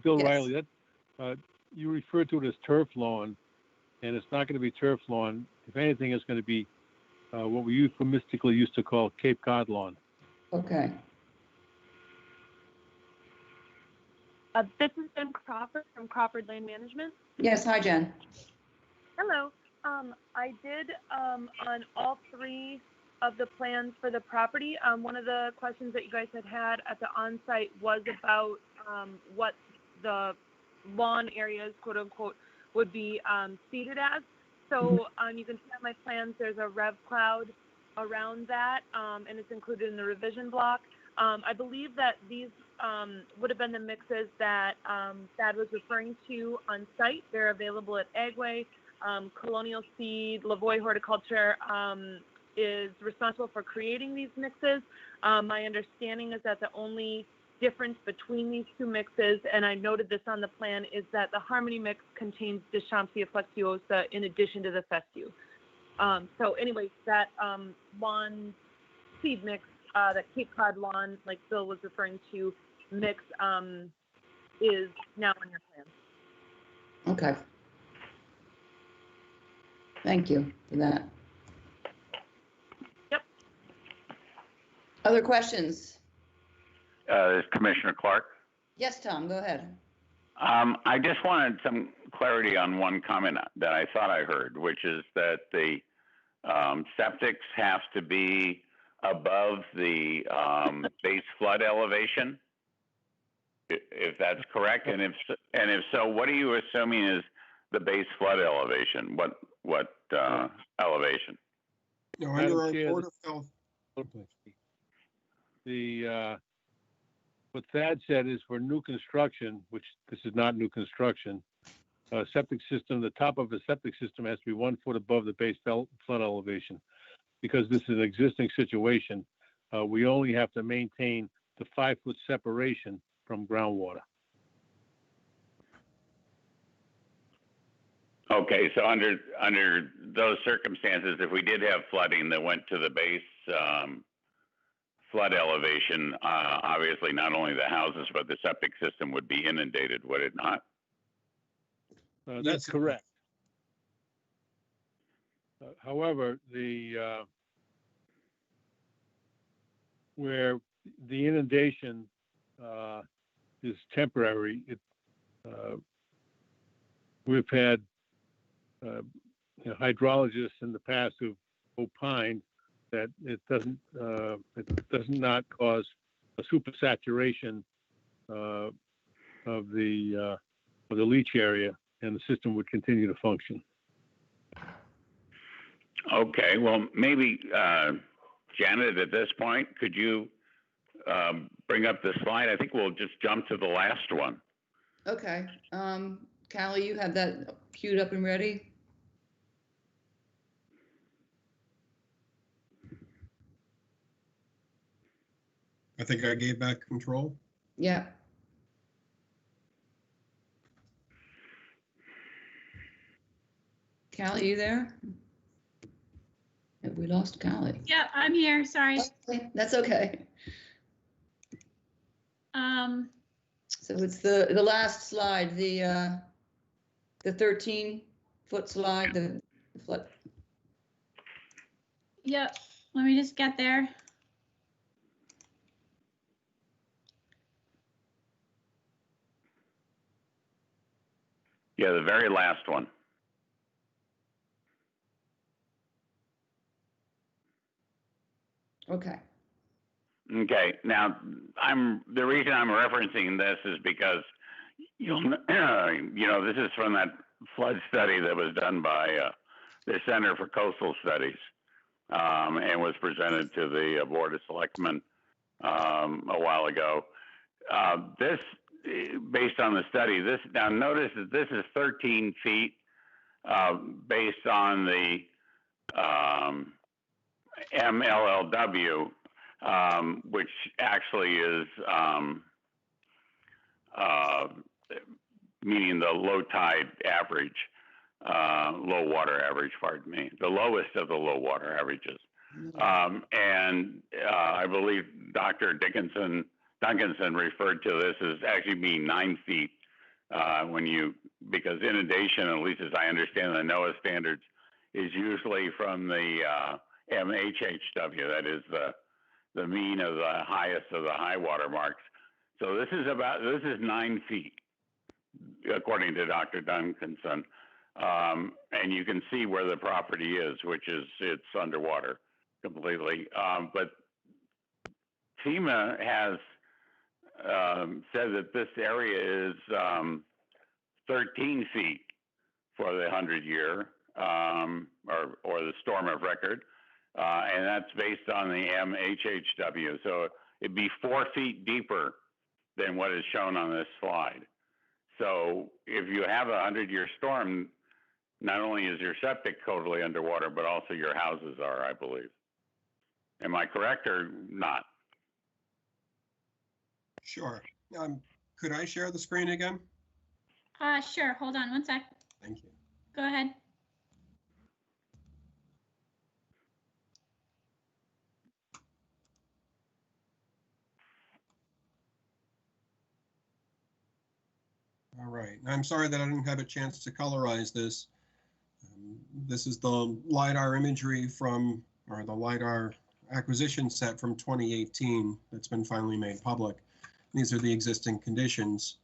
S14: Bill
S1: yes.
S14: Riley, that you referred to it as turf lawn, and it's not going to be turf lawn. If anything, it's going to be what we euphemistically used to call Cape Cod lawn.
S1: Okay.
S20: This is Jen Crawford from Crawford Land Management.
S1: Yes, hi, Jen.
S20: Hello. I did on all three of the plans for the property. One of the questions that you guys had at the on-site was about what the lawn areas, quote unquote, would be seeded as. So you can see on my plans, there's a rev cloud around that, and it's included in the revision block. I believe that these would have been the mixes that Thad was referring to on site. They're available at Agway. Colonial Seed, Lavoie Horticulture is responsible for creating these mixes. My understanding is that the only difference between these two mixes, and I noted this on the plan, is that the Harmony mix contains Deschampsia flexuosa in addition to the fescue. So anyway, that lawn seed mix, that Cape Cod lawn, like Bill was referring to, mix is now on your plan.
S1: Okay. Thank you for that.
S20: Yep.
S1: Other questions?
S9: This is Commissioner Clark.
S1: Yes, Tom, go ahead.
S9: I just wanted some clarity on one comment that I thought I heard, which is that the septics have to be above the base flood elevation, if that's correct, and if so, what are you assuming is the base flood elevation? What elevation?
S5: No,
S14: Madam
S5: under our
S14: Chair,
S5: Board of Health.
S14: What Thad said is for new construction, which this is not new construction, septic system, the top of a septic system has to be 1 foot above the base flood elevation. Because this is an existing situation, we only have to maintain the 5 foot separation from groundwater.
S9: Okay, so under those circumstances, if we did have flooding that went to the base flood elevation, obviously not only the houses but the septic system would be inundated, would it not?
S14: That's correct. However, where the inundation is temporary, we've had hydrologists in the past who've opined that it does not cause a supersaturation of the leach area, and the system would continue to function.
S9: Okay, well, maybe Janet, at this point, could you bring up the slide? I think we'll just jump to the last one.
S1: Okay. Callie, you have that queued up and ready?
S5: I think I gave back control.
S1: Yeah. Callie, you there? Have we lost Callie?
S8: Yeah, I'm here. Sorry.
S1: Okay, that's okay. So it's the last slide, the 13-foot slide, the flood.
S8: Yep. Let me just get there.
S9: Yeah, the very last one.
S1: Okay.
S9: Okay. Now, the reason I'm referencing this is because this is from that flood study that was done by the Center for Coastal Studies and was presented to the Board of Selectmen a while ago. This, based on the study, now notice that this is 13 feet based on the MLLW, which actually is meaning the low tide average, low water average, pardon me, the lowest of the low water averages. And I believe Dr. Duncanson referred to this as actually being 9 feet because inundation, at least as I understand the NOAA standards, is usually from the MHHW, that is the mean of the highest of the high water marks. So this is 9 feet, according to Dr. Duncanson. And you can see where the property is, which is, it's underwater completely. But FEMA has said that this area is 13 feet for the 100-year or the storm of record. And that's based on the MHHW. So it'd be 4 feet deeper than what is shown on this slide. So if you have a 100-year storm, not only is your septic totally underwater, but also your houses are, I believe. Am I correct or not?
S5: Sure. Could I share the screen again?
S8: Sure. Hold on one sec.
S5: Thank you.
S8: Go ahead.
S5: All right. I'm sorry that I didn't have a chance to colorize this. This is the LiDAR imagery from, or the LiDAR acquisition set from 2018 that's been finally made public. These are the existing conditions.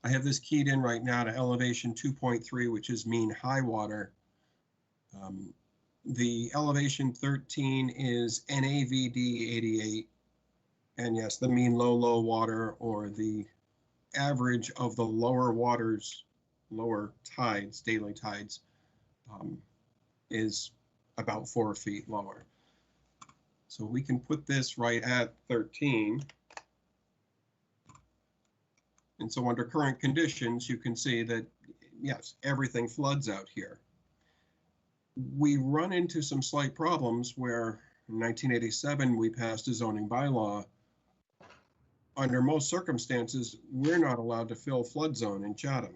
S5: I have this keyed in right now to elevation 2.3, which is mean high water. The elevation 13 is NAVD 88. And yes, the mean low water, or the average of the lower waters, lower tides, daily tides, is about 4 feet lower. So we can put this right at 13. And so under current conditions, you can see that, yes, everything floods out here. We run into some slight problems where in 1987, we passed a zoning bylaw. Under most circumstances, we're not allowed to fill flood zone in Chatham.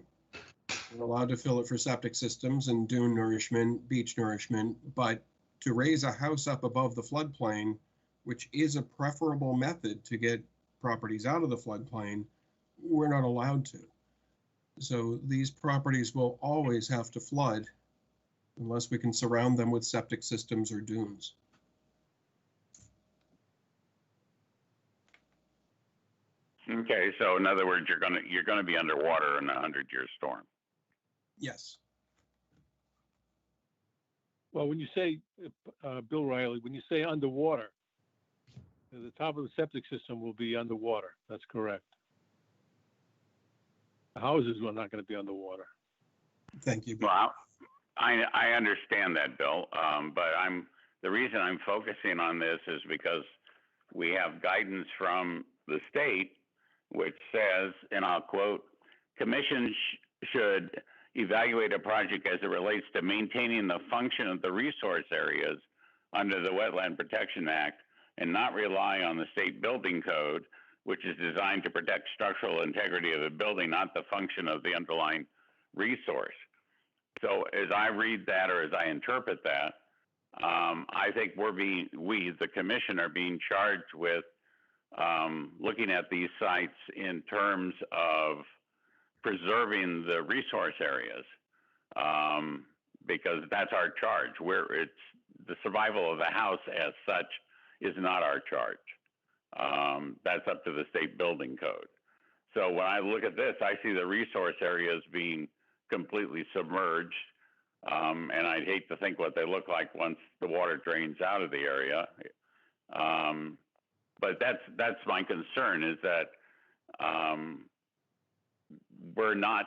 S5: We're allowed to fill it for septic systems and dune nourishment, beach nourishment, but to raise a house up above the floodplain, which is a preferable method to get properties out of the floodplain, we're not allowed to. So these properties will always have to flood unless we can surround them with septic systems or dunes.
S9: Okay, so in other words, you're gonna be underwater in a 100-year storm.
S5: Yes.
S14: Well, when you say, Bill Riley, when you say underwater, the top of the septic system will be underwater. That's correct. The houses are not going to be underwater.
S5: Thank you, Bill.
S9: Well, I understand that, Bill, but the reason I'm focusing on this is because we have guidance from the state, which says, and I'll quote, "Commission should evaluate a project as it relates to maintaining the function of the resource areas under the Wetland Protection Act and not rely on the state building code, which is designed to protect structural integrity of the building, not the function of the underlying resource." So as I read that, or as I interpret that, I think we, the commission, are being charged with looking at these sites in terms of preserving the resource areas, because that's our charge. It's the survival of the house as such is not our charge. That's up to the state building code. So when I look at this, I see the resource areas being completely submerged, and I'd hate to think what they look like once the water drains out of the area. But that's my concern, is that we're not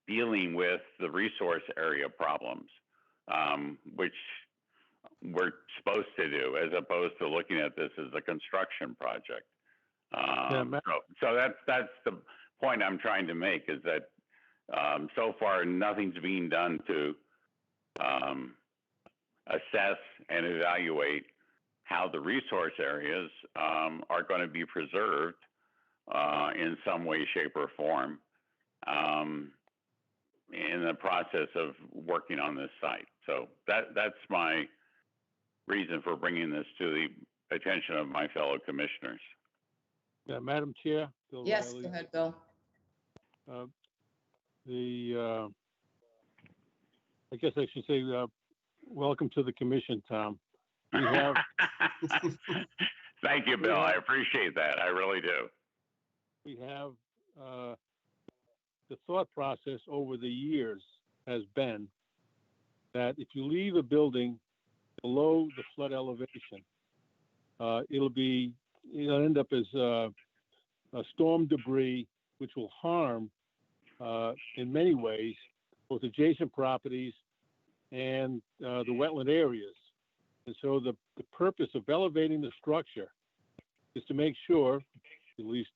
S9: dealing with the resource area problems, which we're supposed to do, as opposed to looking at this as a construction project. So that's the point I'm trying to make, is that so far nothing's being done to assess and evaluate how the resource areas are going to be preserved in some way, shape, or form in the process of working on this site. So that's my reason for bringing this to the attention of my fellow commissioners.
S14: Yeah, Madam Chair. Bill
S1: Yes,
S14: Riley.
S1: go ahead, Bill.
S14: I guess I should say, welcome to the commission, Tom. We have,
S9: Thank you, Bill. I appreciate that. I really do.
S14: we have, the thought process over the years has been that if you leave a building below the flood elevation, it'll end up as storm debris, which will harm in many ways both adjacent properties and the wetland areas. And so the purpose of elevating the structure is to make sure, at least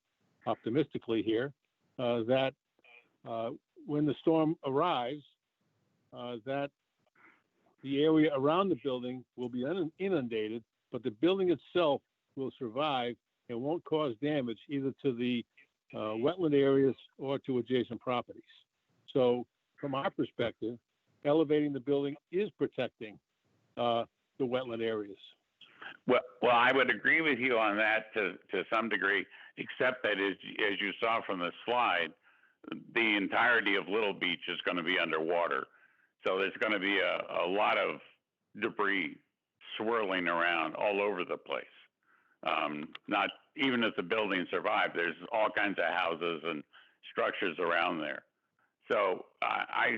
S14: optimistically here, that when the storm arrives, that the area around the building will be inundated, but the building itself will survive and won't cause damage either to the wetland areas or to adjacent properties. So from our perspective, elevating the building is protecting the wetland areas.
S9: Well, I would agree with you on that to some degree, except that as you saw from the slide, the entirety of Little Beach is going to be underwater. So there's going to be a lot of debris swirling around all over the place. Not even if the building survived, there's all kinds of houses and structures around there. So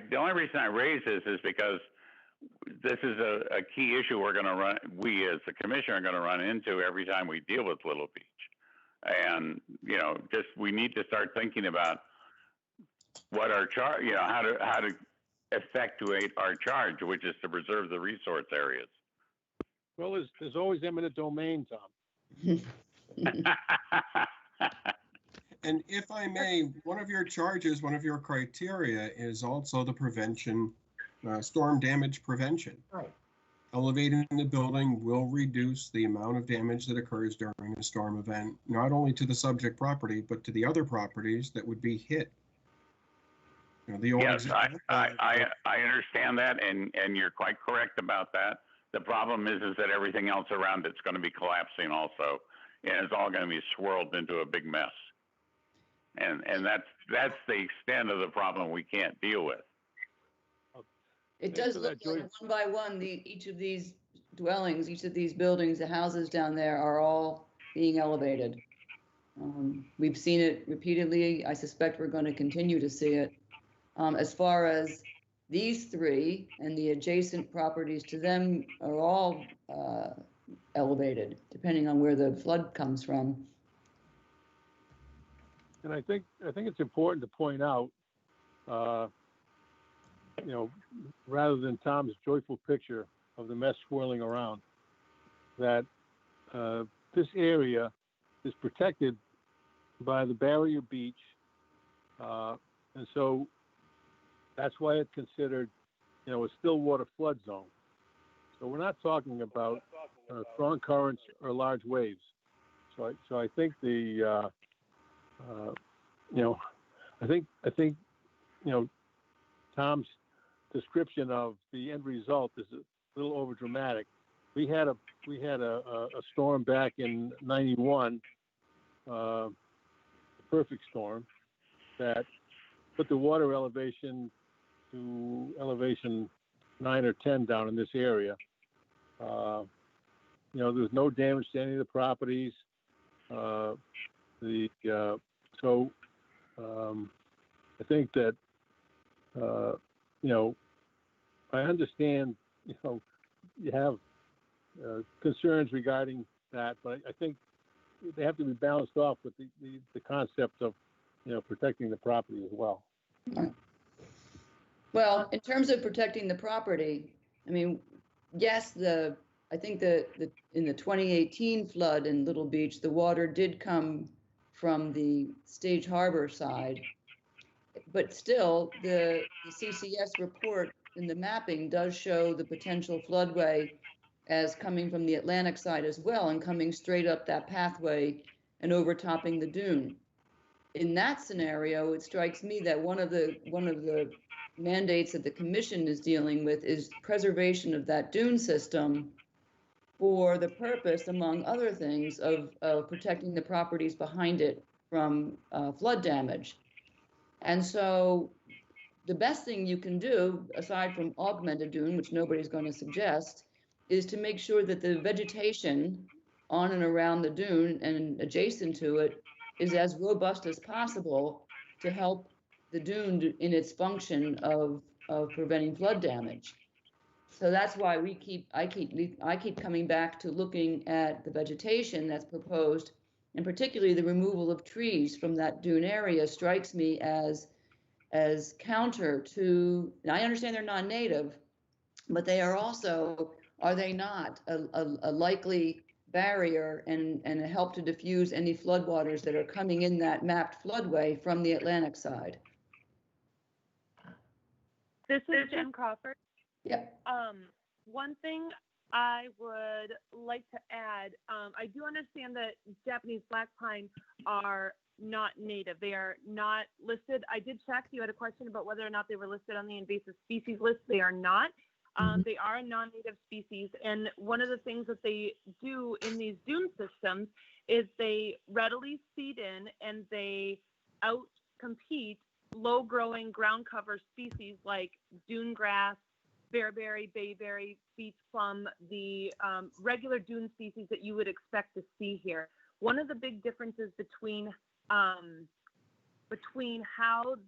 S9: the only reason I raise this is because this is a key issue we as the commission are going to run into every time we deal with Little Beach. And, we need to start thinking about what our charge, how to effectuate our charge, which is to preserve the resource areas.
S14: Well, there's always eminent domain, Tom.
S5: And if I may, one of your charges, one of your criteria is also the prevention, storm damage prevention.
S3: Right.
S5: Elevating the building will reduce the amount of damage that occurs during a storm event, not only to the subject property, but to the other properties that would be hit.
S9: Yes, I understand that, and you're quite correct about that. The problem is that everything else around it's going to be collapsing also, and it's all going to be swirled into a big mess. And that's the extent of the problem we can't deal with.
S1: It does look like one by one, each of these dwellings, each of these buildings, the houses down there are all being elevated. We've seen it repeatedly. I suspect we're going to continue to see it. As far as these three and the adjacent properties to them are all elevated, depending on where the flood comes from.
S14: And I think it's important to point out, rather than Tom's joyful picture of the mess swirling around, that this area is protected by the barrier beach, and so that's why it's considered, a still water flood zone. So we're not talking about strong currents or large waves. So I think I think Tom's description of the end result is a little over dramatic. We had a storm back in '91, a perfect storm that put the water elevation to elevation 9 or 10 down in this area. There was no damage to any of the properties. I think that I understand you have concerns regarding that, but I think they have to be balanced off with the concept of protecting the property as well.
S1: Well, in terms of protecting the property, I mean, yes, I think that in the 2018 flood in Little Beach, the water did come from the Stage Harbor side, but still the CCS report in the mapping does show the potential floodway as coming from the Atlantic side as well and coming straight up that pathway and overtopping the dune. In that scenario, it strikes me that one of the mandates that the commission is dealing with is preservation of that dune system for the purpose, among other things, of protecting the properties behind it from flood damage. And so the best thing you can do, aside from augment a dune, which nobody's going to suggest, is to make sure that the vegetation on and around the dune and adjacent to it is as robust as possible to help the dune in its function of preventing flood damage. So that's why I keep coming back to looking at the vegetation that's proposed, and particularly the removal of trees from that dune area strikes me as counter to, and I understand they're non-native, but they are also, are they not a likely barrier and a help to diffuse any floodwaters that are coming in that mapped floodway from the Atlantic side?
S20: This is Jen Crawford.
S1: Yep.
S20: One thing I would like to add, I do understand that Japanese black pine are not native. They are not listed. I did check. You had a question about whether or not they were listed on the invasive species list. They are not. They are a non-native species. And one of the things that they do in these dune systems is they readily seed in and they out-compete low-growing ground cover species like dune grass, bearberry, bayberry, beach plum, the regular dune species that you would expect to see here. One of the big differences between how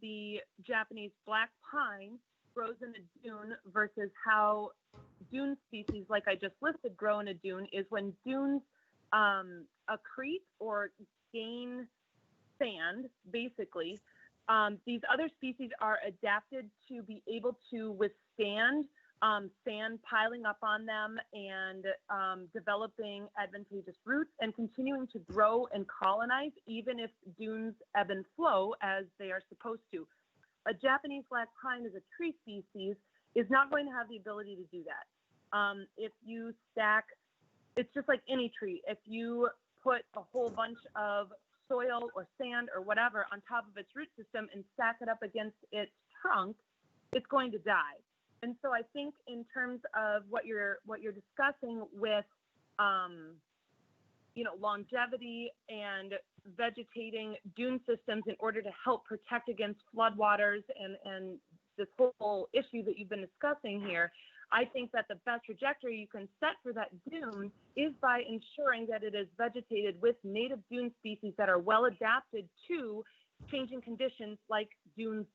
S20: the Japanese black pine grows in a dune versus how dune species like I just listed grow in a dune is when dunes accrete or gain sand, basically, these other species are adapted to be able to withstand sand piling up on them and developing advantageous roots and continuing to grow and colonize even if dunes ebb and flow as they are supposed to. A Japanese black pine as a tree species is not going to have the ability to do that. If you stack, it's just like any tree. If you put a whole bunch of soil or sand or whatever on top of its root system and stack it up against its trunk, it's going to die. And so I think in terms of what you're discussing with longevity and vegetating dune systems in order to help protect against floodwaters and this whole issue that you've been discussing here, I think that the best trajectory you can set for that dune is by ensuring that it is vegetated with native dune species that are well adapted to changing conditions like dunes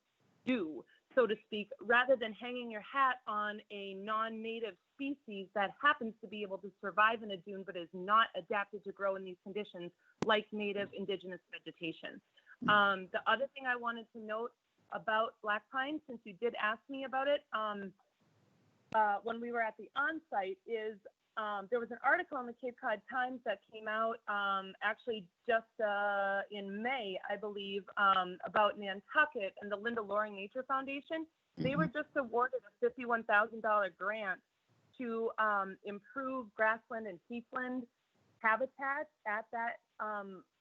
S20: do, so to speak, rather than hanging your hat on a non-native species that happens to be able to survive in a dune but is not adapted to grow in these conditions like native indigenous vegetation. The other thing I wanted to note about black pine, since you did ask me about it, when we were at the on-site is there was an article in the Cape Cod Times that came out actually just in May, I believe, about Nantucket and the Linda Loring Nature Foundation. They were just awarded a $51,000 grant to improve grassland and peatland habitat at that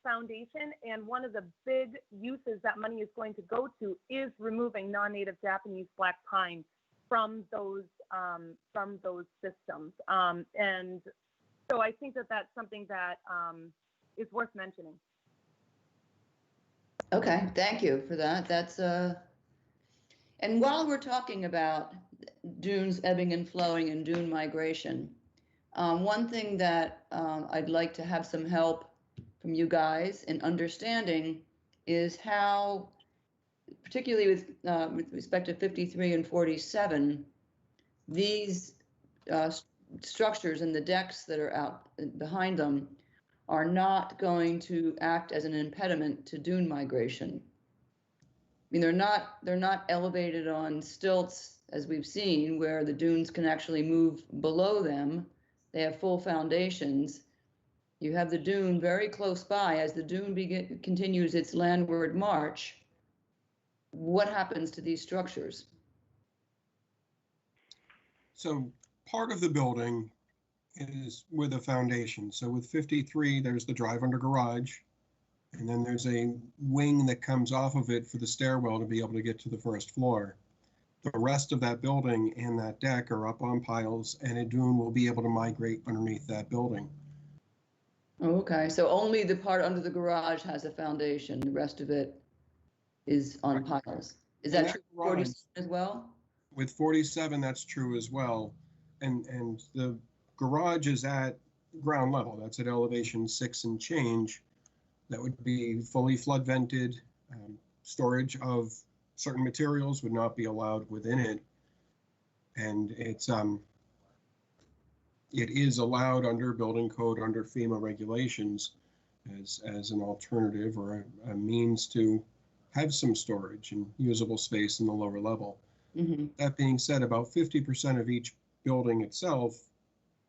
S20: foundation. And one of the big uses that money is going to go to is removing non-native Japanese black pine from those systems. And so I think that that's something that is worth mentioning.
S1: Okay, thank you for that. That's and while we're talking about dunes ebbing and flowing and dune migration, one thing that I'd like to have some help from you guys in understanding is how, particularly with respect to 53 and 47, these structures and the decks that are out behind them are not going to act as an impediment to dune migration. I mean, they're not elevated on stilts, as we've seen, where the dunes can actually move below them. They have full foundations. You have the dune very close by. As the dune continues its landward march, what happens to these structures?
S5: So part of the building is with a foundation. So with 53, there's the drive-under garage, and then there's a wing that comes off of it for the stairwell to be able to get to the first floor. The rest of that building and that deck are up on piles, and a dune will be able to migrate underneath that building.
S1: Okay, so only the part under the garage has a foundation. The rest of it is on piles. Is that true for 47 as well?
S5: With 47, that's true as well. And the garage is at ground level. That's at elevation 6 and change. That would be fully flood vented. Storage of certain materials would not be allowed within it. And it is allowed under building code, under FEMA regulations, as an alternative or a means to have some storage and usable space in the lower level.
S1: Mm-hmm.
S5: That being said, about 50% of each building itself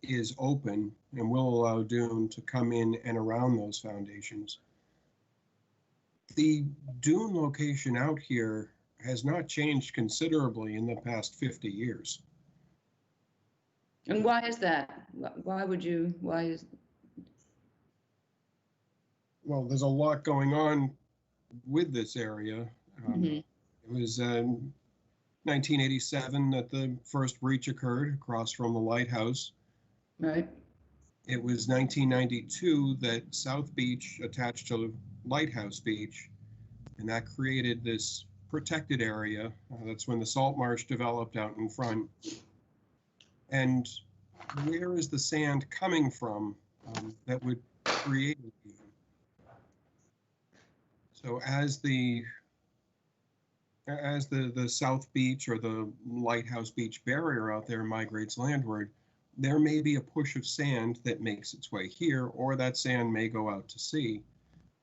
S5: is open and will allow dune to come in and around those foundations. The dune location out here has not changed considerably in the past 50 years.
S1: And why is that? Why is?
S5: Well, there's a lot going on with this area. It was 1987 that the first breach occurred across from the lighthouse.
S1: Right.
S5: It was 1992 that South Beach attached to Lighthouse Beach, and that created this protected area. That's when the salt marsh developed out in front. And where is the sand coming from that would create a dune? So as the South Beach or the Lighthouse Beach barrier out there migrates landward, there may be a push of sand that makes its way here, or that sand may go out to sea.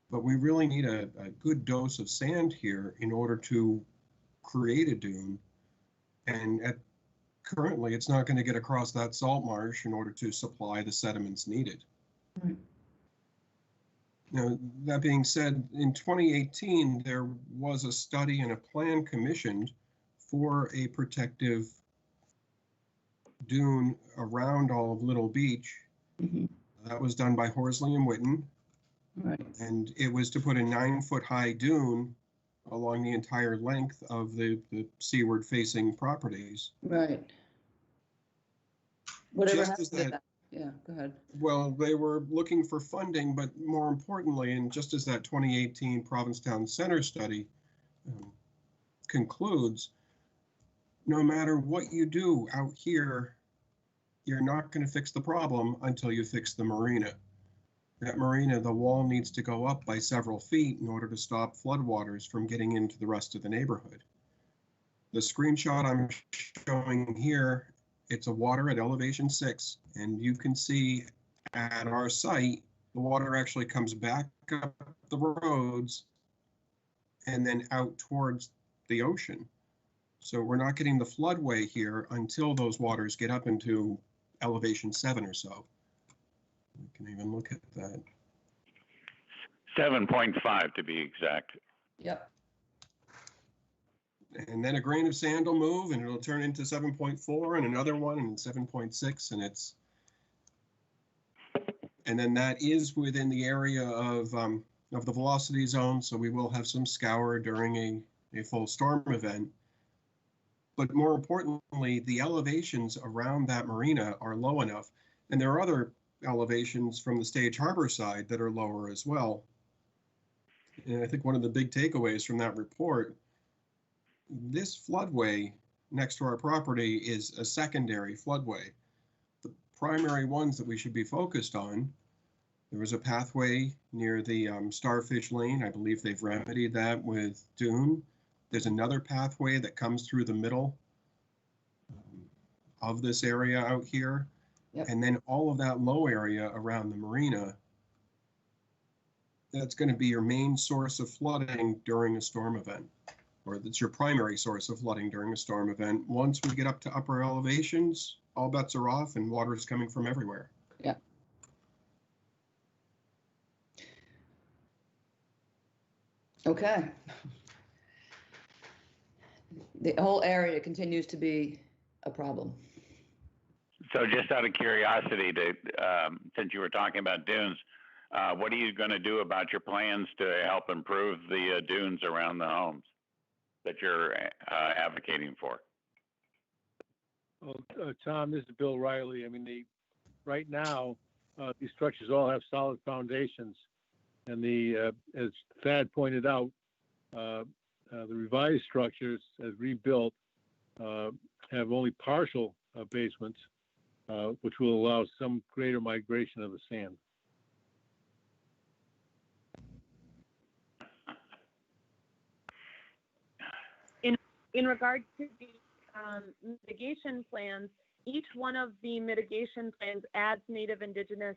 S5: But we really need a good dose of sand here in order to create a dune. And currently, it's not going to get across that salt marsh in order to supply the sediments needed.
S1: Right.
S5: Now, that being said, in 2018, there was a study and a plan commissioned for a protective dune around all of Little Beach.
S1: Mm-hmm.
S5: That was done by Horsley and Witten.
S1: Right.
S5: And it was to put a 9-foot-high dune along the entire length of the seaward facing properties.
S1: Right. Whatever
S5: Just
S1: happened
S5: as
S1: to
S5: that,
S1: that? Yeah, go ahead.
S5: well, they were looking for funding, but more importantly, and just as that 2018 Provincetown Center study concludes, no matter what you do out here, you're not going to fix the problem until you fix the marina. That marina, the wall needs to go up by several feet in order to stop floodwaters from getting into the rest of the neighborhood. The screenshot I'm showing here, it's a water at elevation 6, and you can see at our site, the water actually comes back up the roads and then out towards the ocean. So we're not getting the floodway here until those waters get up into elevation 7 or so. We can even look at that.
S9: 7.5 to be exact.
S1: Yep.
S5: And then a grain of sand will move and it'll turn into 7.4 and another one and 7.6, and then that is within the area of the velocity zone. So we will have some scour during a full storm event. But more importantly, the elevations around that marina are low enough. And there are other elevations from the Stage Harbor side that are lower as well. And I think one of the big takeaways from that report, this floodway next to our property is a secondary floodway. The primary ones that we should be focused on, there was a pathway near the Starfish Lane. I believe they've remedied that with dune. There's another pathway that comes through the middle of this area out here.
S1: Yep.
S5: And then all of that low area around the marina, that's going to be your main source of flooding during a storm event, or that's your primary source of flooding during a storm event. Once we get up to upper elevations, all bets are off and water is coming from everywhere.
S1: Yeah. Okay. The whole area continues to be a problem.
S9: So just out of curiosity, since you were talking about dunes, what are you going to do about your plans to help improve the dunes around the homes that you're advocating for?
S14: Well, Tom, this is Bill Riley. I mean, right now, these structures all have solid foundations. And as Thad pointed out, the revised structures, as rebuilt, have only partial basements. which will allow some greater migration of the sand.
S20: In regard to the mitigation plans, each one of the mitigation plans adds native indigenous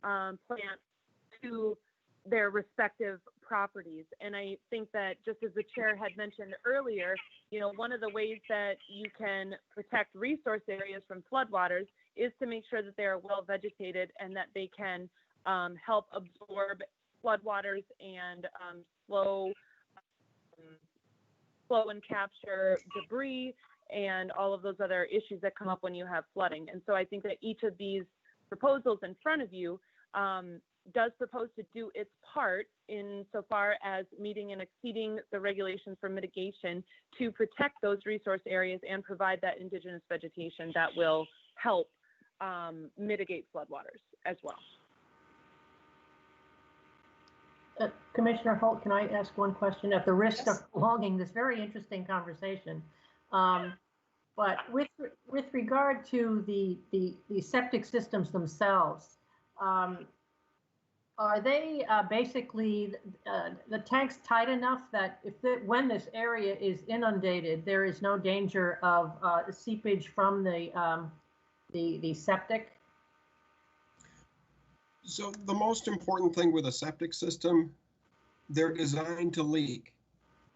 S20: plants to their respective properties. And I think that, just as the chair had mentioned earlier, one of the ways that you can protect resource areas from floodwaters is to make sure that they are well vegetated and that they can help absorb floodwaters and slow and capture debris and all of those other issues that come up when you have flooding. And so I think that each of these proposals in front of you does propose to do its part insofar as meeting and exceeding the regulations for mitigation to protect those resource areas and provide that indigenous vegetation that will help mitigate floodwaters as well.
S3: Commissioner Holt, can I ask one question at the risk of prolonging this very interesting conversation? But with regard to the septic systems themselves, are they basically the tanks tight enough that when this area is inundated, there is no danger of seepage from the septic?
S5: So the most important thing with a septic system, they're designed to leak.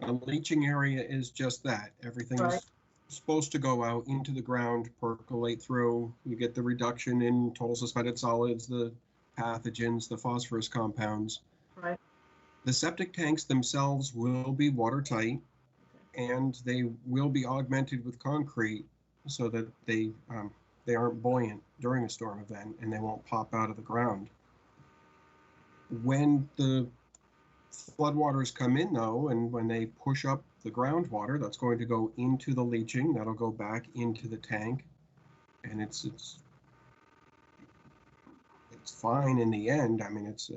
S5: A leaching area is just that. Everything's
S3: right.
S5: supposed to go out into the ground, percolate through. You get the reduction in total suspended solids, the pathogens, the phosphorus compounds.
S3: Right.
S5: The septic tanks themselves will be watertight, and they will be augmented with concrete so that they aren't buoyant during a storm event and they won't pop out of the ground. When the floodwaters come in, though, and when they push up the groundwater, that's going to go into the leaching. That'll go back into the tank, and it's fine in the end. I mean, it's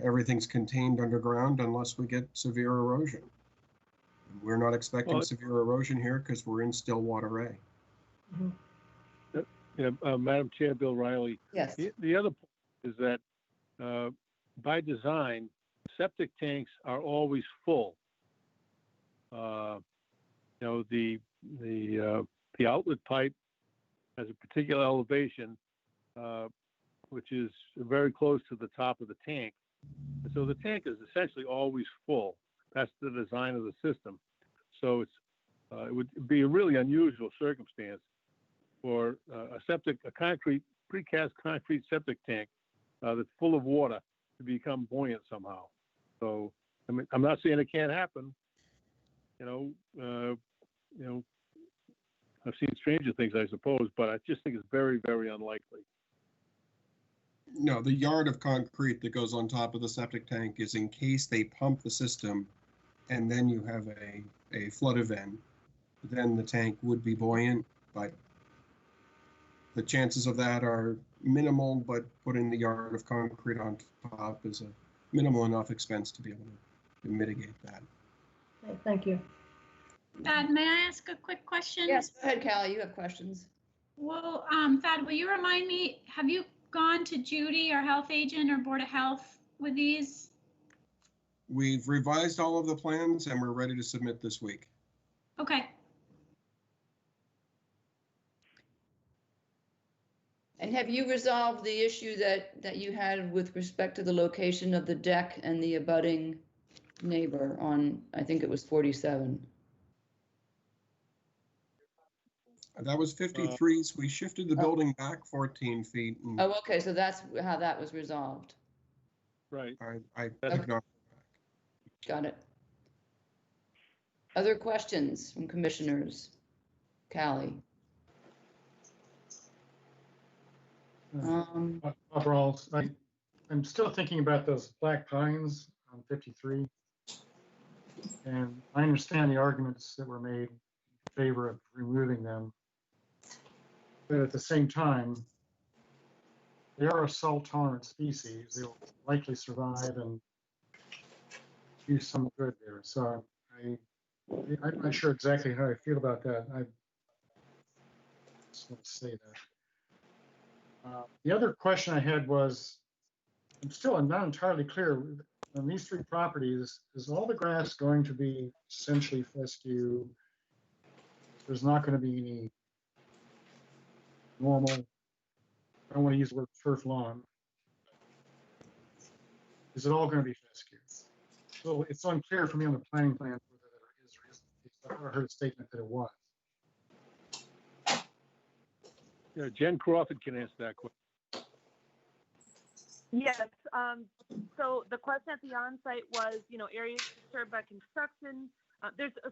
S5: everything's contained underground unless we get severe erosion. We're not expecting severe erosion here because we're in Stillwater A.
S3: Mm-hmm.
S14: Madam Chair, Bill Riley.
S1: Yes.
S14: The other point is that by design, septic tanks are always full. The outlet pipe has a particular elevation, which is very close to the top of the tank. And so the tank is essentially always full. That's the design of the system. So it would be a really unusual circumstance for a precast concrete septic tank that's full of water to become buoyant somehow. So, I mean, I'm not saying it can't happen. I've seen stranger things, I suppose, but I just think it's very, very unlikely.
S5: No, the yard of concrete that goes on top of the septic tank is in case they pump the system and then you have a flood event, then the tank would be buoyant, but the chances of that are minimal, but putting the yard of concrete on top is a minimal enough expense to be able to mitigate that.
S3: Okay, thank you.
S8: Thad, may I ask a quick question?
S1: Yes, go ahead, Callie, you have questions.
S8: Well, Thad, will you remind me, have you gone to Judy, our health agent, or Board of Health with these?
S5: We've revised all of the plans and we're ready to submit this week.
S8: Okay.
S1: And have you resolved the issue that you had with respect to the location of the deck and the abutting neighbor on, I think it was 47?
S5: That was 53, so we shifted the building back 14 feet. And
S1: Oh, okay, so that's how that was resolved.
S14: Right.
S5: I
S1: Okay.
S5: have not.
S1: Got it. Other questions from commissioners? Callie?
S7: Overall, I'm still thinking about those black pines on 53. And I understand the arguments that were made in favor of removing them. But at the same time, they are a salt tolerant species. They will likely survive and do some good there. So I'm not sure exactly how I feel about that. I just want to say that. The other question I had was, I'm still not entirely clear on these three properties, is all the grass going to be essentially fescue? There's not going to be any normal, I don't want to use the word turf lawn. Is it all going to be fescue? So it's unclear for me on the planning plan whether there is or isn't. I heard a statement that it was.
S14: Yeah, Jen Crawford can answer that question.
S20: Yes. So the question at the onsite was, areas disturbed by construction.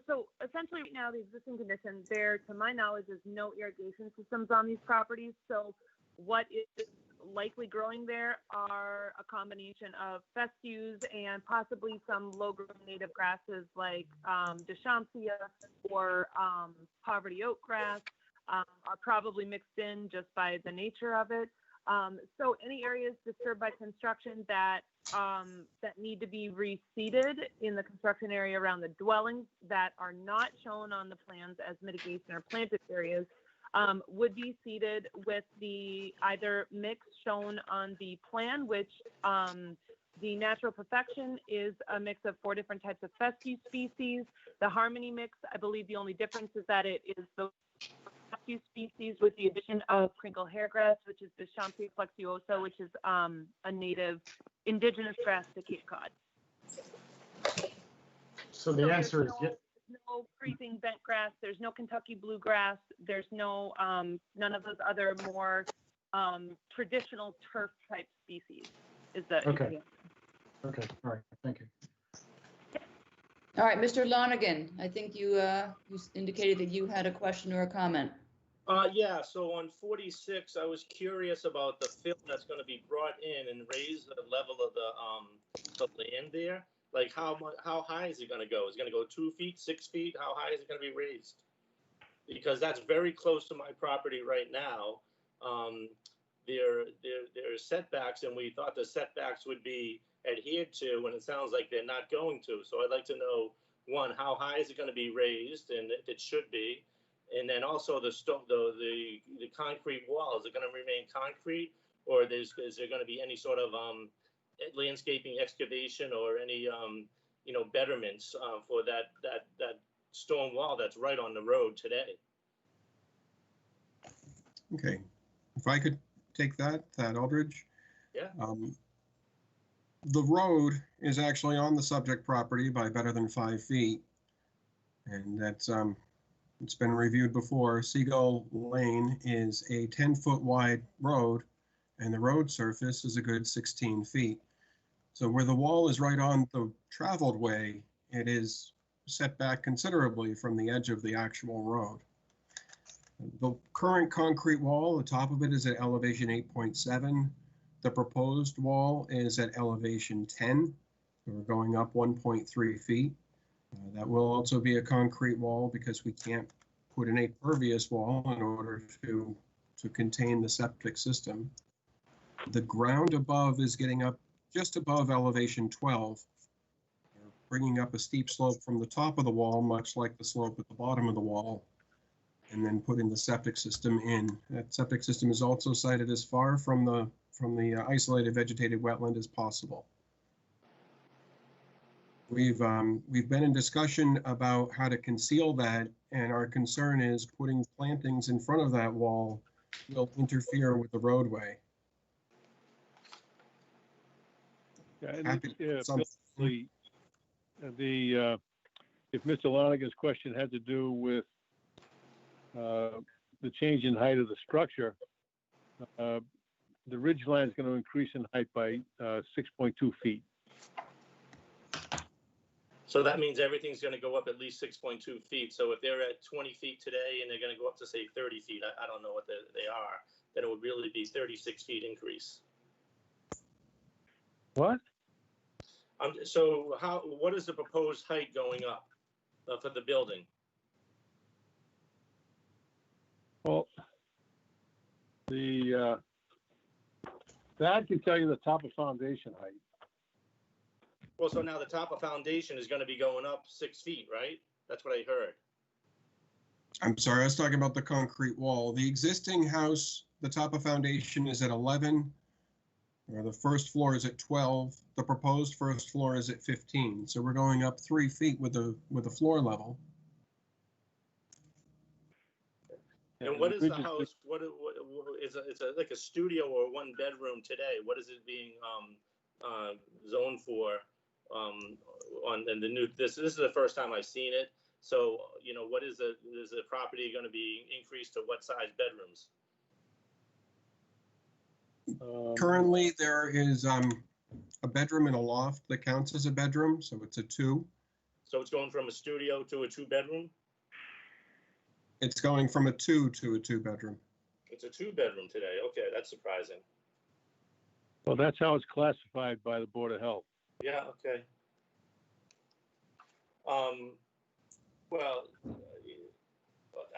S20: So essentially right now, the existing condition there, to my knowledge, is no irrigation systems on these properties. So what is likely growing there are a combination of fescues and possibly some low-grown native grasses like Deschampsia or poverty oak grass are probably mixed in just by the nature of it. So any areas disturbed by construction that need to be reseeded in the construction area around the dwellings that are not shown on the plans as mitigation or planted areas would be seeded with the either mix shown on the plan, which the Natural Perfection is a mix of 4 different types of fescue species. The Harmony mix, I believe the only difference is that it is the fescue species with the addition of crinkle hairgrass, which is Deschampsia flexuosa, which is a native indigenous grass to Cape Cod.
S7: So the answer is yes.
S20: There's no creeping bent grass. There's no Kentucky bluegrass. There's no none of those other more traditional turf type species. Is the
S7: okay? Okay. All right. Thank you.
S1: All right, Mr. Lonigan, I think you indicated that you had a question or a comment.
S19: Yeah, so on 46, I was curious about the fill that's going to be brought in and raise the level of the land there. Like how high is it going to go? Is it going to go 2 feet, 6 feet? How high is it going to be raised? Because that's very close to my property right now. There are setbacks, and we thought the setbacks would be adhered to, and it sounds like they're not going to. So I'd like to know, one, how high is it going to be raised, and if it should be, and then also the concrete wall, is it going to remain concrete, or is there going to be any sort of landscaping excavation or any betterments for that stone wall that's right on the road today?
S5: Okay, if I could take that Aldridge.
S19: Yeah.
S5: The road is actually on the subject property by better than 5 feet, and that's it's been reviewed before. Seagull Lane is a 10-foot wide road, and the road surface is a good 16 feet. So where the wall is right on the traveled way, it is set back considerably from the edge of the actual road. The current concrete wall, the top of it is at elevation 8.7. The proposed wall is at elevation 10. So we're going up 1.3 feet. That will also be a concrete wall because we can't put in a pervious wall in order to contain the septic system. The ground above is getting up just above elevation 12, bringing up a steep slope from the top of the wall, much like the slope at the bottom of the wall, and then putting the septic system in. That septic system is also sited as far from the isolated vegetated wetland as possible. We've been in discussion about how to conceal that, and our concern is putting plantings in front of that wall will interfere with the roadway.
S14: Yeah, and basically, if Mr. Lonigan's question had to do with the change in height of the structure, the ridge line is going to increase in height by 6.2 feet.
S19: So that means everything's going to go up at least 6.2 feet. So if they're at 20 feet today and they're going to go up to, say, 30 feet, I don't know what they are, then it would really be 36 feet increase.
S14: What?
S19: So what is the proposed height going up for the building?
S14: Well, that can tell you the top of foundation height.
S19: Well, so now the top of foundation is going to be going up 6 feet, right? That's what I heard.
S5: I'm sorry, I was talking about the concrete wall. The existing house the top of foundation is at 11, or the first floor is at 12. The proposed first floor is at 15. So we're going up 3 feet with the floor level.
S19: And what is the house? What is it? It's like a studio or 1 bedroom today. What is it being zoned for? On and the new. This is the first time I've seen it. So you know, what is the property going to be increased to what size bedrooms?
S5: Currently, there is a bedroom and a loft that counts as a bedroom, so it's a 2.
S19: So it's going from a studio to a 2-bedroom?
S5: It's going from a 2 to a 2-bedroom.
S19: It's a 2-bedroom today. Okay, that's surprising.
S14: Well, that's how it's classified by the Board of Health.
S19: Yeah, okay. Well,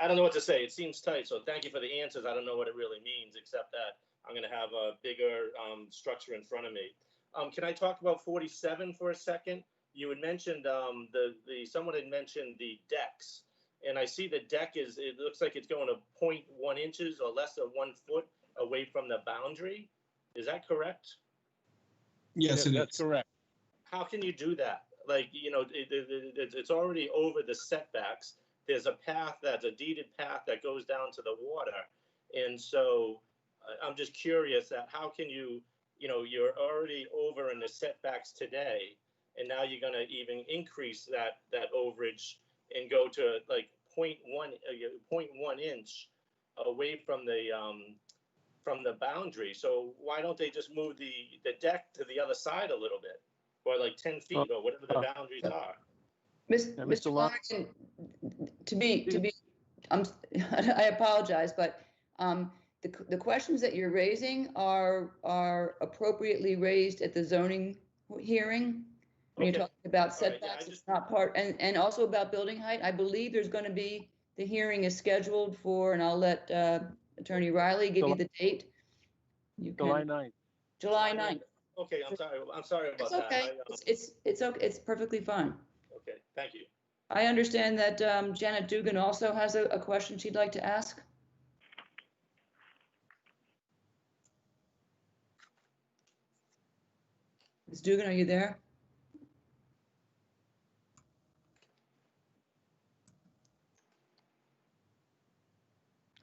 S19: I don't know what to say. It seems tight, so thank you for the answers. I don't know what it really means, except that I'm going to have a bigger structure in front of me. Can I talk about 47 for a second? You had mentioned someone had mentioned the decks, and I see the deck it looks like it's going to 0.1 inches or less than 1 foot away from the boundary. Is that correct?
S5: Yes, it is.
S14: That's correct.
S19: How can you do that? Like, you know, it's already over the setbacks. There's a path that's a deeded path that goes down to the water. And so I'm just curious that how can you know, you're already over in the setbacks today, and now you're going to even increase that overage and go to like 0.1 inch away from the boundary. So why don't they just move the deck to the other side a little bit, or like 10 feet or whatever the boundaries are?
S1: Mr. Lonergan, I apologize, but the questions that you're raising are appropriately raised at the zoning hearing. When you're talking about setbacks, it's not part, and also about building height. I believe there's going to be, the hearing is scheduled for, and I'll let Attorney Riley give you the date.
S14: July 9th.
S1: July 9th.
S19: Okay, I'm sorry about
S1: It's okay.
S19: that.
S1: It's okay. It's perfectly fine.
S19: Okay, thank you.
S1: I understand that Janet Dugan also has a question she'd like to ask. Ms. Dugan, are you there?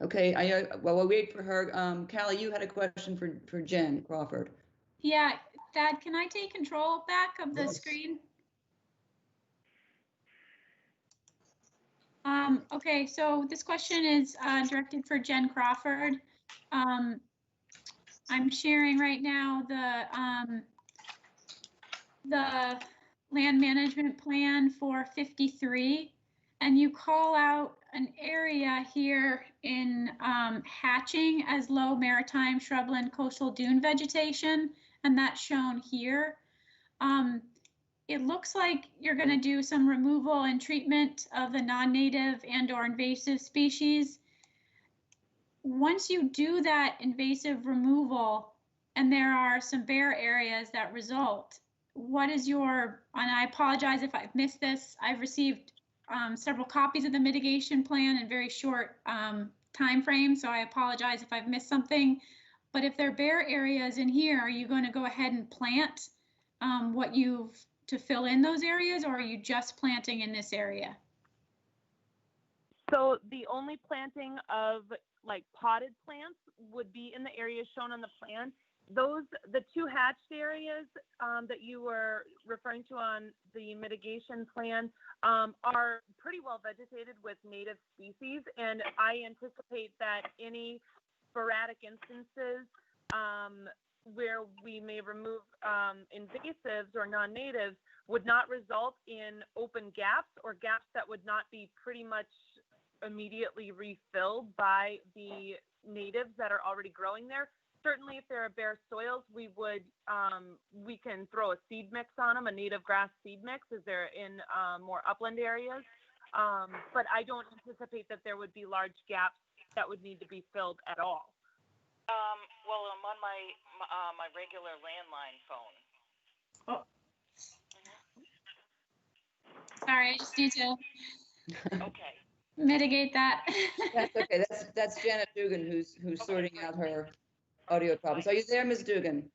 S1: Okay, well, we'll wait for her. Callie, you had a question for Jen Crawford.
S8: Yeah, Thad, can I take control back of the screen? Okay, so this question is directed for Jen Crawford. I'm sharing right now the land management plan for 53, and you call out an area here in hatching as low maritime shrubland coastal dune vegetation, and that's shown here. It looks like you're going to do some removal and treatment of the non-native and/or invasive species. Once you do that invasive removal, and there are some bare areas that result, what is your, and I apologize if I've missed this, I've received several copies of the mitigation plan in very short time frame, so I apologize if I've missed something. But if there are bare areas in here, are you going to go ahead and plant what you've to fill in those areas, or are you just planting in this area?
S20: So the only planting of like potted plants would be in the areas shown on the plan. The 2 hatched areas that you were referring to on the mitigation plan are pretty well vegetated with native species, and I anticipate that any sporadic instances where we may remove invasives or non-natives would not result in open gaps or gaps that would not be pretty much immediately refilled by the natives that are already growing there. Certainly, if there are bare soils, we can throw a seed mix on them, a native grass seed mix, as they're in more upland areas. But I don't anticipate that there would be large gaps that would need to be filled at all.
S21: Well, I'm on my regular landline phone.
S8: Oh. Sorry, I just need to.
S21: Okay.
S8: mitigate that.
S1: That's okay. That's Janet Dugan who's sorting out her audio problems. Are you there, Ms. Dugan?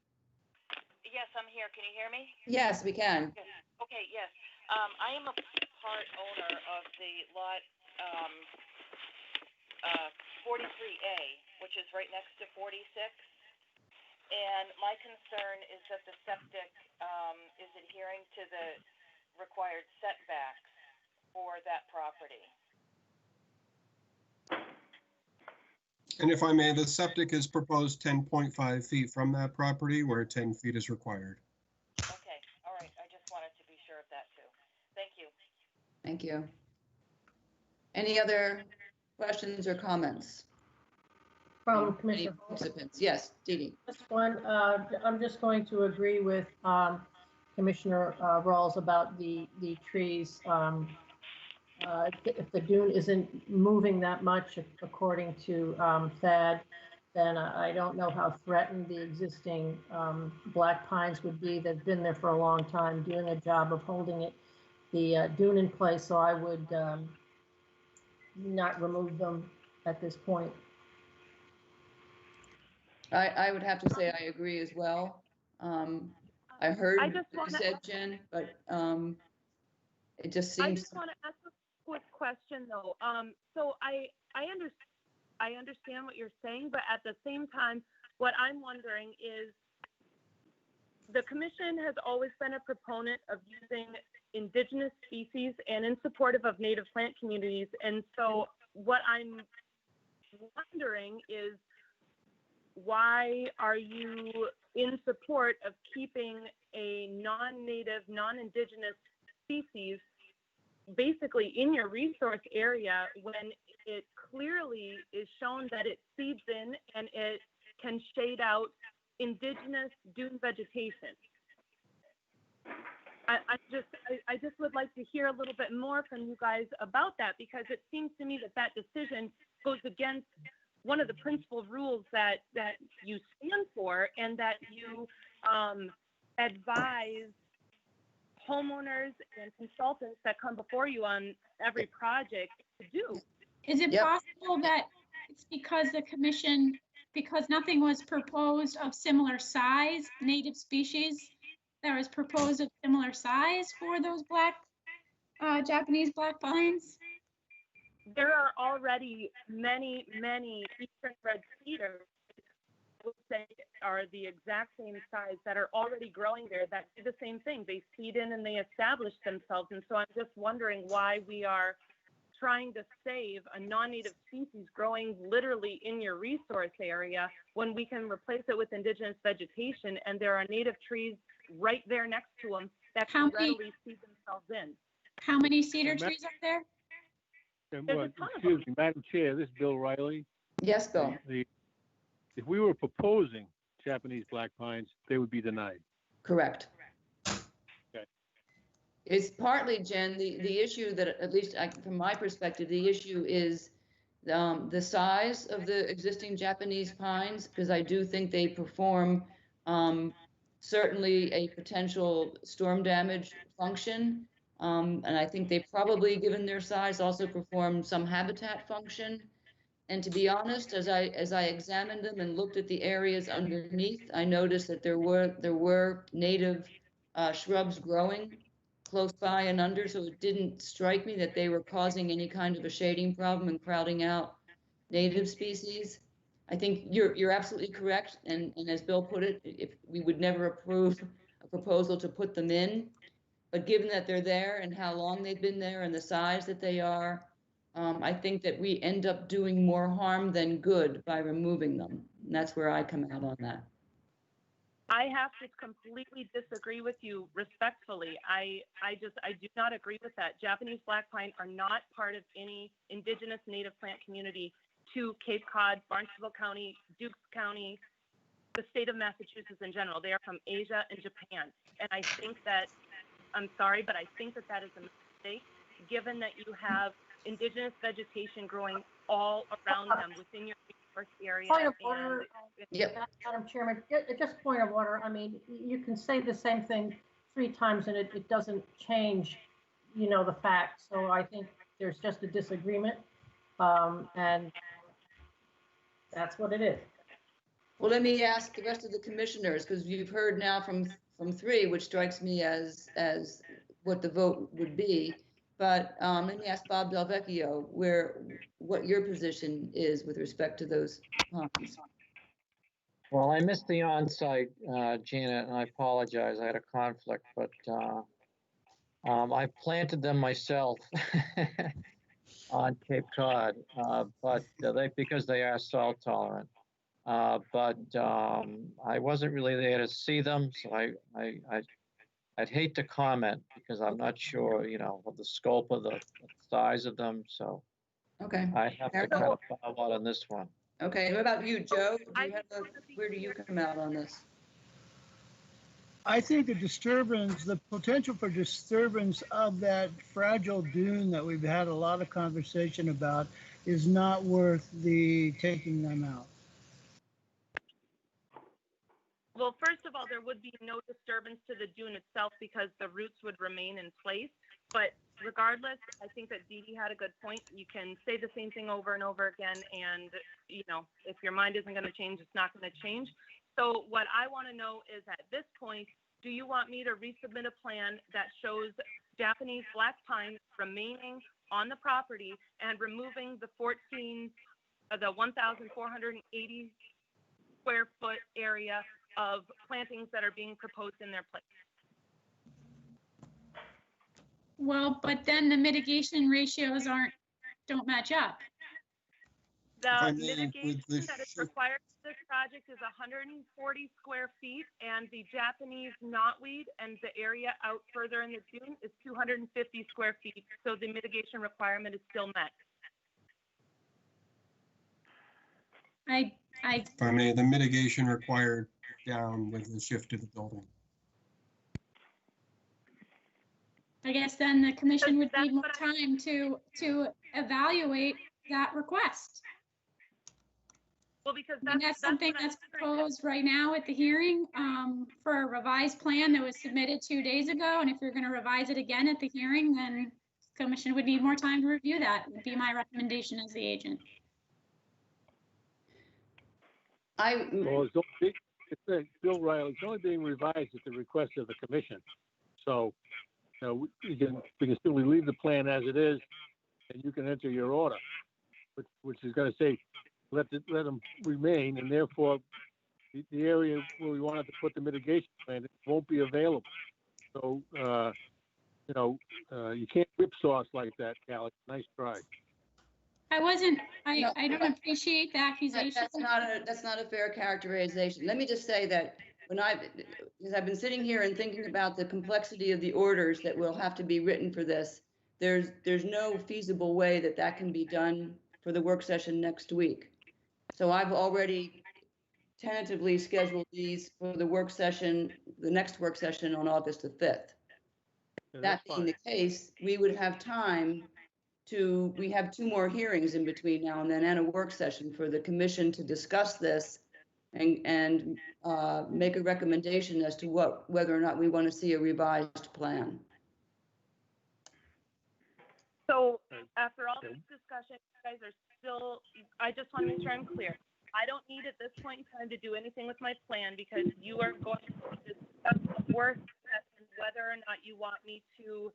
S21: Yes, I'm here. Can you hear me?
S1: Yes, we can.
S21: Okay, yes. I am a part owner of the lot 43A, which is right next to 46. And my concern is that the septic is adhering to the required setbacks for that property.
S5: And if I may, the septic is proposed 10.5 feet from that property where 10 feet is required.
S21: Okay, all right. I just wanted to be sure of that too. Thank you.
S1: Thank you. Any other questions or comments?
S3: From
S1: Any
S3: Commissioner Hall.
S1: participants? Yes, Dee Dee.
S3: Just one, I'm just going to agree with Commissioner Rawls about the trees. If the dune isn't moving that much, according to Thad, then I don't know how threatened the existing black pines would be. They've been there for a long time, doing a job of holding the dune in place. So I would not remove them at this point.
S1: I would have to say I agree as well. I heard what you said, Jen, but it just seems.
S20: I just want to ask a quick question though. So I understand what you're saying, but at the same time, what I'm wondering is the commission has always been a proponent of using indigenous species and in supportive of native plant communities. And so what I'm wondering is, why are you in support of keeping a non-native, non-indigenous species basically in your resource area when it clearly is shown that it feeds in and it can shade out indigenous dune vegetation? I just would like to hear a little bit more from you guys about that, because it seems to me that that decision goes against one of the principal rules that you stand for and that you advise homeowners and consultants that come before you on every project to do.
S8: Is it possible that it's because the commission, because nothing was proposed of similar size, native species that was proposed of similar size for those black, Japanese black pines?
S20: There are already many eastern red cedars, I would say, are the exact same size that are already growing there that do the same thing. They seed in and they establish themselves. And so I'm just wondering why we are trying to save a non-native species growing literally in your resource area when we can replace it with indigenous vegetation, and there are native trees right there next to them that can readily seed themselves in.
S8: How many cedar trees are there?
S14: Excuse me, Madam Chair, this is Bill Riley.
S1: Yes, Bill.
S14: If we were proposing Japanese black pines, they would be denied.
S1: Correct.
S14: Okay.
S1: It's partly, Jen, the issue that, at least from my perspective, the issue is the size of the existing Japanese pines, because I do think they perform certainly a potential storm damage function. And I think they probably, given their size, also perform some habitat function. And to be honest, as I examined them and looked at the areas underneath, I noticed that there were native shrubs growing close by and under, so it didn't strike me that they were causing any kind of a shading problem and crowding out native species. I think you're absolutely correct, and as Bill put it, if we would never approve a proposal to put them in, but given that they're there and how long they've been there and the size that they are, I think that we end up doing more harm than good by removing them. And that's where I come out on that.
S20: I have to completely disagree with you respectfully. I do not agree with that. Japanese black pine are not part of any indigenous native plant community to Cape Cod, Barnstable County, Dukes County, the state of Massachusetts in general. They are from Asia and Japan. And I think that, I'm sorry, but I think that that is a mistake, given that you have indigenous vegetation growing all around them within your resource area.
S3: Point of order, Madam Chairman, just point of order. I mean, you can say the same thing 3 times and it doesn't change, the facts. So I think there's just a disagreement. And that's what it is.
S1: Well, let me ask the rest of the commissioners, because you've heard now from three, which strikes me as what the vote would be. But let me ask Bob Delvecchio what your position is with respect to those ponds.
S18: Well, I missed the on-site, Janet, and I apologize. I had a conflict, but I planted them myself on Cape Cod, but because they are salt tolerant. But I wasn't really there to see them, so I'd hate to comment because I'm not sure, of the scope of the size of them. So
S1: okay,
S18: I have to kind of bow out on this one.
S1: Okay, what about you, Joe? Where do you come out on this?
S13: I think the potential for disturbance of that fragile dune that we've had a lot of conversation about is not worth the taking them out.
S20: Well, first of all, there would be no disturbance to the dune itself because the roots would remain in place. But regardless, I think that Dee Dee had a good point. You can say the same thing over and over again, and if your mind isn't going to change, it's not going to change. So what I want to know is, at this point, do you want me to resubmit a plan that shows Japanese black pine remaining on the property and removing the 1,480 square foot area of plantings that are being proposed in their place?
S8: Well, but then the mitigation ratios don't match up.
S20: The mitigation that is required for this project is 140 square feet, and the Japanese knotweed and the area out further in the dune is 250 square feet. So the mitigation requirement is still met.
S5: If I may, the mitigation required down with the shift to the building.
S8: I guess then the commission would need more time to evaluate that request.
S20: Well, because
S8: that's something that's proposed right now at the hearing for a revised plan that was submitted 2 days ago. And if you're going to revise it again at the hearing, then the commission would need more time to review that. Would be my recommendation as the agent.
S14: Well, Bill Riley, it's only being revised at the request of the commission. So, we can simply leave the plan as it is, and you can enter your order, which is going to say let them remain, and therefore the area where we wanted to put the mitigation plan won't be available. So, you can't whipsaw us like that, Callie. Nice try.
S8: I don't appreciate the accusation.
S1: That's not a fair characterization. Let me just say that because I've been sitting here and thinking about the complexity of the orders that will have to be written for this, there's no feasible way that can be done for the work session next week. So I've already tentatively scheduled these for the next work session on August the 5th.
S14: Yeah,
S1: that being the case, we would have time we have 2 more hearings in between now and then and a work session for the commission to discuss this and make a recommendation as to whether or not we want to see a revised plan.
S20: So after all this discussion, you guys are still, I just want to make sure I'm clear. I don't need at this point in time to do anything with my plan because you are going to discuss the work and whether or not you want me to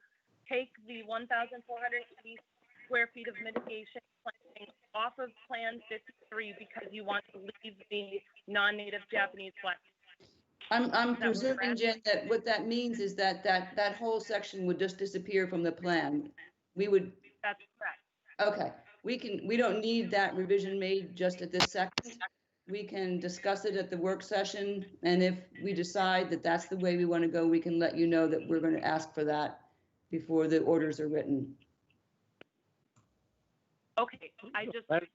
S20: take the 1,480 square feet of mitigation planting off of Plan 53 because you want to leave the non-native Japanese black.
S1: I'm presuming, Jen, that what that means is that whole section would just disappear from the plan.
S20: That's correct.
S1: Okay, we don't need that revision made just at this second. We can discuss it at the work session, and if we decide that that's the way we want to go, we can let you know that we're going to ask for that before the orders are written.
S20: Okay, I just want to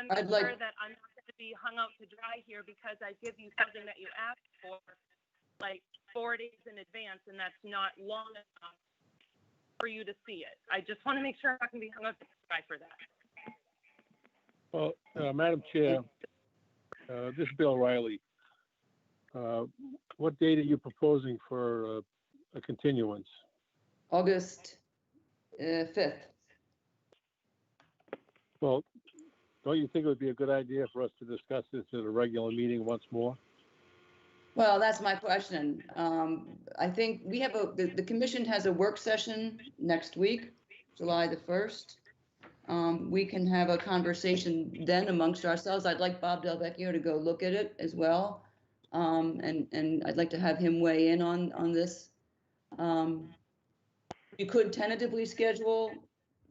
S20: make sure that I'm not going to be hung out to dry here because I give you something that you asked for like 4 days in advance, and that's not long enough for you to see it. I just want to make sure I'm not going to be hung out to dry for that.
S14: Well, Madam Chair, this is Bill Riley. What date are you proposing for a continuance?
S1: August 5th.
S14: Well, don't you think it would be a good idea for us to discuss this at a regular meeting once more?
S1: Well, that's my question. I think we have the commission has a work session next week, July the 1st. We can have a conversation then amongst ourselves. I'd like Bob Del Vecchio to go look at it as well. And I'd like to have him weigh in on this. You could tentatively schedule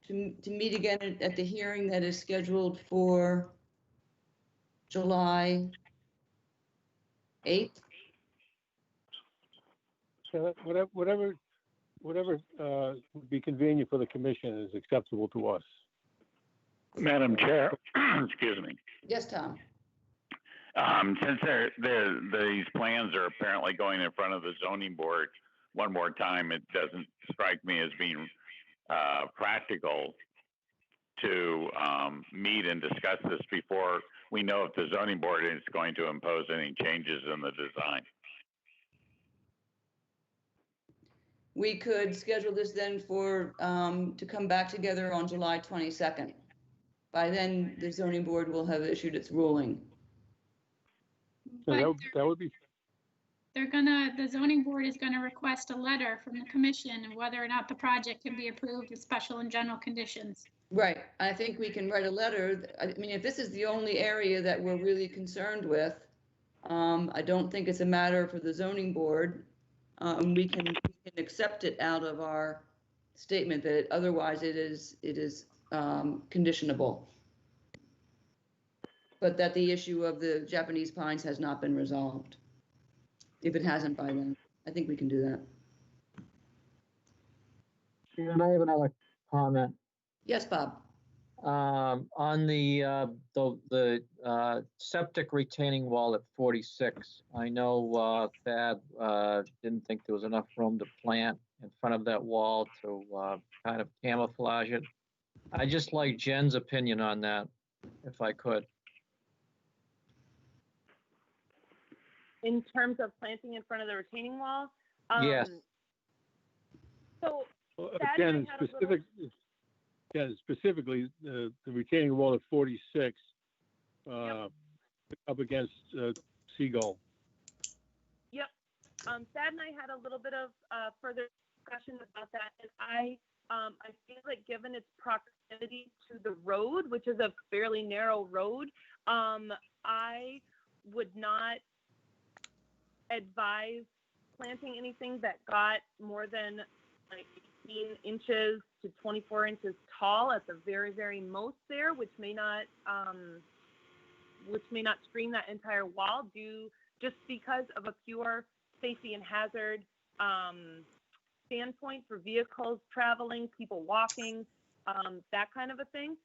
S1: to meet again at the hearing that is scheduled for July 8th.
S14: So whatever would be convenient for the commission is acceptable to us.
S9: Madam Chair, excuse me.
S1: Yes, Tom.
S9: Since these plans are apparently going in front of the zoning board one more time, it doesn't strike me as being practical to meet and discuss this before we know if the zoning board is going to impose any changes in the design.
S1: We could schedule this then for to come back together on July 22nd. By then, the zoning board will have issued its ruling.
S8: But
S14: that would be.
S8: the zoning board is gonna request a letter from the commission and whether or not the project can be approved with special and general conditions.
S1: Right. I think we can write a letter. I mean, if this is the only area that we're really concerned with, I don't think it's a matter for the zoning board. We can accept it out of our statement that otherwise it is conditionable. But that the issue of the Japanese pines has not been resolved. If it hasn't by then, I think we can do that.
S18: And I have another comment.
S1: Yes, Bob.
S18: On the septic retaining wall at 46, I know Thad didn't think there was enough room to plant in front of that wall to kind of camouflage it. I just like Jen's opinion on that, if I could.
S20: In terms of planting in front of the retaining wall?
S18: Yes.
S20: So
S14: Well,
S20: Thad
S14: again,
S20: and I had a
S14: specific. Yeah, specifically the retaining wall at 46 up against Seagull.
S20: Yep. Thad and I had a little bit of further discussion about that, and I feel like given its proximity to the road, which is a fairly narrow road, I would not advise planting anything that got more than like 18 inches to 24 inches tall at the very, very most there, which may not screen that entire wall just because of a pure safety and hazard standpoint for vehicles traveling, people walking, that kind of a thing.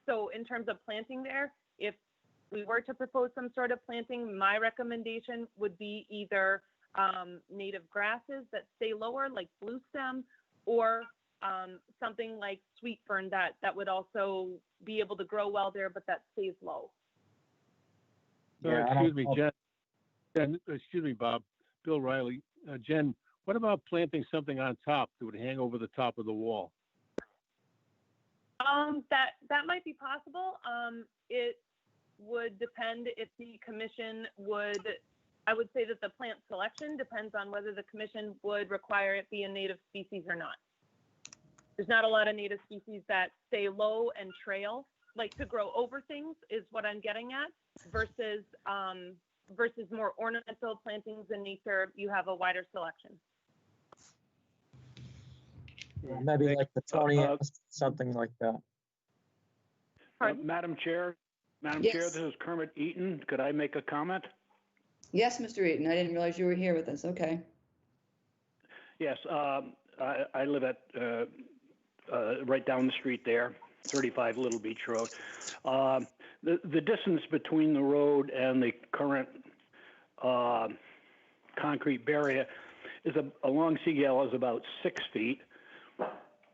S20: So in terms of planting there, if we were to propose some sort of planting, my recommendation would be either native grasses that stay lower, like blue stem, or something like sweet fern that would also be able to grow well there, but that stays low.
S14: Excuse me, Jen. Excuse me, Bob. Bill Riley. Jen, what about planting something on top that would hang over the top of the wall?
S20: That might be possible. It would depend if the commission would. I would say that the plant selection depends on whether the commission would require it be a native species or not. There's not a lot of native species that stay low and trail, like to grow over things is what I'm getting at, versus more ornamental plantings in nature, you have a wider selection.
S18: Maybe like the Tony, something like that.
S2: Madam Chair,
S1: Yes.
S2: Chair, this is Kermit Eaton. Could I make a comment?
S1: Yes, Mr. Eaton. I didn't realize you were here with us. Okay.
S2: Yes, I live at right down the street there, 35 Little Beach Road. The distance between the road and the current concrete barrier is along Seagull is about 6 feet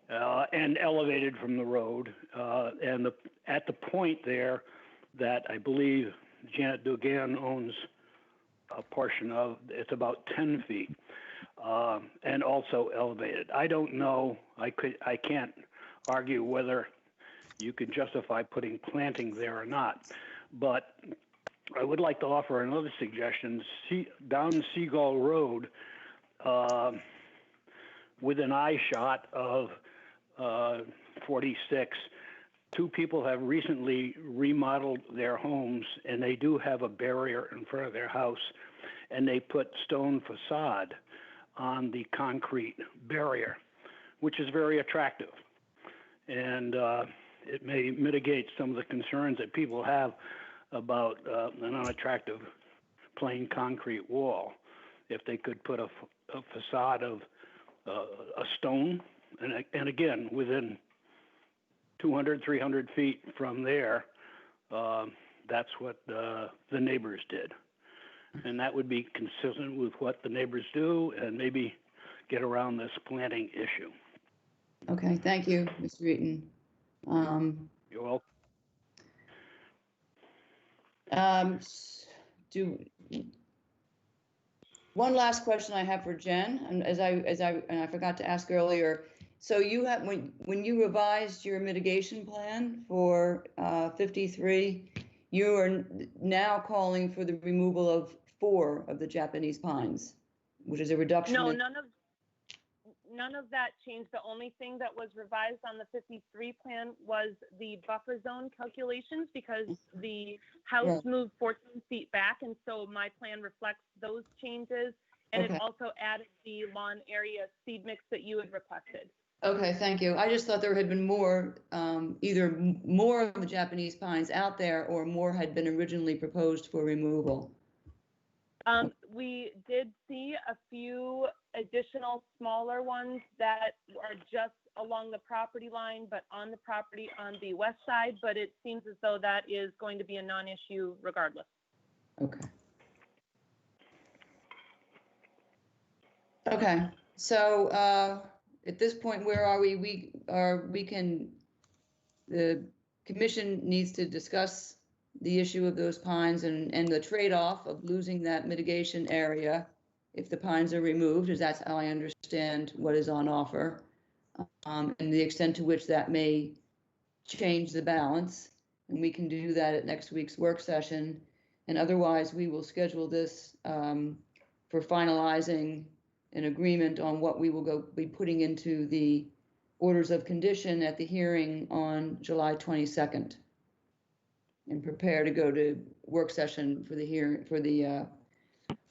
S2: and elevated from the road. And at the point there that I believe Janet Dugan owns a portion of, it's about 10 feet and also elevated. I don't know. I can't argue whether you could justify putting planting there or not. But I would like to offer another suggestion. Down Seagull Road, with an eye shot of 46, two people have recently remodeled their homes, and they do have a barrier in front of their house, and they put stone facade on the concrete barrier, which is very attractive. And it may mitigate some of the concerns that people have about an unattractive plain concrete wall. If they could put a facade of a stone, and again, within 200, 300 feet from there, that's what the neighbors did. And that would be consistent with what the neighbors do and maybe get around this planting issue.
S1: Okay, thank you, Mr. Eaton.
S2: You're welcome.
S1: One last question I have for Jen, and I forgot to ask earlier. So you have, when you revised your mitigation plan for 53, you are now calling for the removal of 4 of the Japanese pines, which is a reduction.
S20: No, none of that changed. The only thing that was revised on the 53 plan was the buffer zone calculations, because the house moved 14 feet back, and so my plan reflects those changes, and it also added the lawn area seed mix that you had requested.
S1: Okay, thank you. I just thought there had been more, either more of the Japanese pines out there or more had been originally proposed for removal.
S20: We did see a few additional smaller ones that are just along the property line, but on the property on the west side, but it seems as though that is going to be a non-issue regardless.
S1: Okay. Okay, so at this point, where are we? The commission needs to discuss the issue of those pines and the trade-off of losing that mitigation area if the pines are removed, as that's how I understand what is on offer, and the extent to which that may change the balance. And we can do that at next week's work session. And otherwise, we will schedule this for finalizing an agreement on what we will be putting into the orders of condition at the hearing on July 22nd. And prepare to go to work session for the hearing for the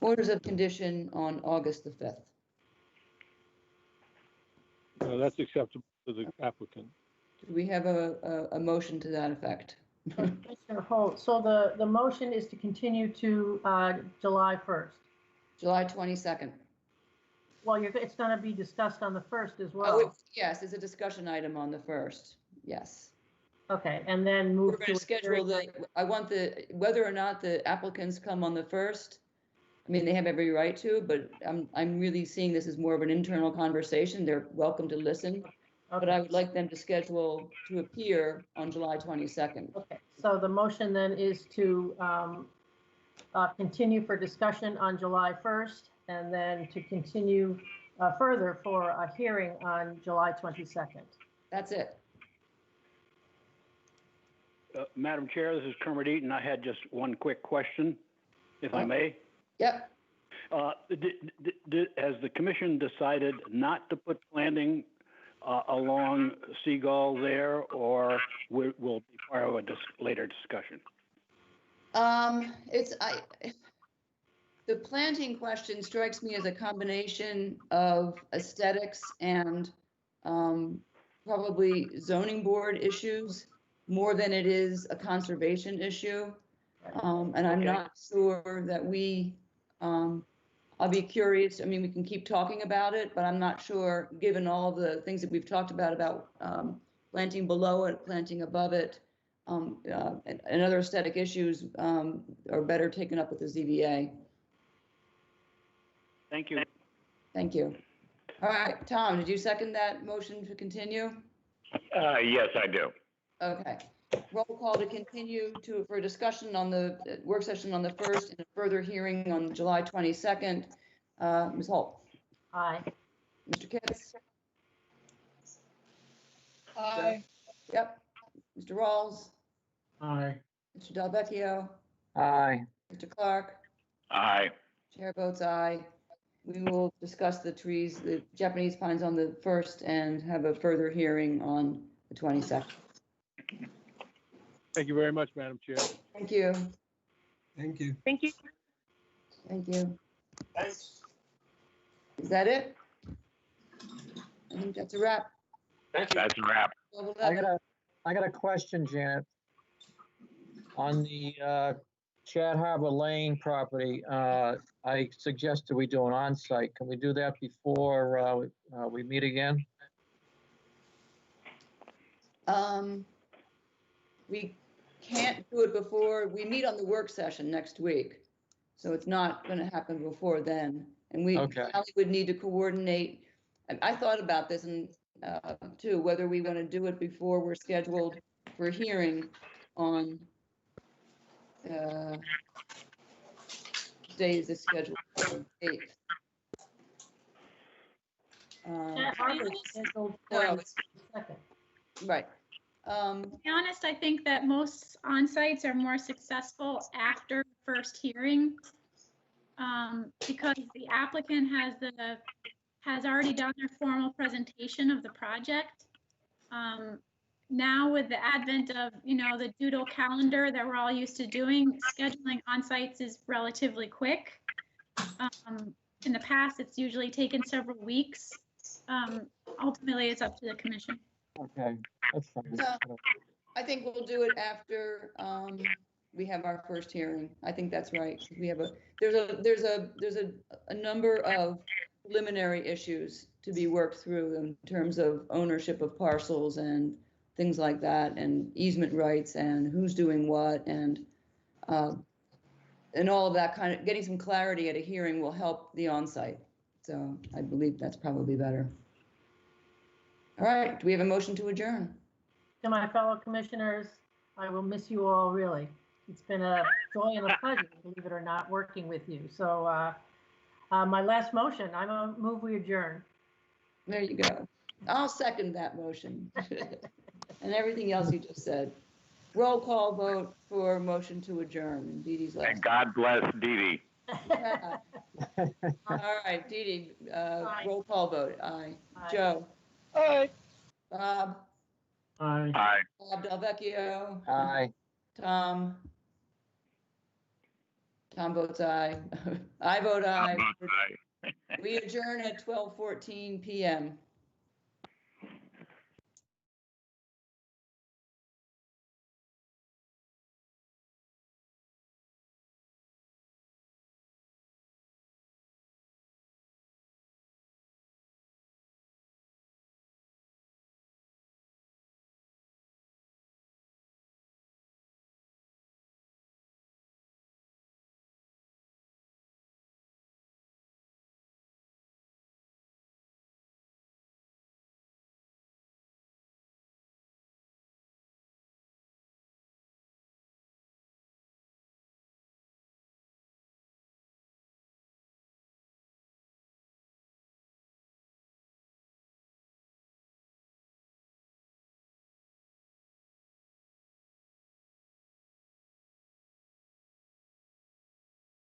S1: orders of condition on August the 5th.
S14: That's acceptable to the applicant.
S1: Do we have a motion to that effect?
S3: Commissioner Holt, so the motion is to continue to July 1st.
S1: July 22nd.
S3: Well, it's going to be discussed on the 1st as well.
S1: Oh, yes, it's a discussion item on the 1st. Yes.
S3: Okay, and then move
S1: We're going to schedule whether or not the applicants come on the 1st. I mean, they have every right to, but I'm really seeing this as more of an internal conversation. They're welcome to listen, but I would like them to schedule to appear on July 22nd.
S3: Okay, so the motion then is to continue for discussion on July 1st, and then to continue further for a hearing on July 22nd.
S1: That's it.
S2: Madam Chair, this is Kermit Eaton. I had just one quick question, if I may.
S1: Yep.
S2: Has the commission decided not to put planting along Seagull there, or will be part of a later discussion?
S1: The planting question strikes me as a combination of aesthetics and probably zoning board issues more than it is a conservation issue. And I'm not sure that I'll be curious. I mean, we can keep talking about it, but I'm not sure, given all the things that we've talked about planting below it, planting above it, and other aesthetic issues are better taken up with the ZBA.
S2: Thank you.
S1: Thank you. All right, Tom, did you second that motion to continue?
S9: Yes, I do.
S1: Okay. Roll call to continue for discussion on the work session on the 1st and a further hearing on July 22nd. Ms. Holt.
S3: Aye.
S1: Mr. Kitts.
S13: Aye.
S1: Yep. Mr. Rawls,
S7: Aye.
S1: Mr. Delvecchio,
S18: Aye.
S1: Mr. Clark,
S9: Aye.
S1: chair votes aye. We will discuss the trees, the Japanese pines on the 1st and have a further hearing on the 22nd.
S14: Thank you very much, Madam Chair.
S1: Thank you.
S5: Thank you.
S20: Thank you.
S1: Thank you.
S19: Thanks.
S1: Is that it? I think that's a wrap.
S19: Thank you.
S9: That's a wrap.
S18: I got a question, Janet. On the Chad Harbor Lane property, I suggested we do an on-site. Can we do that before we meet again?
S1: We can't do it before, we meet on the work session next week. So it's not going to happen before then. And we
S18: Okay.
S1: probably would need to coordinate. I thought about this and too, whether we want to do it before we're scheduled for a hearing on days is scheduled for 8th.
S3: Chat Harbor is scheduled
S1: No,
S3: for
S1: it's-
S3: the 2nd.
S1: Right.
S8: To be honest, I think that most on-sites are more successful after first hearing. Because the applicant has already done their formal presentation of the project. Now with the advent of, the doodle calendar that we're all used to doing, scheduling on-sites is relatively quick. In the past, it's usually taken several weeks. Ultimately, it's up to the commission.
S18: Okay, that's fine.
S1: So, I think we'll do it after we have our first hearing. I think that's right. We have there's a number of preliminary issues to be worked through in terms of ownership of parcels and things like that, and easement rights and who's doing what, and all of that kind of getting some clarity at a hearing will help the on-site. So I believe that's probably better. All right, do we have a motion to adjourn?
S3: To my fellow commissioners, I will miss you all, really. It's been a joy and a pleasure, believe it or not, working with you. So my last motion, I'm a move we adjourn.
S1: There you go. I'll second that motion. And everything else you just said. Roll call vote for motion to adjourn. Dee Dee's last.
S9: And God bless Dee Dee.
S1: Yeah. All right, Dee Dee, roll call vote. Aye.
S3: Aye.
S1: Joe.
S3: Aye.
S1: Bob.
S7: Aye.
S9: Aye.
S1: Bob Delvecchio.
S18: Aye.
S1: Tom. Tom votes aye. I vote aye.
S9: Aye.
S1: We adjourn at 12:14 p.m.